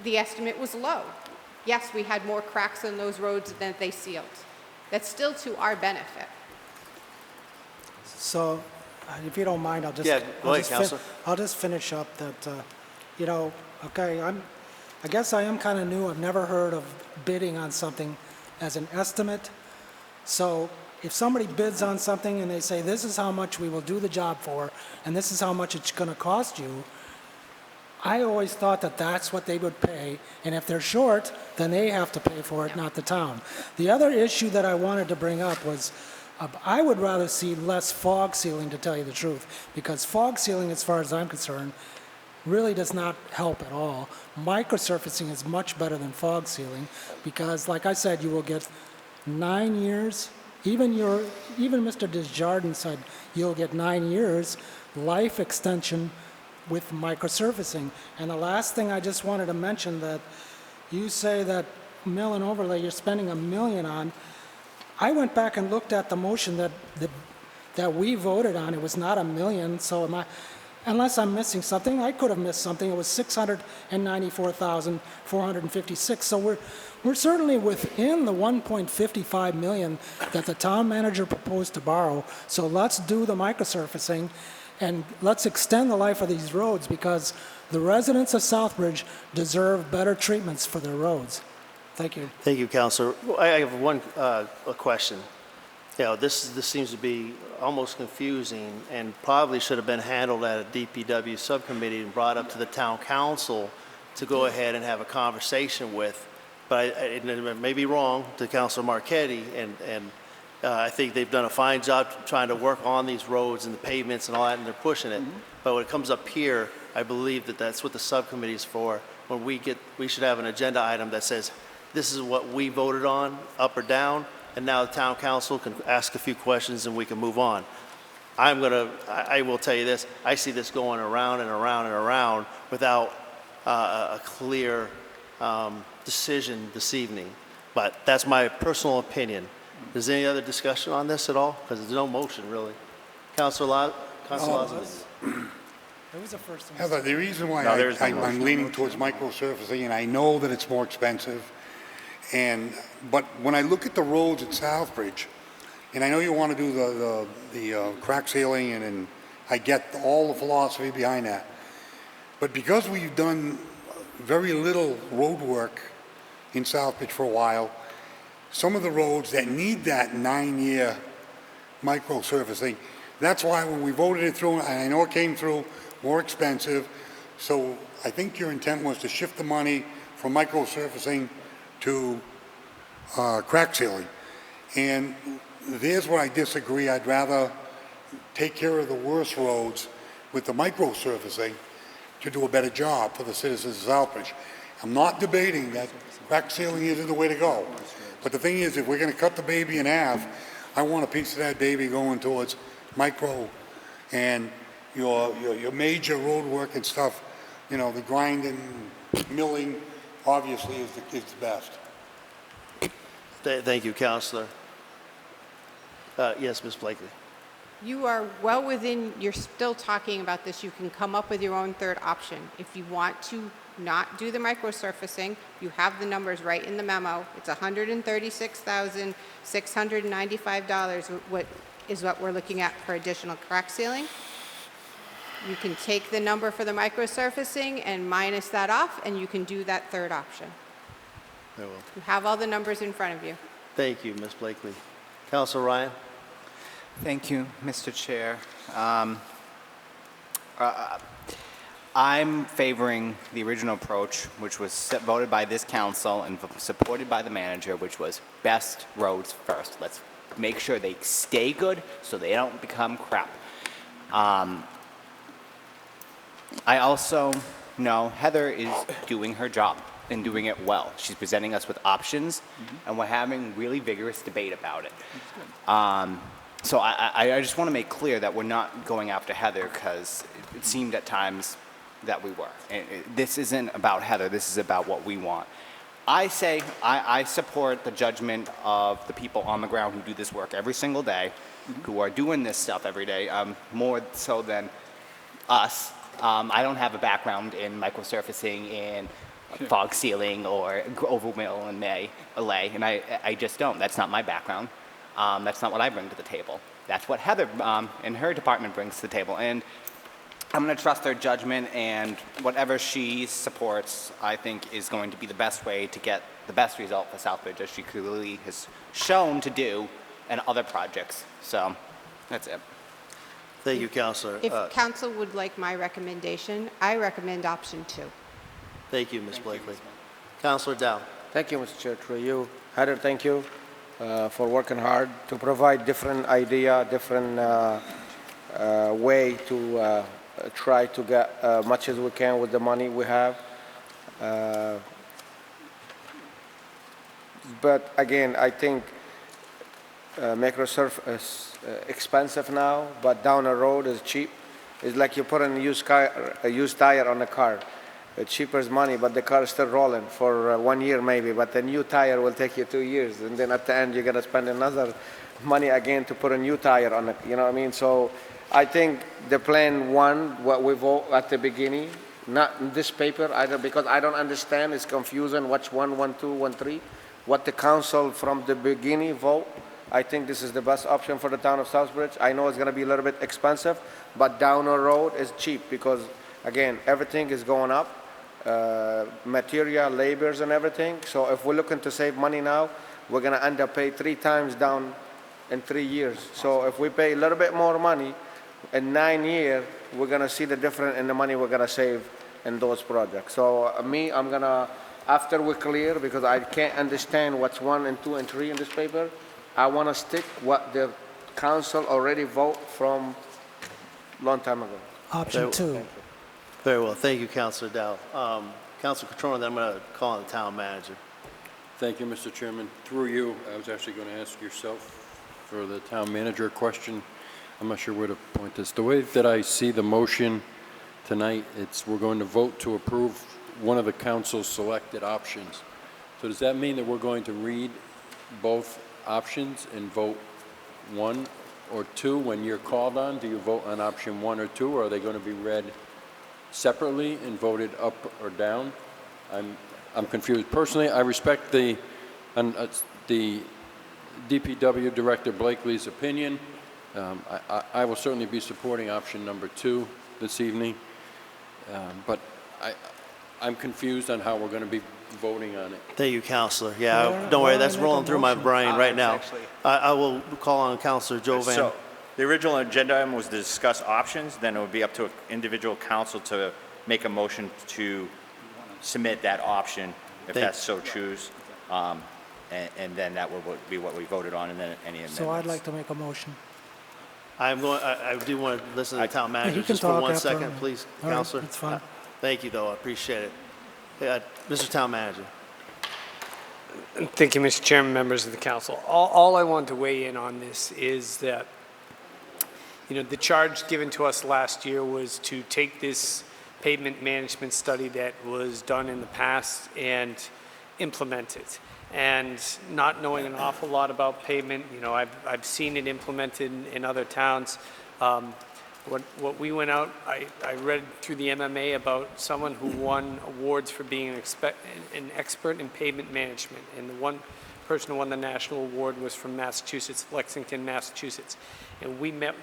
the estimate was low. yes, we had more cracks in those roads than they sealed. That's still to our benefit. So, if you don't mind, I'll just... Yeah, go ahead, Counselor. I'll just finish up that, you know, okay, I guess I am kind of new. I've never heard of bidding on something as an estimate. So if somebody bids on something and they say, this is how much we will do the job for, and this is how much it's going to cost you, I always thought that that's what they would pay, and if they're short, then they have to pay for it, not the town. The other issue that I wanted to bring up was, I would rather see less fog sealing, to tell you the truth, because fog sealing, as far as I'm concerned, really does not help at all. Microsurfacing is much better than fog sealing, because, like I said, you will get 9 years. Even Mr. Desjardins said you'll get 9 years life extension with microsurfacing. And the last thing I just wanted to mention, that you say that mill and overlay you're spending $1 million on. I went back and looked at the motion that we voted on. It was not $1 million, so unless I'm missing something, I could have missed something. It was $694,456. So we're certainly within the $1.55 million that the town manager proposed to borrow. So let's do the microsurfacing, and let's extend the life of these roads, because the residents of Southbridge deserve better treatments for their roads. Thank you. Thank you, Counselor. I have a question. You know, this seems to be almost confusing, and probably should have been handled at a DPW subcommittee and brought up to the town council to go ahead and have a conversation with. But it may be wrong to Councilor Marchetti, and I think they've done a fine job trying to work on these roads and the pavements and all that, and they're pushing it. But when it comes up here, I believe that that's what the subcommittee is for. When we should have an agenda item that says, this is what we voted on, up or down, and now the town council can ask a few questions and we can move on. I will tell you this, I see this going around and around and around without a clear decision this evening. But that's my personal opinion. Is there any other discussion on this at all? Because there's no motion, really. Councilor Lazamis? It was the first thing. Heather, the reason why I'm leaning towards microsurfacing, and I know that it's more expensive, but when I look at the roads at Southbridge, and I know you want to do the crack sealing, and I get all the philosophy behind that, but because we've done very little road work in Southbridge for a while, some of the roads that need that 9-year microsurfacing, that's why when we voted it through, and I know it came through more expensive, so I think your intent was to shift the money from microsurfacing to crack sealing. And there's where I disagree. I'd rather take care of the worst roads with the microsurfacing to do a better job for the citizens of Southbridge. I'm not debating that crack sealing isn't the way to go. But the thing is, if we're going to cut the baby in half, I want a piece of that baby going towards micro and your major road work and stuff. You know, the grinding, milling, obviously is the best. Thank you, Councilor. Yes, Ms. Blakely. You are well within, you're still talking about this, you can come up with your own third option. If you want to not do the microsurfacing, you have the numbers right in the memo. It's $136,695 what we're looking at for additional crack sealing. You can take the number for the microsurfacing and minus that off, and you can do that third option. I will. You have all the numbers in front of you. Thank you, Ms. Blakely. Councilor Ryan? Thank you, Mr. Chair. I'm favoring the original approach, which was voted by this council and supported by the manager, which was best roads first. Let's make sure they stay good so they don't become crap. I also know Heather is doing her job and doing it well. She's presenting us with options, and we're having really vigorous debate about it. So I just want to make clear that we're not going after Heather, because it seemed at times that we were. This isn't about Heather, this is about what we want. I say I support the judgment of the people on the ground who do this work every single day, who are doing this stuff every day, more so than us I don't have a background in microsurfacing, in fog sealing, or overmill and lay, and I just don't. That's not my background. That's not what I bring to the table. That's what Heather and her department brings to the table. And I'm going to trust their judgment, and whatever she supports, I think, is going to be the best way to get the best result for Southbridge, as she clearly has shown to do in other projects. So that's it. Thank you, Counselor. If council would like my recommendation, I recommend option 2. Thank you, Ms. Blakely. Counselor Dow. Thank you, Mr. Chair, through you. Heather, thank you for working hard to provide different idea, different way to try to get much as we can with the money we have. But again, I think microsurf is expensive now, but down the road is cheap. It's like you put a used tire on a car. It's cheaper as money, but the car is still rolling for 1 year maybe, but the new tire will take you 2 years, and then at the end you're gonna spend another money again to put a new tire on it, you know what I mean? So I think the plan 1, what we vote at the beginning, not in this paper either, because I don't understand, it's confusing, what's 1, 1, 2, 1, 3, what the council from the beginning vote. I think this is the best option for the town of Southbridge. I know it's gonna be a little bit expensive, but down the road is cheap, because again, everything is going up. Material, labors, and everything. So if we're looking to save money now, we're going to end up paying 3 times down in 3 years. So if we pay a little bit more money in 9 years, we're going to see the difference in the money we're going to save in those projects. So I'm going to, after we're clear, because I can't understand what's 1 and 2 and 3 in this paper, I want to stick what the council already vote from long time ago. Option 2. Very well. Thank you, Counselor Dow. Counselor Catrona, then I'm going to call on the town manager. Thank you, Mr. Chairman. Through you, I was actually going to ask yourself for the town manager question. I'm not sure where to point this. The way that I see the motion tonight, we're going to vote to approve one of the council's selected options. So does that mean that we're going to read both options and vote 1 or 2 when you're called on? Do you vote on option 1 or 2, or are they going to be read separately and voted up or down? I'm confused. Personally, I respect the DPW Director Blakely's opinion. I will certainly be supporting option number 2 this evening, but I'm confused on how we're going to be voting on it. Thank you, Counselor. Yeah, don't worry, that's rolling through my brain right now. I will call on Counselor Jovan. So, the original agenda item was to discuss options, then it would be up to an individual council to make a motion to submit that option, if that's so choose. And then that would be what we voted on, and then any amendments. So I'd like to make a motion. I do want to listen to the town manager you can just for talk 1 after second, him. please, All right, Counselor. that's fine. Thank you, though. I appreciate it. Mr. Town Manager. Thank you, Mr. Chairman, members of the council. All I want to weigh in on this is that, you know, the charge given to us last year was to take this pavement management study that was done in the past and implement it. And not knowing an awful lot about pavement, you know, I've seen it implemented in other towns. What we went out, I read through the MMA about someone who won awards for being an expert in pavement management. And the one person who won the national award was from Massachusetts, Lexington, Massachusetts. And we met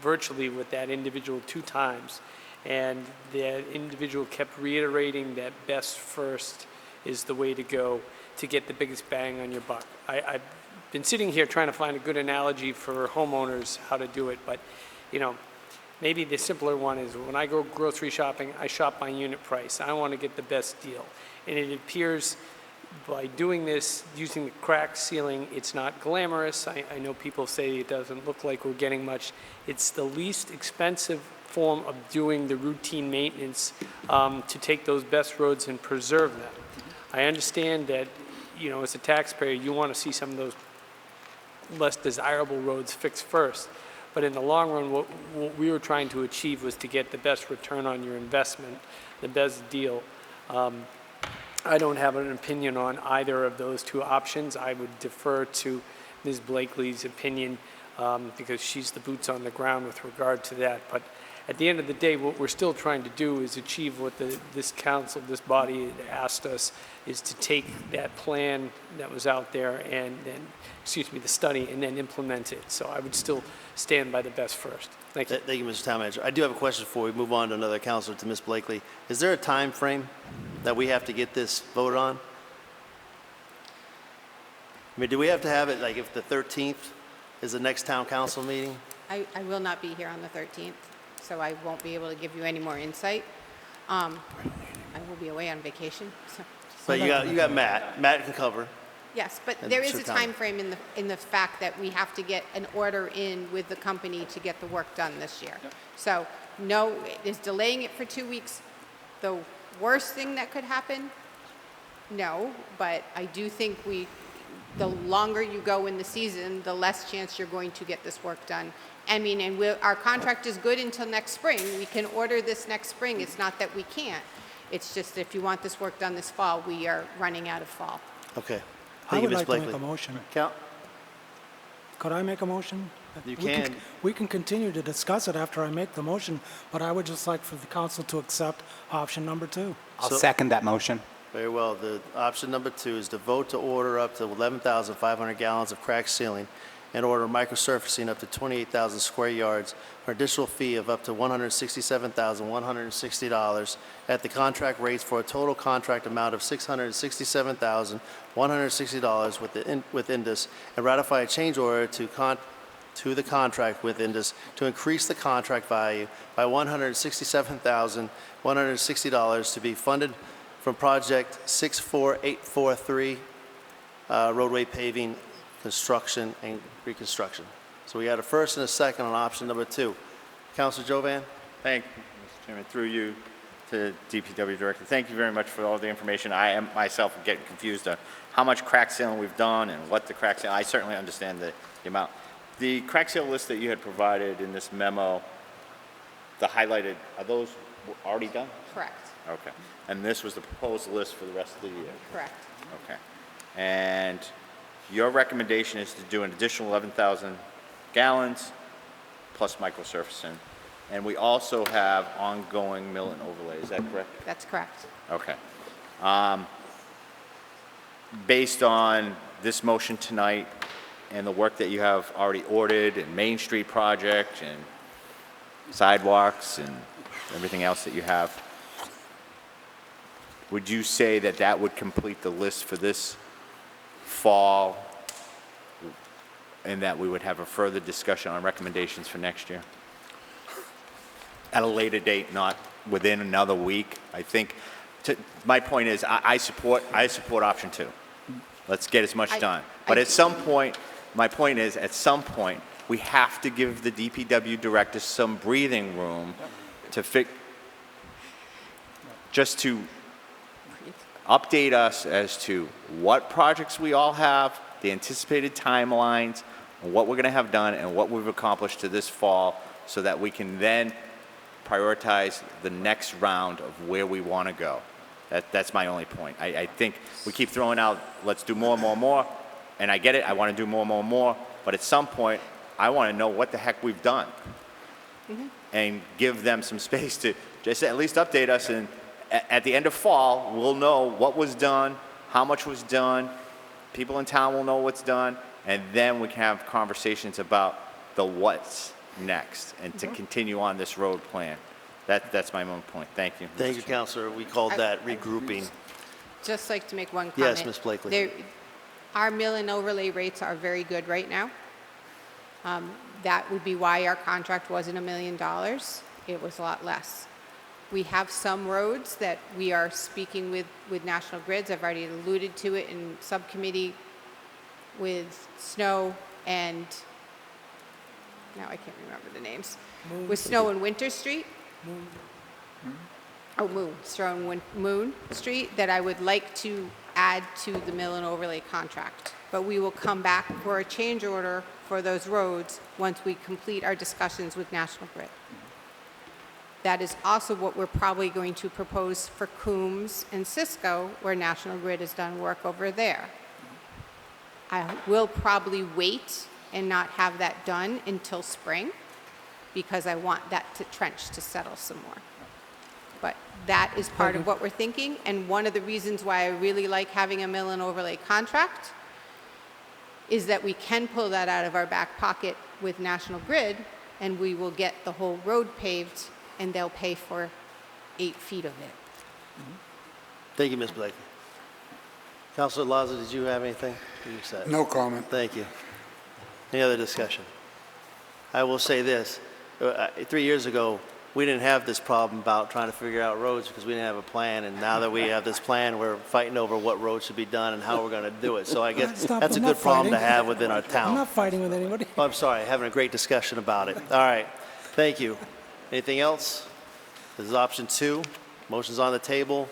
virtually with that individual 2 times. And that individual kept reiterating that best first is the way to go to get the biggest bang on your buck. I've been sitting here trying to find a good analogy for homeowners, how to do it, but you know, maybe the simpler one is when I go grocery shopping, I shop by unit price. I want to get the best deal. And it appears by doing this, using the crack sealing, it's not glamorous. I know people say it doesn't look like we're getting much. It's the least expensive form of doing the routine maintenance to take those best roads and preserve them. I understand that, you know, as a taxpayer, you want to see some of those less desirable roads fixed first. But in the long run, what we were trying to achieve was to get the best return on your investment, the best deal. I don't have an opinion on either of those 2 options. I would defer to Ms. Blakely's opinion because she's the boots on the ground with regard to that. But at the end of the day, what we're still trying to do is achieve what this council, this body had asked us, is to take that plan that was out there and then, the study, and then implement it. So I would still stand by the best first. Thank you. Thank you, Mr. Town Manager. I do have a question before we move on to another counselor, to Ms. Blakely. Is there a time frame that we have to get this voted on? I mean, do we have to have it, like, if the 13th is the next town council meeting? I will not be here on the 13th, so I won't be able to give you any more insight. I will be away on vacation, so. But you got Matt. Matt can cover. Yes, but And there is Sir a Tom. time frame in the fact that we have to get an order in with the company to get the work done this year. So, no, is delaying it for 2 weeks the worst thing that could happen? No, but I do think the longer you go in the season, the less chance you're going to get this work done. I mean, and our contract is good until next spring. We can order this next spring. It's not that we can't. It's just if you want this work done this fall, we are running out of fall. Okay. I Thank you, would Ms. like to Blakely. make a motion. Count. Could I make a motion? You We can. We can continue to discuss it after I make the motion, but I would just like for the council to accept option number 2. I'll So- second that motion. Very well. The option number 2 is to vote to order up to 11,500 gallons of cracked ceiling and order microsurfacing up to 28,000 square yards for an additional fee of up to $167,160 at the contract rates for a total contract amount of $667,160 with Indus, and ratify a change order to the contract with Indus to increase the contract value by $167,160 to be funded from Project 64843, roadway paving, construction, and reconstruction. So we got a first and a second on option number 2. Councilor Jovan? Thank you, Mr. Chairman. Through you to DPW Director. Thank you very much for all the information. I am myself getting confused on how much crack sealing we've done and what the crack seal. I certainly understand the amount. The crack seal list that you had provided in this memo, the highlighted, are those already done? Correct, Okay. And this was the proposed list for the rest of the year? correct. Okay. And your recommendation is to do an additional 11,000 gallons plus microsurfacing. And we also have ongoing mill and overlay, is that correct? That's correct. Okay. Based on this motion tonight and the work that you have already ordered and Main Street project and sidewalks and everything else that you have, would you say that that would complete the list for this fall and that we would have a further discussion on recommendations for next year? At a later date, not within another week. I think, my point is, I support option 2. Let's get as much done. But at some point, my point is, at some point, we have to give the DPW director some breathing room to just to update us as to what projects we all have, the anticipated timelines, what we're going to have done, and what we've accomplished to this fall, so that we can then prioritize the next round of where we want to go. That's my only point. I think we keep throwing out, let's do more, more, more, and I get it, I want to do more, more, more, but at some point, I want to know what the heck we've done, and give them some space to just at least update us, and at the end of fall, we'll know what was done, how much was done, people in town will know what's done, and then we can have conversations about the what's next, and to continue on this road plan. That's my main point. Thank you. Thank you, Councilor. We called that regrouping. Just like to make one comment. Yes, Ms. Blakely. Our mill and overlay rates are very good right now. That would be why our contract wasn't $1 million. It was a lot less. We have some roads that we are speaking with National Grids. I've already alluded to it in subcommittee with Snow and, now I can't remember the names, with Snow and Winter Street. Moon Street, that I would like to add to the mill and overlay contract. But we will come back for a change order for those roads once we complete our discussions with National Grid. That is also what we're probably going to propose for Coombs and Cisco, where National Grid has done work over there. I will probably wait and not have that done until spring, because I want that trench to settle some more. But that is part of what we're thinking, and one of the reasons why I really like having a mill and overlay contract is that we can pull that out of our back pocket with National Grid, and we will get the whole road paved, and they'll pay for 8 feet of it. Thank you, Ms. Blakely. Councilor Lazo, did you have anything? You said. No comment. Thank you. Any other discussion? I will say this. 3 years ago, we didn't have this problem about trying to figure out roads because we didn't have a plan. And now that we have this plan, we're fighting over what roads should be done and how we're going to do it. So I guess Stop, that's a I'm good not problem to fighting. have within our town. I'm not fighting with anybody. Oh, I'm sorry, having a great discussion about it. All right, thank you. Anything else? This is option 2. Motion's on the table.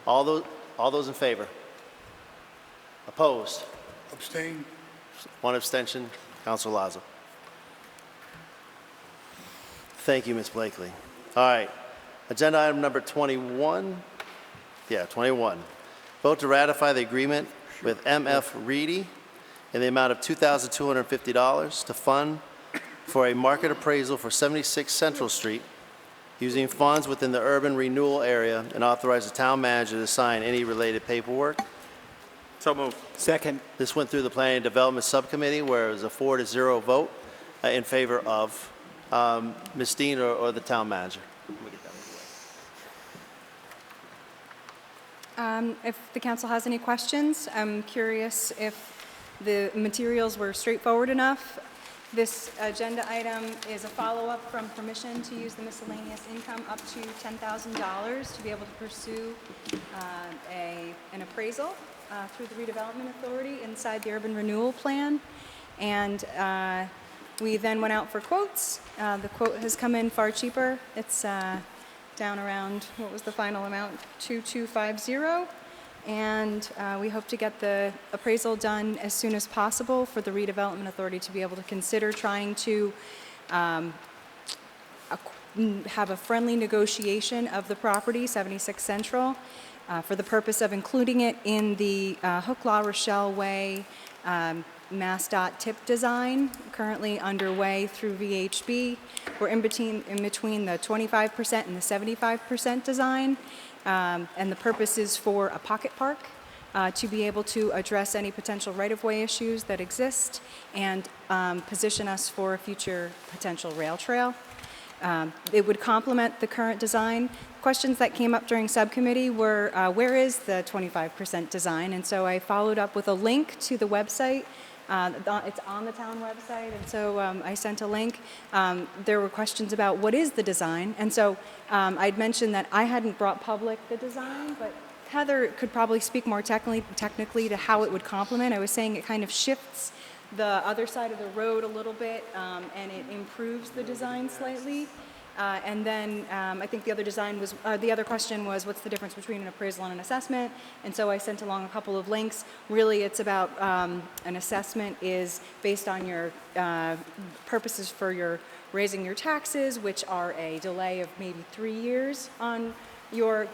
All those in favor? Opposed? Abstain? 1 abstention. Councilor Lazo. Thank you, Ms. Blakely. All right, agenda item number 21. Yeah, 21. Vote to ratify the agreement with MF Reedy in the amount of $2,250 to fund for a market appraisal for 76 Central Street using funds within the urban renewal area and authorize the town manager to sign any related paperwork. So moved. Second. This went through the Planning and Development Subcommittee where it was a 4-0 vote in favor of Ms. Dean or the town manager. Let me get that. If the council has any questions, I'm curious if the materials were straightforward enough. This agenda item is a follow-up from permission to use the miscellaneous income up to $10,000 to be able to pursue an appraisal through the redevelopment authority inside the urban renewal plan. And we then went out for quotes. The quote has come in far cheaper. It's down around, what was the final amount? 2250. And we hope to get the appraisal done as soon as possible for the redevelopment authority to be able to consider trying to have a friendly negotiation of the property, 76 Central, for the purpose of including it in the Hook La Rochelle Way MassDOT tip design, currently underway through VHB. We're in between the 25% and the 75% design. And the purpose is for a pocket park to be able to address any potential right-of-way issues that exist and position us for a future potential rail trail. It would complement the current design. Questions that came up during subcommittee were, where is the 25% design? And so I followed up with a link to the website. It's on the town website, and so I sent a link. There were questions about what is the design, and so I'd mentioned that I hadn't brought public the design, but Heather could probably speak more technically to how it would complement. I was saying it kind of shifts the other side of the road a little bit, and it improves the design slightly. And then I think the other question was, what's the difference between an appraisal and an assessment? And so I sent along a couple of links. Really, it's about an assessment is based on your purposes for your raising your taxes, which are a delay of maybe 3 years on your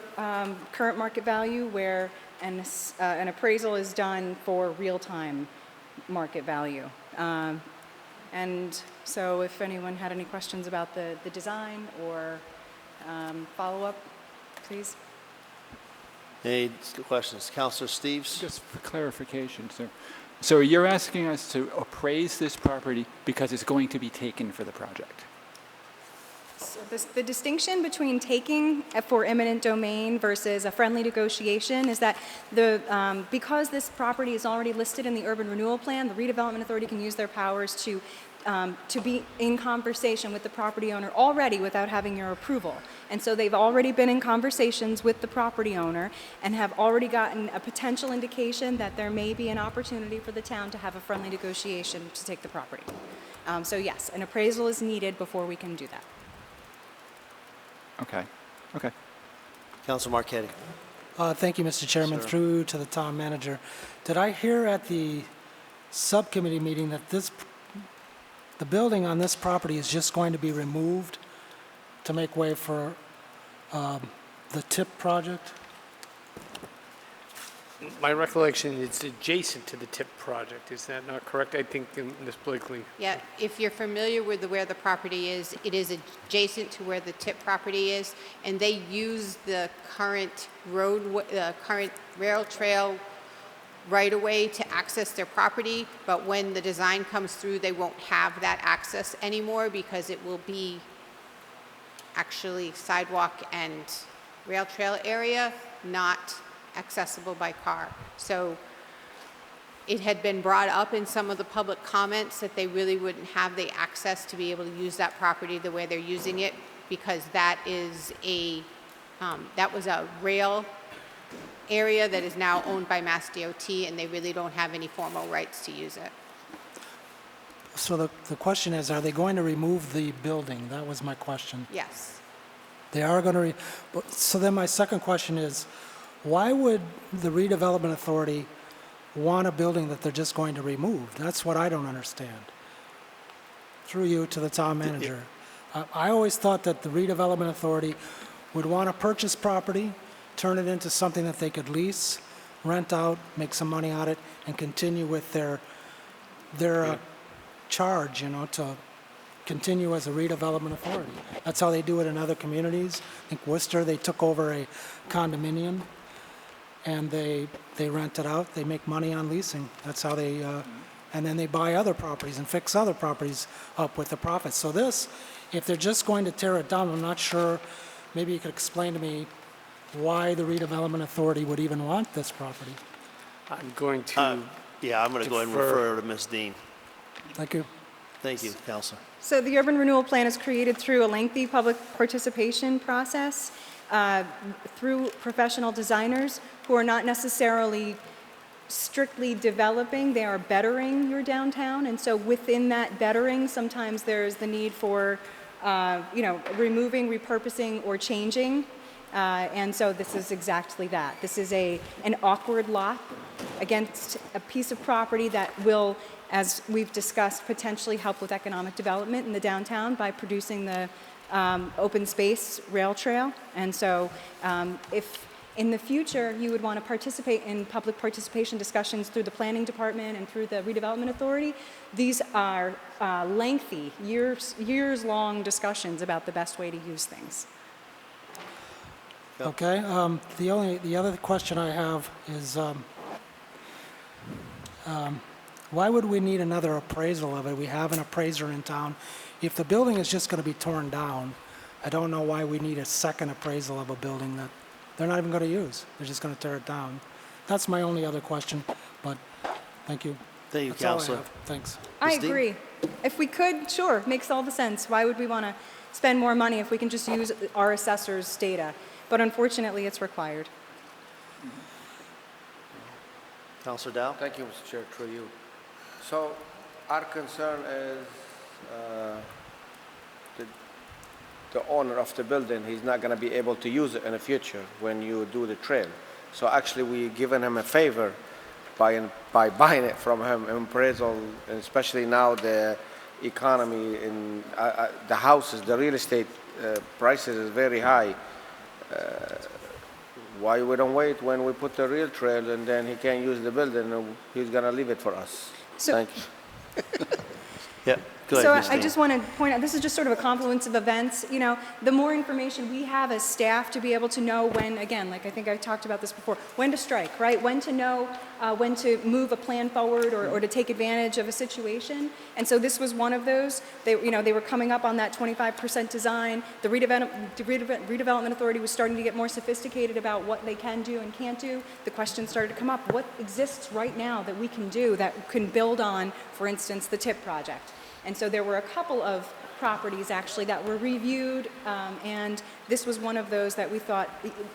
current market value, where an appraisal is done for real-time market value. And so if anyone had any questions about the design or follow-up, please. Any questions? Councilor Steves? Just for clarification, so you're asking us to appraise this property because it's going to be taken for the project? So the distinction between taking for eminent domain versus a friendly negotiation is that because this property is already listed in the urban renewal plan, the redevelopment authority can use their powers to be in conversation with the property owner already without having your approval. And so they've already been in conversations with the property owner and have already gotten a potential indication that there may be an opportunity for the town to have a friendly negotiation to take the property. So yes, an appraisal is needed before we can do that. Okay. Councilor Marquetti. Thank you, Mr. Chairman. Sir. Through to the town manager. Did I hear at the subcommittee meeting that the building on this property is just going to be removed to make way for the TIP project? My recollection, it's adjacent to the TIP project. Is that not correct? I think Ms. Blakely. Yeah, if you're familiar with where the property is, it is adjacent to where the TIP property is, and they use the current current rail trail right-of-way to access their property, but when the design comes through, they won't have that access anymore because it will be actually sidewalk and rail trail area, not accessible by car. So it had been brought up in some of the public comments that they really wouldn't have the access to be able to use that property the way they're using it, because that is that was a rail area that is now owned by Mass DOT, and they really don't have any formal rights to use it. So the question is, are they going to remove the building? That was my question. Yes. They are going to, so then my second question is, why would the redevelopment authority want a building that they're just going to remove? That's what I don't understand. Through you to the town manager. I always thought that the redevelopment authority would want to purchase property, turn it into something that they could lease, rent out, make some money on it, and continue with their charge, to continue as a redevelopment authority. That's how they do it in other communities. I think Worcester, they took over a condominium, and they rent it out. They make money on leasing. That's how they, and then they buy other properties and fix other properties up with the profits. So this, if they're just going to tear it down, I'm not sure, maybe you could explain to me why the redevelopment authority would even want this property. I'm going to Yeah, I'm going to go ahead and refer to Ms. Dean. Thank you. Thank you, Counselor. So the urban renewal plan is created through a lengthy public participation process through professional designers who are not necessarily strictly developing, they are bettering your downtown. And so within that bettering, sometimes there's the need for, removing, repurposing, or changing. And so this is exactly that. This is an awkward lot against a piece of property that will, as we've discussed, potentially help with economic development in the downtown by producing the open space rail trail. And so if in the future you would want to participate in public participation discussions through the planning department and through the redevelopment authority, these are lengthy, years-long discussions about the best way to use things. Okay, the other question I have is, why would we need another appraisal of it? We have an appraiser in town. If the building is just going to be torn down, I don't know why we need a second appraisal of a building that they're not even going to use. They're just going to tear it down. That's my only other question, but thank you. Thank you, That's all I Counselor. have. Thanks. I Ms. Dean? agree. If we could, sure, makes all the sense. Why would we want to spend more money if we can just use our assessor's data? But unfortunately, it's required. Counselor Dow? Thank you, Mr. Chair, through you. So our concern is the owner of the building, he's not going to be able to use it in the future when you do the trail. So actually, we're giving him a favor by buying it from him, appraisal, and especially now the economy in the houses, the real estate prices is very high. Why we don't wait when we put the real trail and then he can't use the building and he's going to leave it for us? So- Thank you. Yeah, go ahead, So Ms. I Dean. just want to point out, this is just sort of a confluence of events. The more information we have as staff to be able to know when, again, like I think I talked about this before, when to strike, right? When to know when to move a plan forward or to take advantage of a situation. And so this was one of those. They were coming up on that 25% design. The redevelopment authority was starting to get more sophisticated about what they can do and can't do. The questions started to come up. What exists right now that we can do that can build on, for instance, the TIP project? And so there were a couple of properties actually that were reviewed, and this was one of those that we thought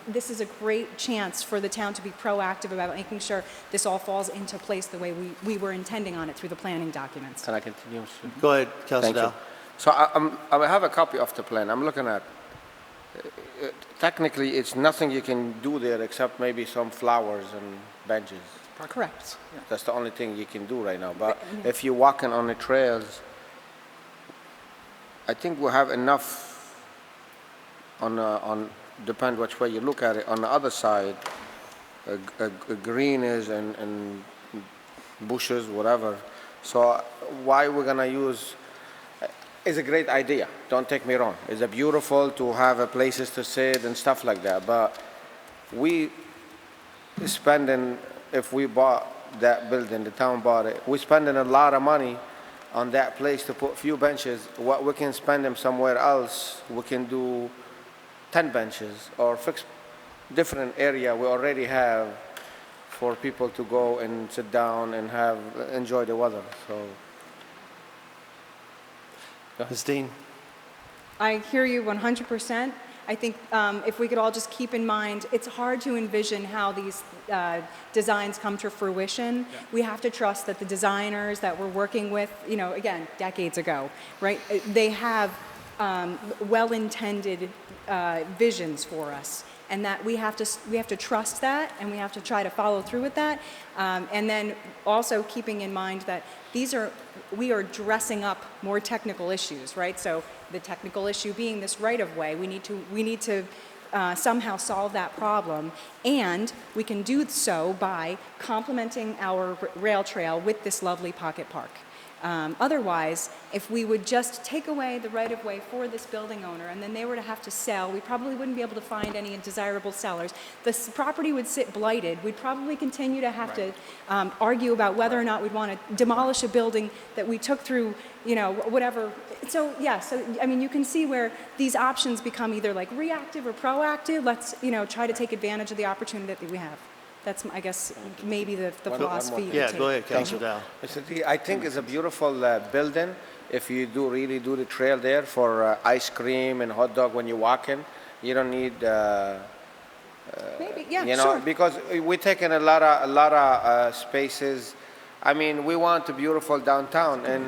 this is a great chance for the town to be proactive about making sure this all falls into place the way we were intending on it through the planning documents. Can I continue, Mr. Go ahead, Counselor Thank you. Dow. So I have a copy of the plan. I'm looking at, technically, it's nothing you can do there except maybe some flowers and benches. Correct. That's the only thing you can do right now. But if you're walking on the trails, I think we'll have enough on depend which way you look at it. On the other side, green is and bushes, whatever. So why we're gonna use, it's a great idea, don't take me wrong. It's a beautiful to have places to sit and stuff like that, but we spending, if we bought that building, the town bought it, we spending a lot of money on that place to put few benches. What we can spend them somewhere else, we can do 10 benches or fix different area we already have for people to go and sit down and enjoy the weather. So, Ms. Dean? I hear you 100%. I think if we could all just keep in mind, it's hard to envision how these designs come to fruition. Yeah. We have to trust that the designers that we're working with, you know, again, decades ago, right? They have well-intended visions for us, and that we have to trust that, and we have to try to follow through with that. And then also keeping in mind that we are dressing up more technical issues, right? So the technical issue being this right-of-way, we need to somehow solve that problem, and we can do so by complementing our rail trail with this lovely pocket park. Otherwise, if we would just take away the right-of-way for this building owner and then they were to have to sell, we probably wouldn't be able to find any desirable sellers. The property would sit blighted. We'd probably continue to have to argue about whether or not we'd want to demolish a building that we took through, you know, whatever. So, yeah, I mean, you can see where these options become either like reactive or proactive. Let's, you know, try to take advantage of the opportunity that we have. That's, I guess, maybe the philosophy. Yeah, go ahead, Councilor Dow. I think it's a beautiful building. If you really do the trail there for ice cream and hot dog when you walk in, you don't need, maybe, yeah, you know, sure. because we're taking a lot of spaces. I mean, we want a beautiful downtown, and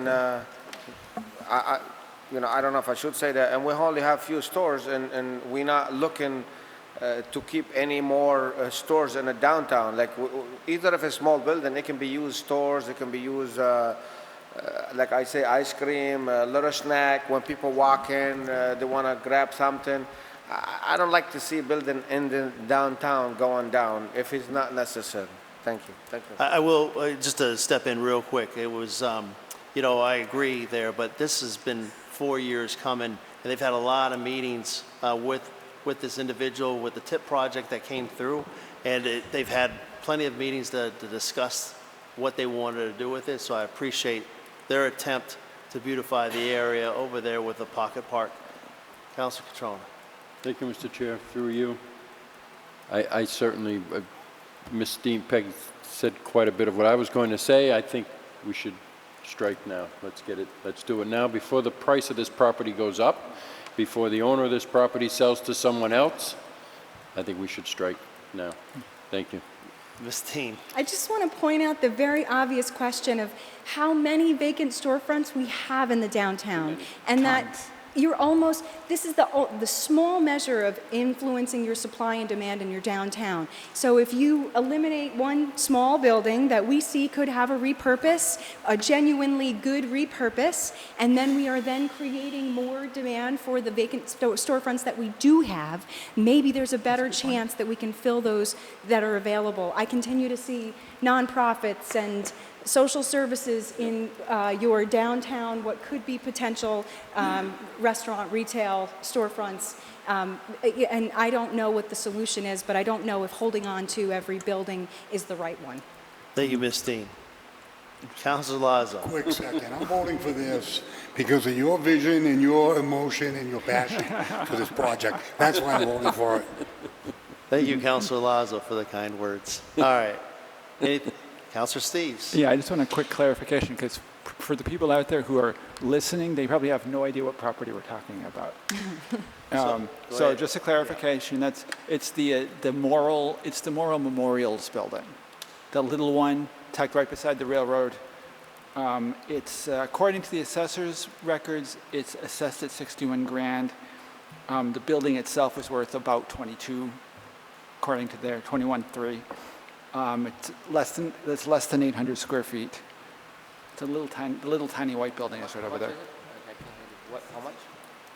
you know, I don't know if I should say that. And we only have few stores, and we're not looking to keep any more stores in a downtown. Like either if it's a small building, it can be used stores, it can be used, like I say, ice cream, a little snack. When people walk in, they want to grab something. I don't like to see a building in the downtown going down if it's not necessary. Thank you. Thank you. I will, just to step in real quick, it was, you know, I agree there, but this has been 4 years coming, and they've had a lot of meetings with this individual, with the TIP project that came through, and they've had plenty of meetings to discuss what they wanted to do with it, so I appreciate their attempt to beautify the area over there with the pocket park. Councilor Catrona. Thank you, Mr. Chair. Through you, I certainly, Ms. Dean Pegg said quite a bit of what I was going to say. I think we should strike now. Let's do it now before the price of this property goes up, before the owner of this property sells to someone else. I think we should strike now. Thank you. Ms. Dean. I just want to point out the very obvious question of how many vacant storefronts we have in the downtown, and that you're almost, this is the small measure of influencing your supply and demand in your downtown. So if you eliminate one small building that we see could have a repurpose, a genuinely good repurpose, and then we are then creating more demand for the vacant storefronts that we do have, maybe there's a better chance that we can fill those that are available. I continue to see nonprofits and social services in your downtown, what could be potential restaurant, retail, storefronts. And I don't know what the solution is, but I don't know if holding on to every building is the right one. Thank you, Ms. Dean. Councilor Lazo. Quick second, I'm voting for this because of your vision and your emotion and your passion for this project. That's why I'm voting for it. Thank you, Councilor Lazo, for the kind words. All right. Councilor Steves. Yeah, I just want a quick clarification, because for the people out there who are listening, they probably have no idea what property we're talking about. So just a clarification, it's the Moral Memorials building, the little one tucked right beside the railroad. It's according to the assessor's records, it's assessed at 61 grand. The building itself was worth about 22, according to their 21.3. It's less than 800 square feet. It's a little tiny white building is right over there. What, how much?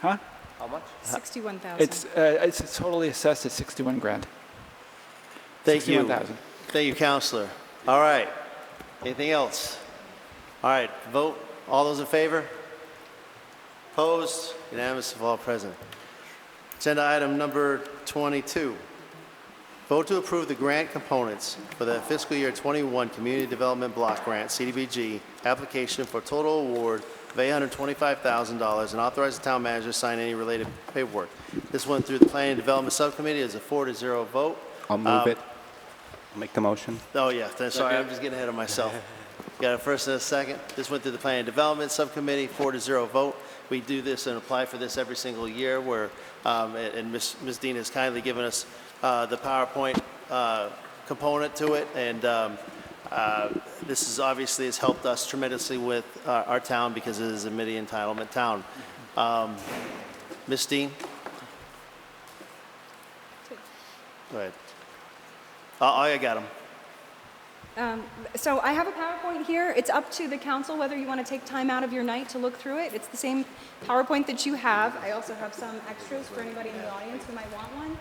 Huh? How much? 61,000. It's totally assessed at 61 grand. Thank you. 61,000. Thank you, Counselor. All right. Anything else? All right, vote. All those in favor? Opposed? Unanimous of all present. Agenda item number 22. Vote to approve the grant components for the fiscal year 21 Community Development Block Grant, CDBG, application for total award of $825,000 and authorize the town manager to sign any related paperwork. This went through the Planning and Development Subcommittee as a 4-0 vote. I'll move it. I'll make the motion. Oh, yeah, sorry, I'm just getting ahead of myself. Got a first and a second. This went through the Planning and Development Subcommittee, 4-0 vote. We do this and apply for this every single year where, and Ms. Dean has kindly given us the PowerPoint component to it, and this is obviously has helped us tremendously with our town because it is a mini entitlement town. Ms. Dean? Go ahead. I got them. So I have a PowerPoint here. It's up to the council whether you want to take time out of your night to look through it. It's the same PowerPoint that you have. I also have some extras for anybody in the audience who might want one.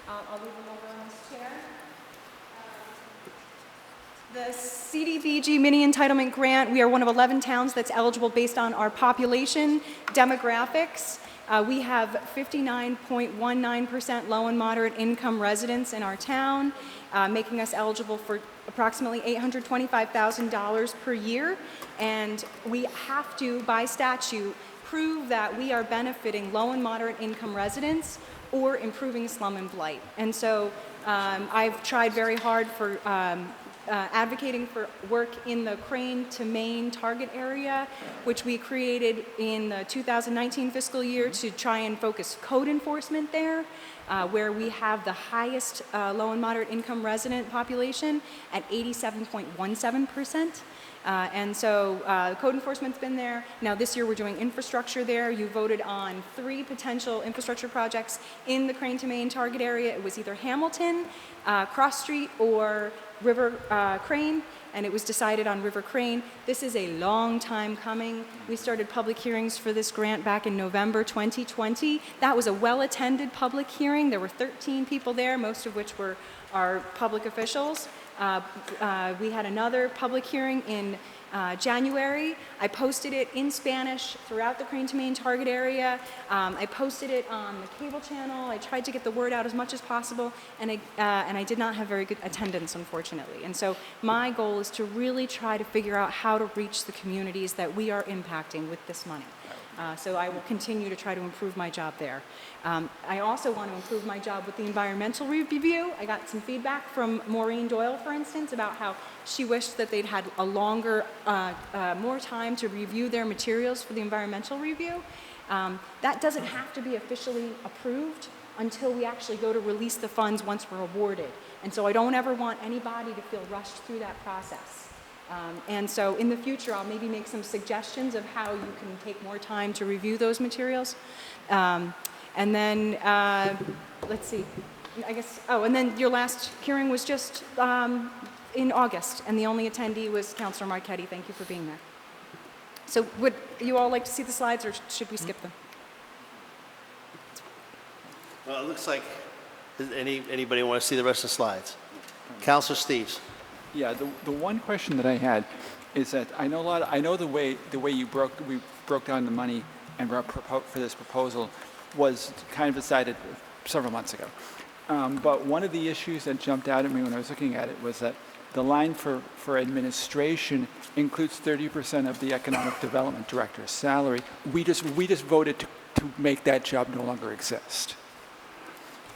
I'll leave them over on this chair. The CDBG mini entitlement grant, we are one of 11 towns that's eligible based on our population demographics. We have 59.19% low and moderate income residents in our town, making us eligible for approximately $825,000 per year. And we have to, by statute, prove that we are benefiting low and moderate income residents or improving slum and blight. And so I've tried very hard for advocating for work in the Crane to Maine target area, which we created in the 2019 fiscal year to try and focus code enforcement there, where we have the highest low and moderate income resident population at 87.17%. And so code enforcement's been there. Now this year we're doing infrastructure there. You voted on 3 potential infrastructure projects in the Crane to Maine target area. It was either Hamilton, Cross Street, or River Crane, and it was decided on River Crane. This is a long time coming. We started public hearings for this grant back in November 2020. That was a well-attended public hearing. There were 13 people there, most of which were our public officials. We had another public hearing in January. I posted it in Spanish throughout the Crane to Maine target area. I posted it on the cable channel. I tried to get the word out as much as possible, and I did not have very good attendance, unfortunately. And so my goal is to really try to figure out how to reach the communities that we are impacting with this money. So I will continue to try to improve my job there. I also want to improve my job with the environmental review. I got some feedback from Maureen Doyle, for instance, about how she wished that they'd had a longer, more time to review their materials for the environmental review. That doesn't have to be officially approved until we actually go to release the funds once we're awarded. And so I don't ever want anybody to feel rushed through that process. And so in the future, I'll maybe make some suggestions of how you can take more time to review those materials. And then, let's see, I guess, oh, and then your last hearing was just in August, and the only attendee was Councilor Marchetti. Thank you for being there. So would you all like to see the slides, or should we skip them? Well, it looks like, does anybody want to see the rest of the slides? Councilor Steves. Yeah, the one question that I had is that I know the way we broke down the money and for this proposal was kind of decided several months ago. But one of the issues that jumped out at me when I was looking at it was that the line for administration includes 30% of the economic development director's salary. We just voted to make that job no longer exist.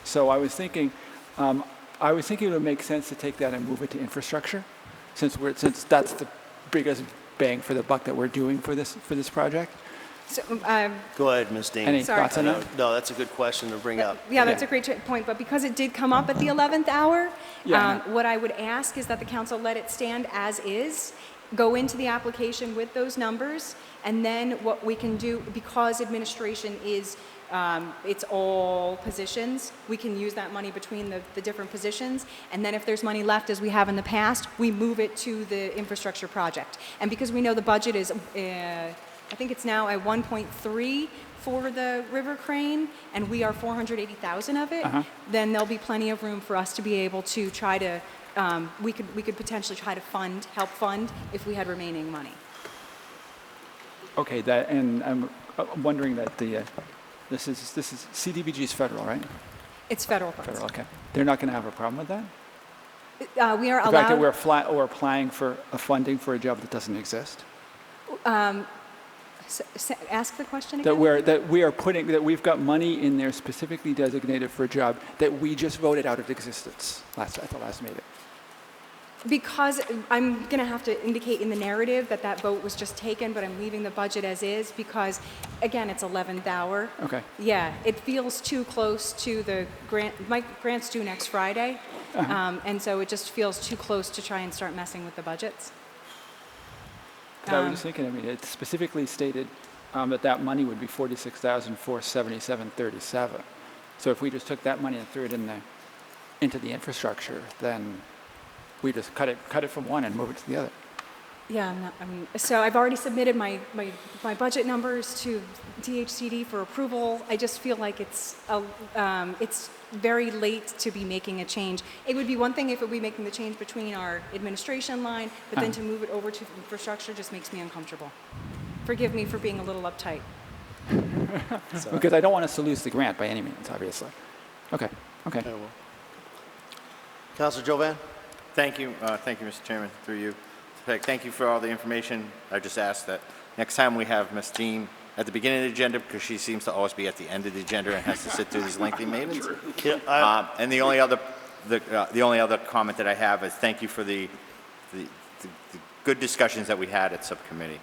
So I was thinking it would make sense to take that and move it to infrastructure, since that's the biggest bang for the buck that we're doing for this project. So, Go ahead, Ms. Dean. Any thoughts on that? No, that's a good question to bring up. Yeah, that's a great point, but because it did come up at the 11th hour, Yeah, what I would ask is that the council let it stand as is, go into the application with those numbers, and then what we can do, because administration is, it's all positions, we can use that money between the different positions, and then if there's money left, as we have in the past, we move it to the infrastructure project. And because we know the budget is, I think it's now at 1.3 for the river crane, and we are 480,000 of it, then there'll be plenty of room for us to be able to try to, we could potentially try to help fund if we had remaining money. Okay, and I'm wondering that this is CDBG is federal, right? It's federal funds. Federal, okay. They're not going to have a problem with that? We are The fact that allowed, we're applying for a funding for a job that doesn't exist? ask the question That again? we've got money in there specifically designated for a job that we just voted out of existence at the last meeting. Because I'm going to have to indicate in the narrative that vote was just taken, but I'm leaving the budget as is because, again, it's 11th hour. Okay. Yeah, it feels too close to the grant. My grant's due next Friday, and so it just feels too close to try and start messing with the budgets. 'Cause I was just thinking, I mean, it specifically stated that money would be $46,477.37. So if we just took that money and threw it into the infrastructure, then we just cut it from one and move it to the other. Yeah, so I've already submitted my budget numbers to DHCD for approval. I just feel like it's very late to be making a change. It would be one thing if it would be making the change between our administration line, but then to move it over to infrastructure just makes me uncomfortable. Forgive me for being a little uptight. Because I don't want us to lose the grant by any means, obviously. Okay. Very well. Councilor Jovan? Thank you, Mr. Chairman, through you. Thank you for all the information. I just ask that next time we have Ms. Dean at the beginning of the agenda, because she seems to always be at the end of the agenda and has to sit through these lengthy meetings. And the only other comment that I have is thank you for the good discussions that we had at subcommittee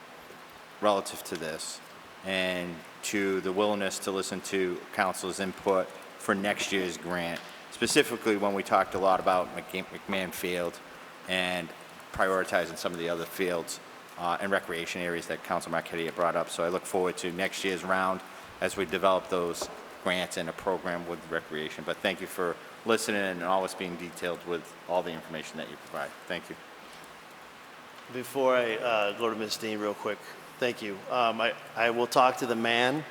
relative to this, and to the willingness to listen to council's input for next year's grant. Specifically when we talked a lot about McMahon Field and prioritizing some of the other fields and recreation areas that Council Marquetti had brought up. So I look forward to next year's round as we develop those grants and a program with recreation. But thank you for listening and always being detailed with all the information that you provide. Thank you. Before I go to Ms. Dean real quick, thank you. I will talk to the man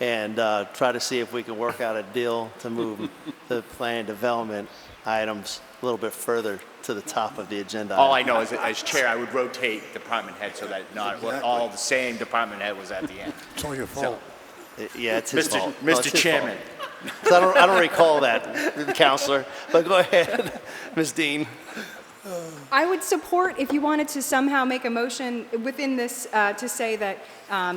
and try to see if we can work out a deal to move the plan development items a little bit further to the top of the agenda. All I know is that as chair, I would rotate department head so that not all the same department head was at the end. It's all your fault. Yeah, it's his fault. Mr. Chairman. So I don't recall that, Counselor, but go ahead, Ms. Dean. I would support if you wanted to somehow make a motion within this to say that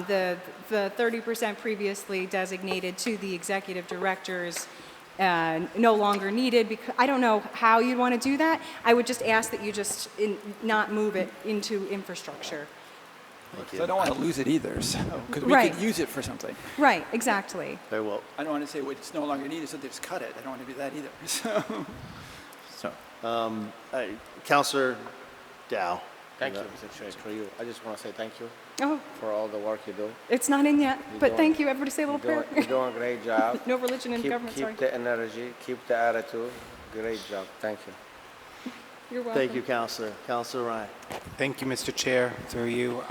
the 30% previously designated to the executive directors no longer needed. Because I don't know how you'd want to do that. I would just ask that you just not move it into infrastructure. So I don't want to lose it either, because we could use it for something. Right, exactly. Very well. I don't want to say it's no longer needed, so they just cut it. I don't want to do that either. Counselor Dow. Thank you, Mr. Chair. For you, I just want to say thank you Oh, for all the work you do. it's not in yet, but doing- thank you. Everybody say a little prayer. You're doing a great job. No religion in government, sorry. Keep the energy, keep the attitude. Great job. Thank you. You're welcome. Thank you, Counselor. Counselor Ryan. Thank you, Mr. Chair, through you.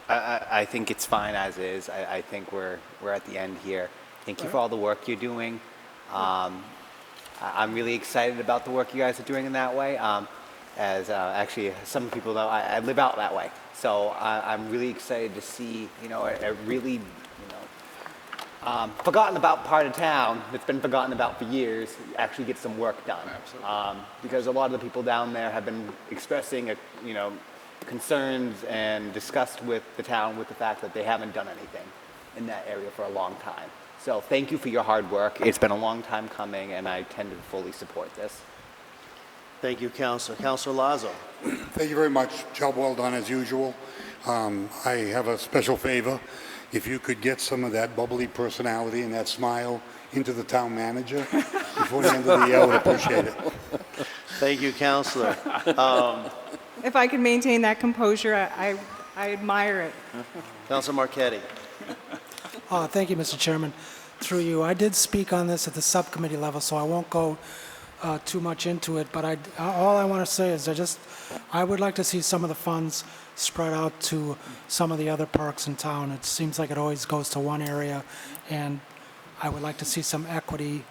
I think it's fine as is. I think we're at the end here. Thank you for all the work you're doing. I'm really excited about the work you guys are doing in that way. As actually some people know, I live out that way. So I'm really excited to see, a really, forgotten about part of town that's been forgotten about for years actually get some work done. Because a lot of the people down there have been expressing, concerns and disgust with the town with the fact that they haven't done anything in that area for a long time. So thank you for your hard work. It's been a long time coming, and I tend to fully support this. Thank you, Counselor. Counselor Lazo. Thank you very much. Job well done as usual. I have a special favor. If you could get some of that bubbly personality and that smile into the town manager before the end of the year, I would appreciate it. Thank you, Counselor. If I could maintain that composure, I admire it. Counselor Marquetti. Thank you, Mr. Chairman. Through you, I did speak on this at the subcommittee level, so I won't go too much into it, but all I want to say is I would like to see some of the funds spread out to some of the other parks in town. It seems like it always goes to one area, and I would like to see some equity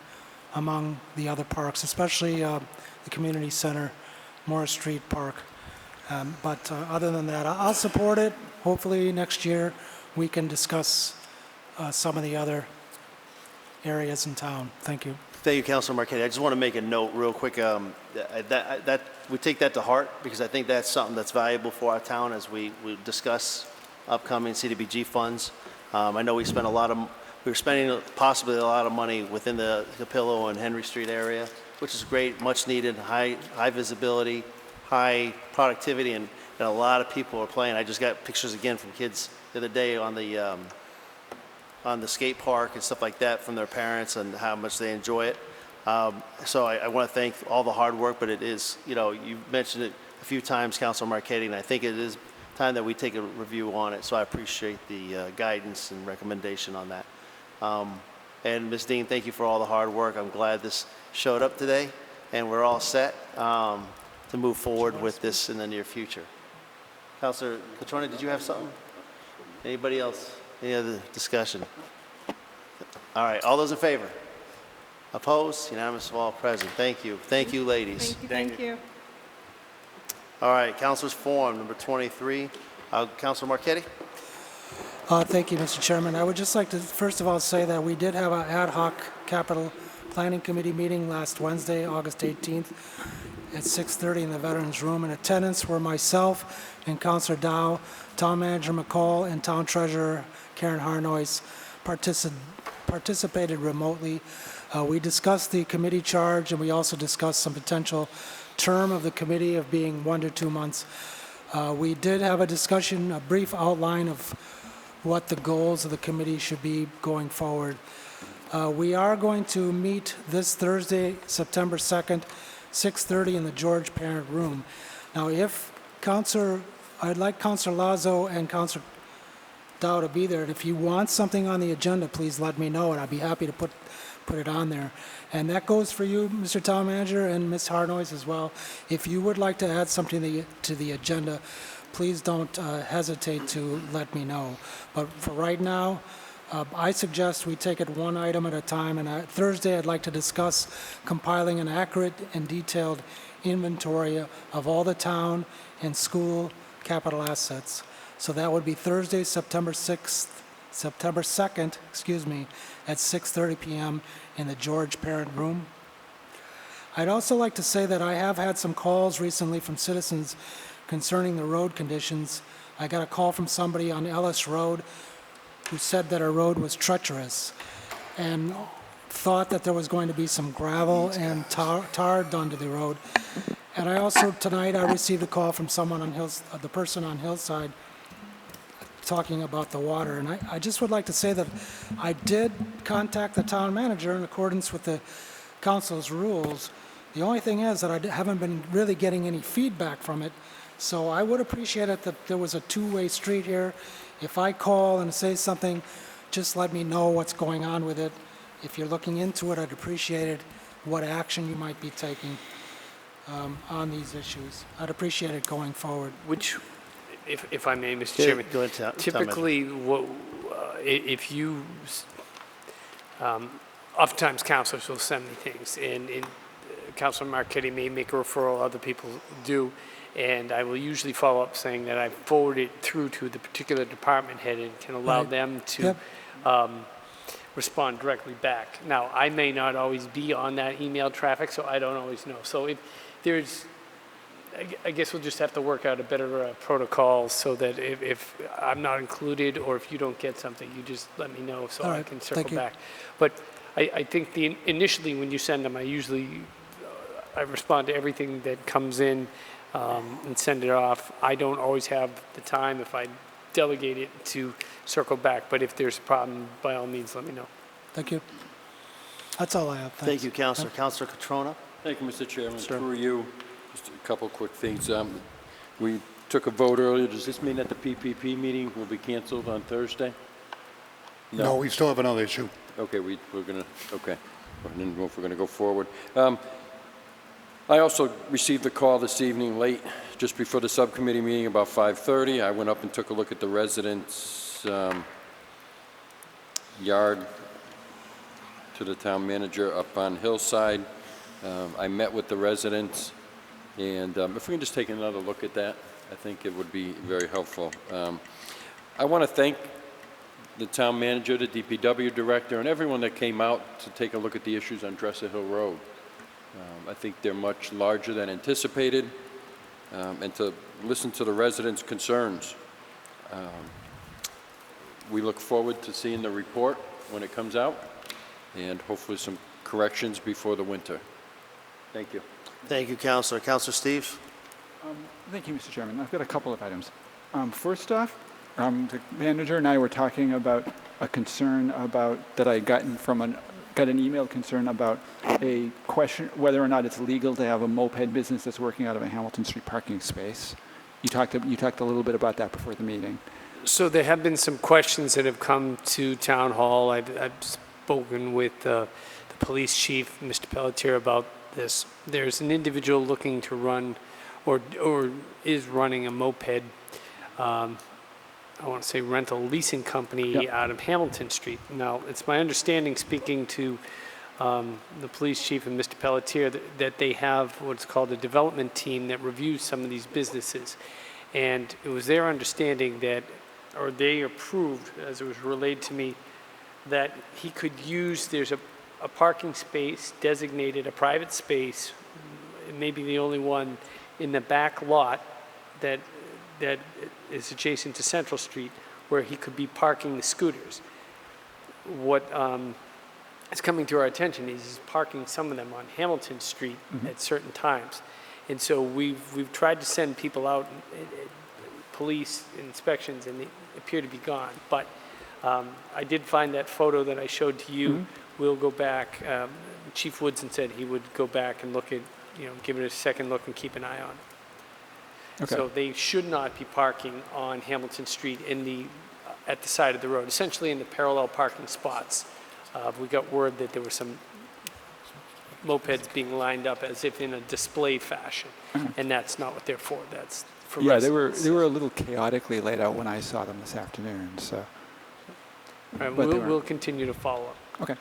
among the other parks, especially the community center, Morris Street Park. But other than that, I'll support it. Hopefully next year we can discuss some of the other areas in town. Thank you. Thank you, Councilor Marquetti. I just want to make a note real quick. That we take that to heart because I think that's something that's valuable for our town as we discuss upcoming CDBG funds. I know we were spending possibly a lot of money within the Capillo and Henry Street area, which is great, much needed, high visibility, high productivity, and a lot of people are playing. I just got pictures again from kids the other day on the skate park and stuff like that from their parents and how much they enjoy it. So I want to thank all the hard work, but it is, you mentioned it a few times, Councilor Marquetti, and I think it is time that we take a review on it. So I appreciate the guidance and recommendation on that. And Ms. Dean, thank you for all the hard work. I'm glad this showed up today, and we're all set to move forward with this in the near future. Councilor Catrona, did you have something? Anybody else? Any other discussion? All right, all those in favor? Opposed? Unanimous of all present. Thank you. Thank you, ladies. Thank you. All right, Councilors Forum, number 23. Councilor Marquetti? Thank you, Mr. Chairman. I would just like to, first of all, say that we did have an ad hoc capital planning committee meeting last Wednesday, August 18th at 6:30 in the Veterans Room. In attendance were myself and Councilor Dow, Town Manager McCall, and Town Treasurer Karen Harnois participated remotely. We discussed the committee charge, and we also discussed some potential term of the committee of being 1 to 2 months. We did have a discussion, a brief outline of what the goals of the committee should be going forward. We are going to meet this Thursday, September 2nd, 6:30 in the George Parent Room. Now, I'd like Councilor Lazo and Councilor Dow to be there, and if you want something on the agenda, please let me know, and I'd be happy to put it on there. And that goes for you, Mr. Town Manager, and Ms. Harnois as well. If you would like to add something to the agenda, please don't hesitate to let me know. But for right now, I suggest we take it one item at a time, and Thursday I'd like to discuss compiling an accurate and detailed inventory of all the town and school capital assets. So that would be Thursday, September 2nd, at 6:30 p.m. in the George Parent Room. I'd also like to say that I have had some calls recently from citizens concerning the road conditions. I got a call from somebody on Ellis Road who said that our road was treacherous and thought that there was going to be some gravel and tar done to the road. And I also, tonight, I received a call from someone on the person on Hillside talking about the water. And I just would like to say that I did contact the town manager in accordance with the council's rules. The only thing is that I haven't been really getting any feedback from it. So I would appreciate it that there was a two-way street here. If I call and say something, just let me know what's going on with it. If you're looking into it, I'd appreciate it, what action you might be taking on these issues. I'd appreciate it going forward. Which, if I may, Mr. Chairman, go ahead, typically, if you, oftentimes councilors will send me things, and Councilor Marquetti may make a referral, other people do, and I will usually follow up saying that I forward it through to the particular department head and can allow them to respond directly back. Now, I may not always be on that email traffic, so I don't always know. So if there's, I guess we'll just have to work out a better protocol so that if I'm not included or if you don't get something, you just let me know so I can circle back. But I think initially when you send them, I respond to everything that comes in and send it off. I don't always have the time if I delegate it to circle back, but if there's a problem, by all means, let me know. Thank you. That's all I have. Thanks. Thank you, Councilor. Councilor Catrona? Thank you, Mr. Chairman. Sir. Through you, just a couple quick things. We took a vote earlier. Does this mean that the PPP meeting will be canceled on Thursday? No, we still have another issue. Okay, we're going to, okay. I didn't know if we're going to go forward. I also received a call this evening late, just before the subcommittee meeting, about 5:30. I went up and took a look at the residents' yard to the town manager up on Hillside. I met with the residents, and if we can just take another look at that, I think it would be very helpful. I want to thank the town manager, the DPW director, and everyone that came out to take a look at the issues on Dresser Hill Road. I think they're much larger than anticipated, and to listen to the residents' concerns. We look forward to seeing the report when it comes out, and hopefully some corrections before the winter. Thank you. Thank you, Counselor. Counselor Steve? Thank you, Mr. Chairman. I've got a couple of items. First off, the manager and I were talking about a concern that I got an email concern about a question whether or not it's legal to have a moped business that's working out of a Hamilton Street parking space. You talked a little bit about that before the meeting. So there have been some questions that have come to Town Hall. I've spoken with the police chief, Mr. Pelletier, about this. There's an individual looking to run or is running a moped, I want to say rental leasing company out of Hamilton Street. Now, it's my understanding, speaking to the police chief and Mr. Pelletier, that they have what's called a development team that reviews some of these businesses. And it was their understanding that, or they approved, as it was relayed to me, that he could is there's a parking space designated, a private space, maybe the only one in the back lot that is adjacent to Central Street, where he could be parking the scooters. What is coming to our attention is he's parking some of them on Hamilton Street at certain times. And so we've tried to send people out, police inspections, and they appear to be gone. But I did find that photo that I showed to you. We'll go back. Chief Woodson said he would go back and look at, give it a second look and keep an eye on it. Okay. So they should not be parking on Hamilton Street at the side of the road, essentially in the parallel parking spots. We got word that there were some mopeds being lined up as if in a display fashion, and that's not what they're for. That's for residents. they were a little chaotically laid out when I saw them this afternoon. So, All right, we'll continue to follow up. Okay.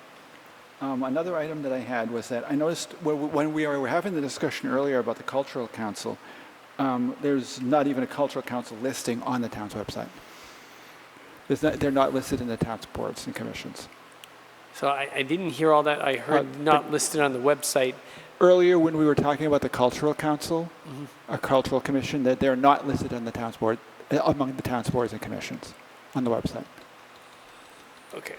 Another item that I had was that I noticed when we were having the discussion earlier about the Cultural Council, there's not even a Cultural Council listing on the town's website. They're not listed in the town's boards and commissions. So I didn't hear all that. I heard not listed on the website. Earlier, when we were talking about the Cultural Council, a Cultural Commission, that they're not listed on the town's board, among the town's boards and commissions on the website. Okay.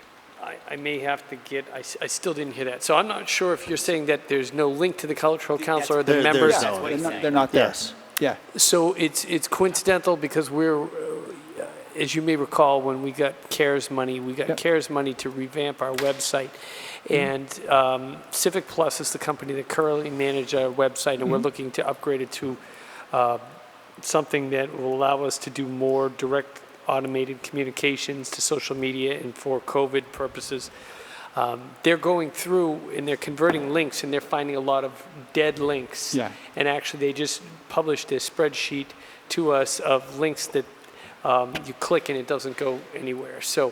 I may have to I still didn't hear that. So I'm not sure if you're saying that there's no link to the Cultural Council or the members. They're not there. Yes. Yeah. So it's coincidental because we're, as you may recall, when we got CARES money, CARES money to revamp our website. And Civic Plus is the company that currently manages our website, and we're looking to upgrade it to something that will allow us to do more direct automated communications to social media and for COVID purposes. They're going through and they're converting links, and they're finding a lot of dead links. Yeah. And actually, they just published a spreadsheet to us of links that you click and it doesn't go anywhere. So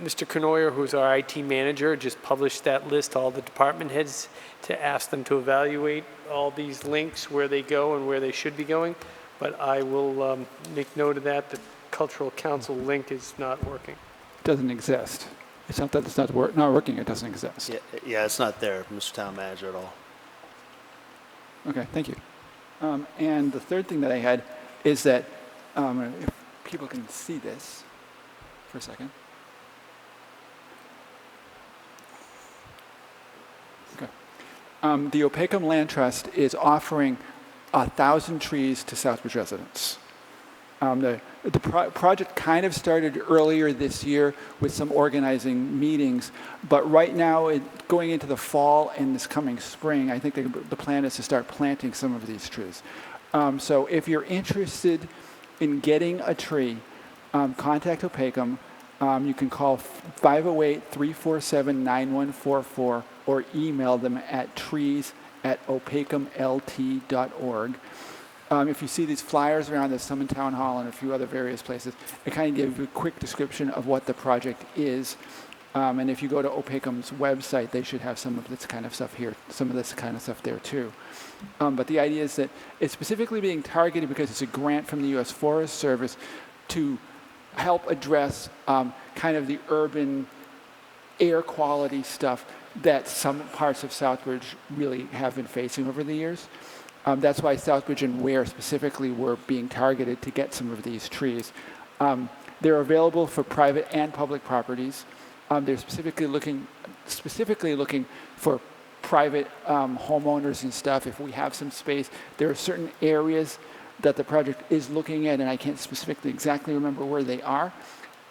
Mr. Knoyer, who's our IT manager, just published that list to all the department heads to ask them to evaluate all these links, where they go and where they should be going. But I will make note of that. The Cultural Council link is not working. It doesn't exist. It's not that it's not working, it doesn't exist. Yeah, it's not there, Mr. Town Manager, at all. Okay, thank you. And the third thing that I had is that, if people can see this for a second. Okay. The Opakam Land Trust is offering 1,000 trees to Southbridge residents. The project kind of started earlier this year with some organizing meetings, but right now, going into the fall and this coming spring, I think the plan is to start planting some of these trees. So if you're interested in getting a tree, contact Opakam. You can call 508-347-9144 or email them at trees at opacumlt.org. If you see these flyers around, there's some in Town Hall and a few other various places. It kind of gives you a quick description of what the project is. And if you go to Opacum's website, they should have some of this kind of stuff here, some of this kind of stuff there too. But the idea is that it's specifically being targeted because it's a grant from the U.S. Forest Service to help address kind of the urban air quality stuff that some parts of Southbridge really have been facing over the years. That's why Southbridge and Ware specifically were being targeted to get some of these trees. They're available for private and public properties. They're specifically looking for private homeowners and stuff. If we have some space, there are certain areas that the project is looking at, and I can't specifically exactly remember where they are.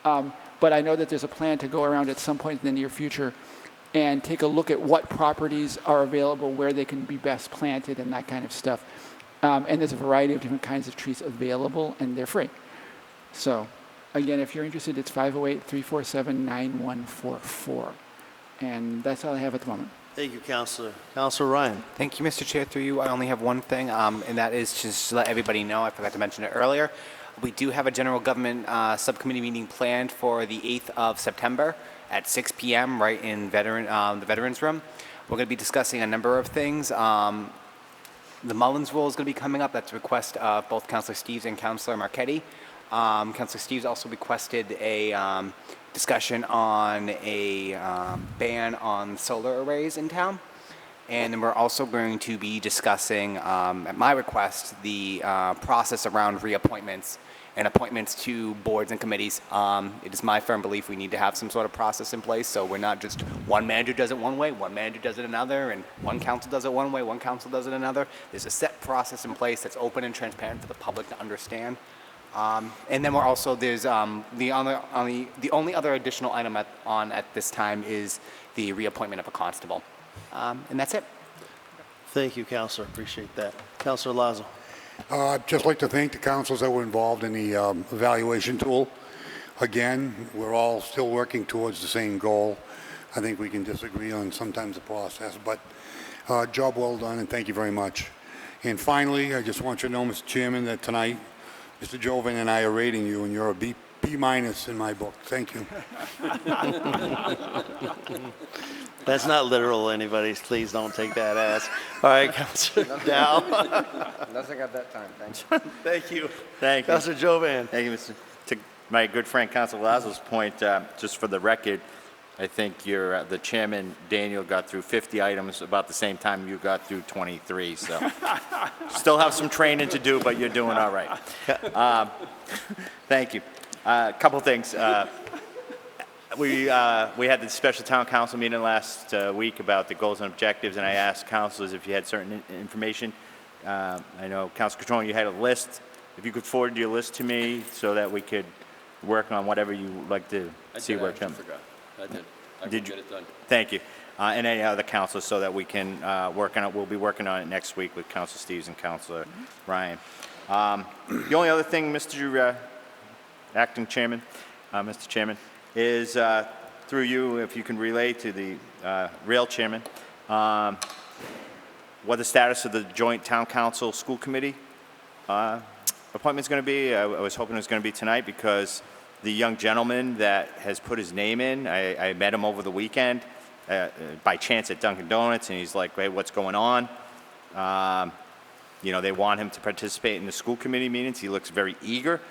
But I know that there's a plan to go around at some point in the near future and take a look at what properties are available, where they can be best planted, and that kind of stuff. And there's a variety of different kinds of trees available, and they're free. So, again, if you're interested, it's 508-347-9144. And that's all I have at the moment. Thank you, Councilor. Councilor Ryan. Thank you, Mr. Chair. Through you, I only have one thing, and that is just to let everybody know, I forgot to mention it earlier, we do have a general government subcommittee meeting planned for the 8th of September at 6 p.m. right in the Veterans Room. We're going to be discussing a number of things. The Mullins Rule is going to be coming up. That's a request of both Councilor Steves and Councilor Marchetti. Councilor Steves also requested a discussion on a ban on solar arrays in town. And then we're also going to be discussing, at my request, the process around reappointments and appointments to boards and committees. It is my firm belief we need to have some sort of process in place, so we're not just one manager does it one way, one manager does it another, and one council does it one way, one council does it another. There's a set process in place that's open and transparent for the public to understand. And then we're also, there's the only other additional item at this time is the reappointment of a constable. And that's it. Thank you, Councilor. Appreciate that. Councilor Lazo. I'd just like to thank the councils that were involved in the evaluation tool. Again, we're all still working towards the same goal. I think we can disagree on sometimes the process, but job well done, and thank you very much. And finally, I just want you to know, Mr. Chairman, that tonight, Mr. Jovan and I are rating you, and you're a B- in my book. Thank you. That's not literal, anybody. Please don't take that as. All right, Councilor Dow. Unless I got that time, thanks. Thank you. Thank you. Councilor Jovan. Thank you, Mr. To my good friend, Councilor Lazo's point, just for the record, I think the chairman, Daniel, got through 50 items about the same time you got through 23, so still have some training to do, but you're doing all right. Thank you. A couple things. We had the special town council meeting last week about the goals and objectives, and I asked councilors if you had certain information. I know, Councilor Catrone, you had a list. If you could forward your list to me so that we could work on whatever you would like to see work done. I forgot. I did. I will Did you? get it done. Thank you. And any other councilors so that we can work on it. We'll be working on it next week with Councilor Steves and Councilor Ryan. The only other thing, Mr. Acting Chairman, Mr. Chairman, is through you, if you can relay to the rail chairman, what the status of the joint town council school committee appointment is going to be. I was hoping it was going to be tonight because the young gentleman that has put his name in, I met him over the weekend by chance at Dunkin' Donuts, and he's like, hey, what's going on? You know, they want him to participate in the school committee meetings. He looks very eager.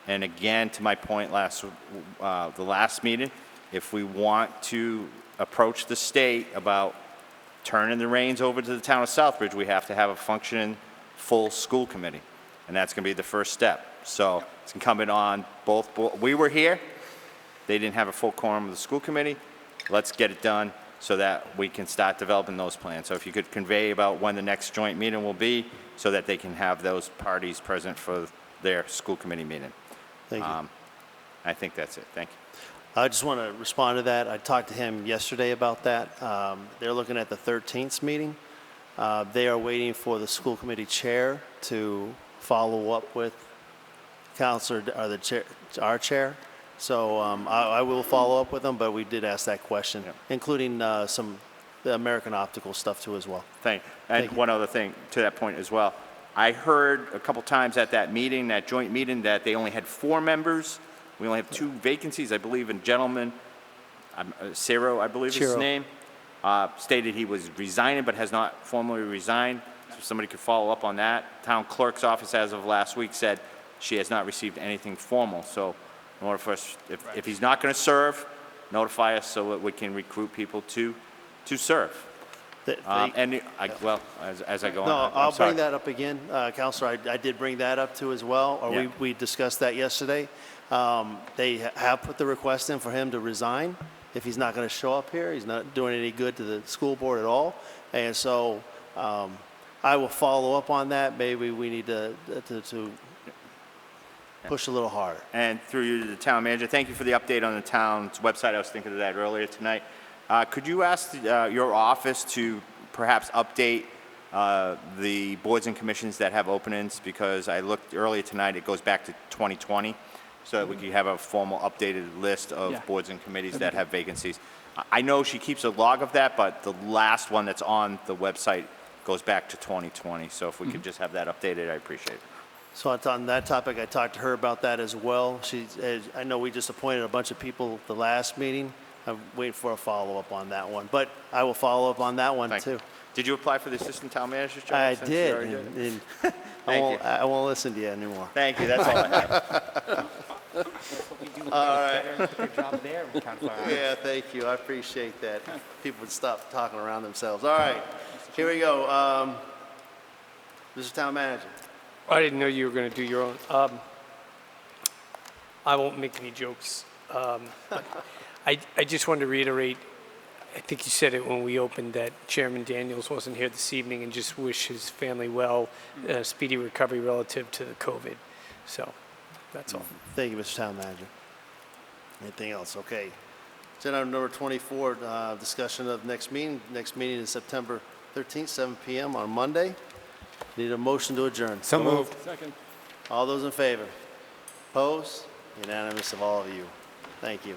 And again, to my point the last meeting, if we want to approach the state about turning the reins over to the town of Southbridge, we have to have a functioning full school committee. And that's going to be the first step. So it's incumbent on both. We were here. They didn't have a full quorum of the school committee. Let's get it done so that we can start developing those plans. So if you could convey about when the next joint meeting will be so that they can have those parties present for their school committee meeting. Thank you. I think that's it. Thank you. I just want to respond to that. I talked to him yesterday about that. They're looking at the 13th meeting. They are waiting for the school committee chair to follow up with Councilor, or the chair, our chair. So I will follow up with them, but we did ask that question, including some the American Optical stuff too as well. And Thank you. one other thing to that point as well. I heard a couple times at that meeting, that joint meeting, that they only had 4 members. We only have 2 vacancies. I believe a gentleman, Ciro, I believe is his Ciro. name, stated he was resigning but has not formally resigned. So somebody could follow up on that. Town clerk's office, as of last week, said she has not received anything formal. So in order for us, if he's not going to serve, notify us so that we can recruit people to serve. As I go on. No, I'm I'll sorry. bring that up again, Counselor. I did bring that up too as well, or Yeah. we discussed that yesterday. They have put the request in for him to resign. If he's not going to show up here, he's not doing any good to the school board at all. And so I will follow up on that. Maybe we need to push a little harder. And through you to the town manager, thank you for the update on the town's website. I was thinking of that earlier tonight. Could you ask your office to perhaps update the boards and commissions that have openings? Because I looked earlier tonight, it goes back to 2020, so that we could have a formal updated list of Yeah. boards and committees that have vacancies. I know she keeps a log of that, but the last one that's on the website goes back to 2020. So if we could just have that updated, I appreciate it. So on that topic, I talked to her about that as well. I know we just appointed a bunch of people at the last meeting. I'm waiting for a follow-up on that one, but I will follow up on that one Thank too. you. Did you apply for the assistant town manager's job? I since you did, already and Thank you. I won't listen to you anymore. Thank you, that's all I have. All right. Good job there, Councilor. Yeah, thank you. I appreciate that. People would stop talking around themselves. All right, here we go. Mr. Town Manager. I didn't know you were going to do your own. I won't make any jokes. But I just wanted to reiterate, I think you said it when we opened, that Chairman Daniels wasn't here this evening, and just wish his family well, speedy recovery relative to the COVID. So that's all. Thank you, Mr. Town Manager. Anything else? Okay. Agenda item number 24, discussion of next meeting. Next meeting is September 13th, 7 p.m. on Monday. Need a motion to adjourn. So moved. Second. All those in favor? Opposed? Unanimous of all of you. Thank you.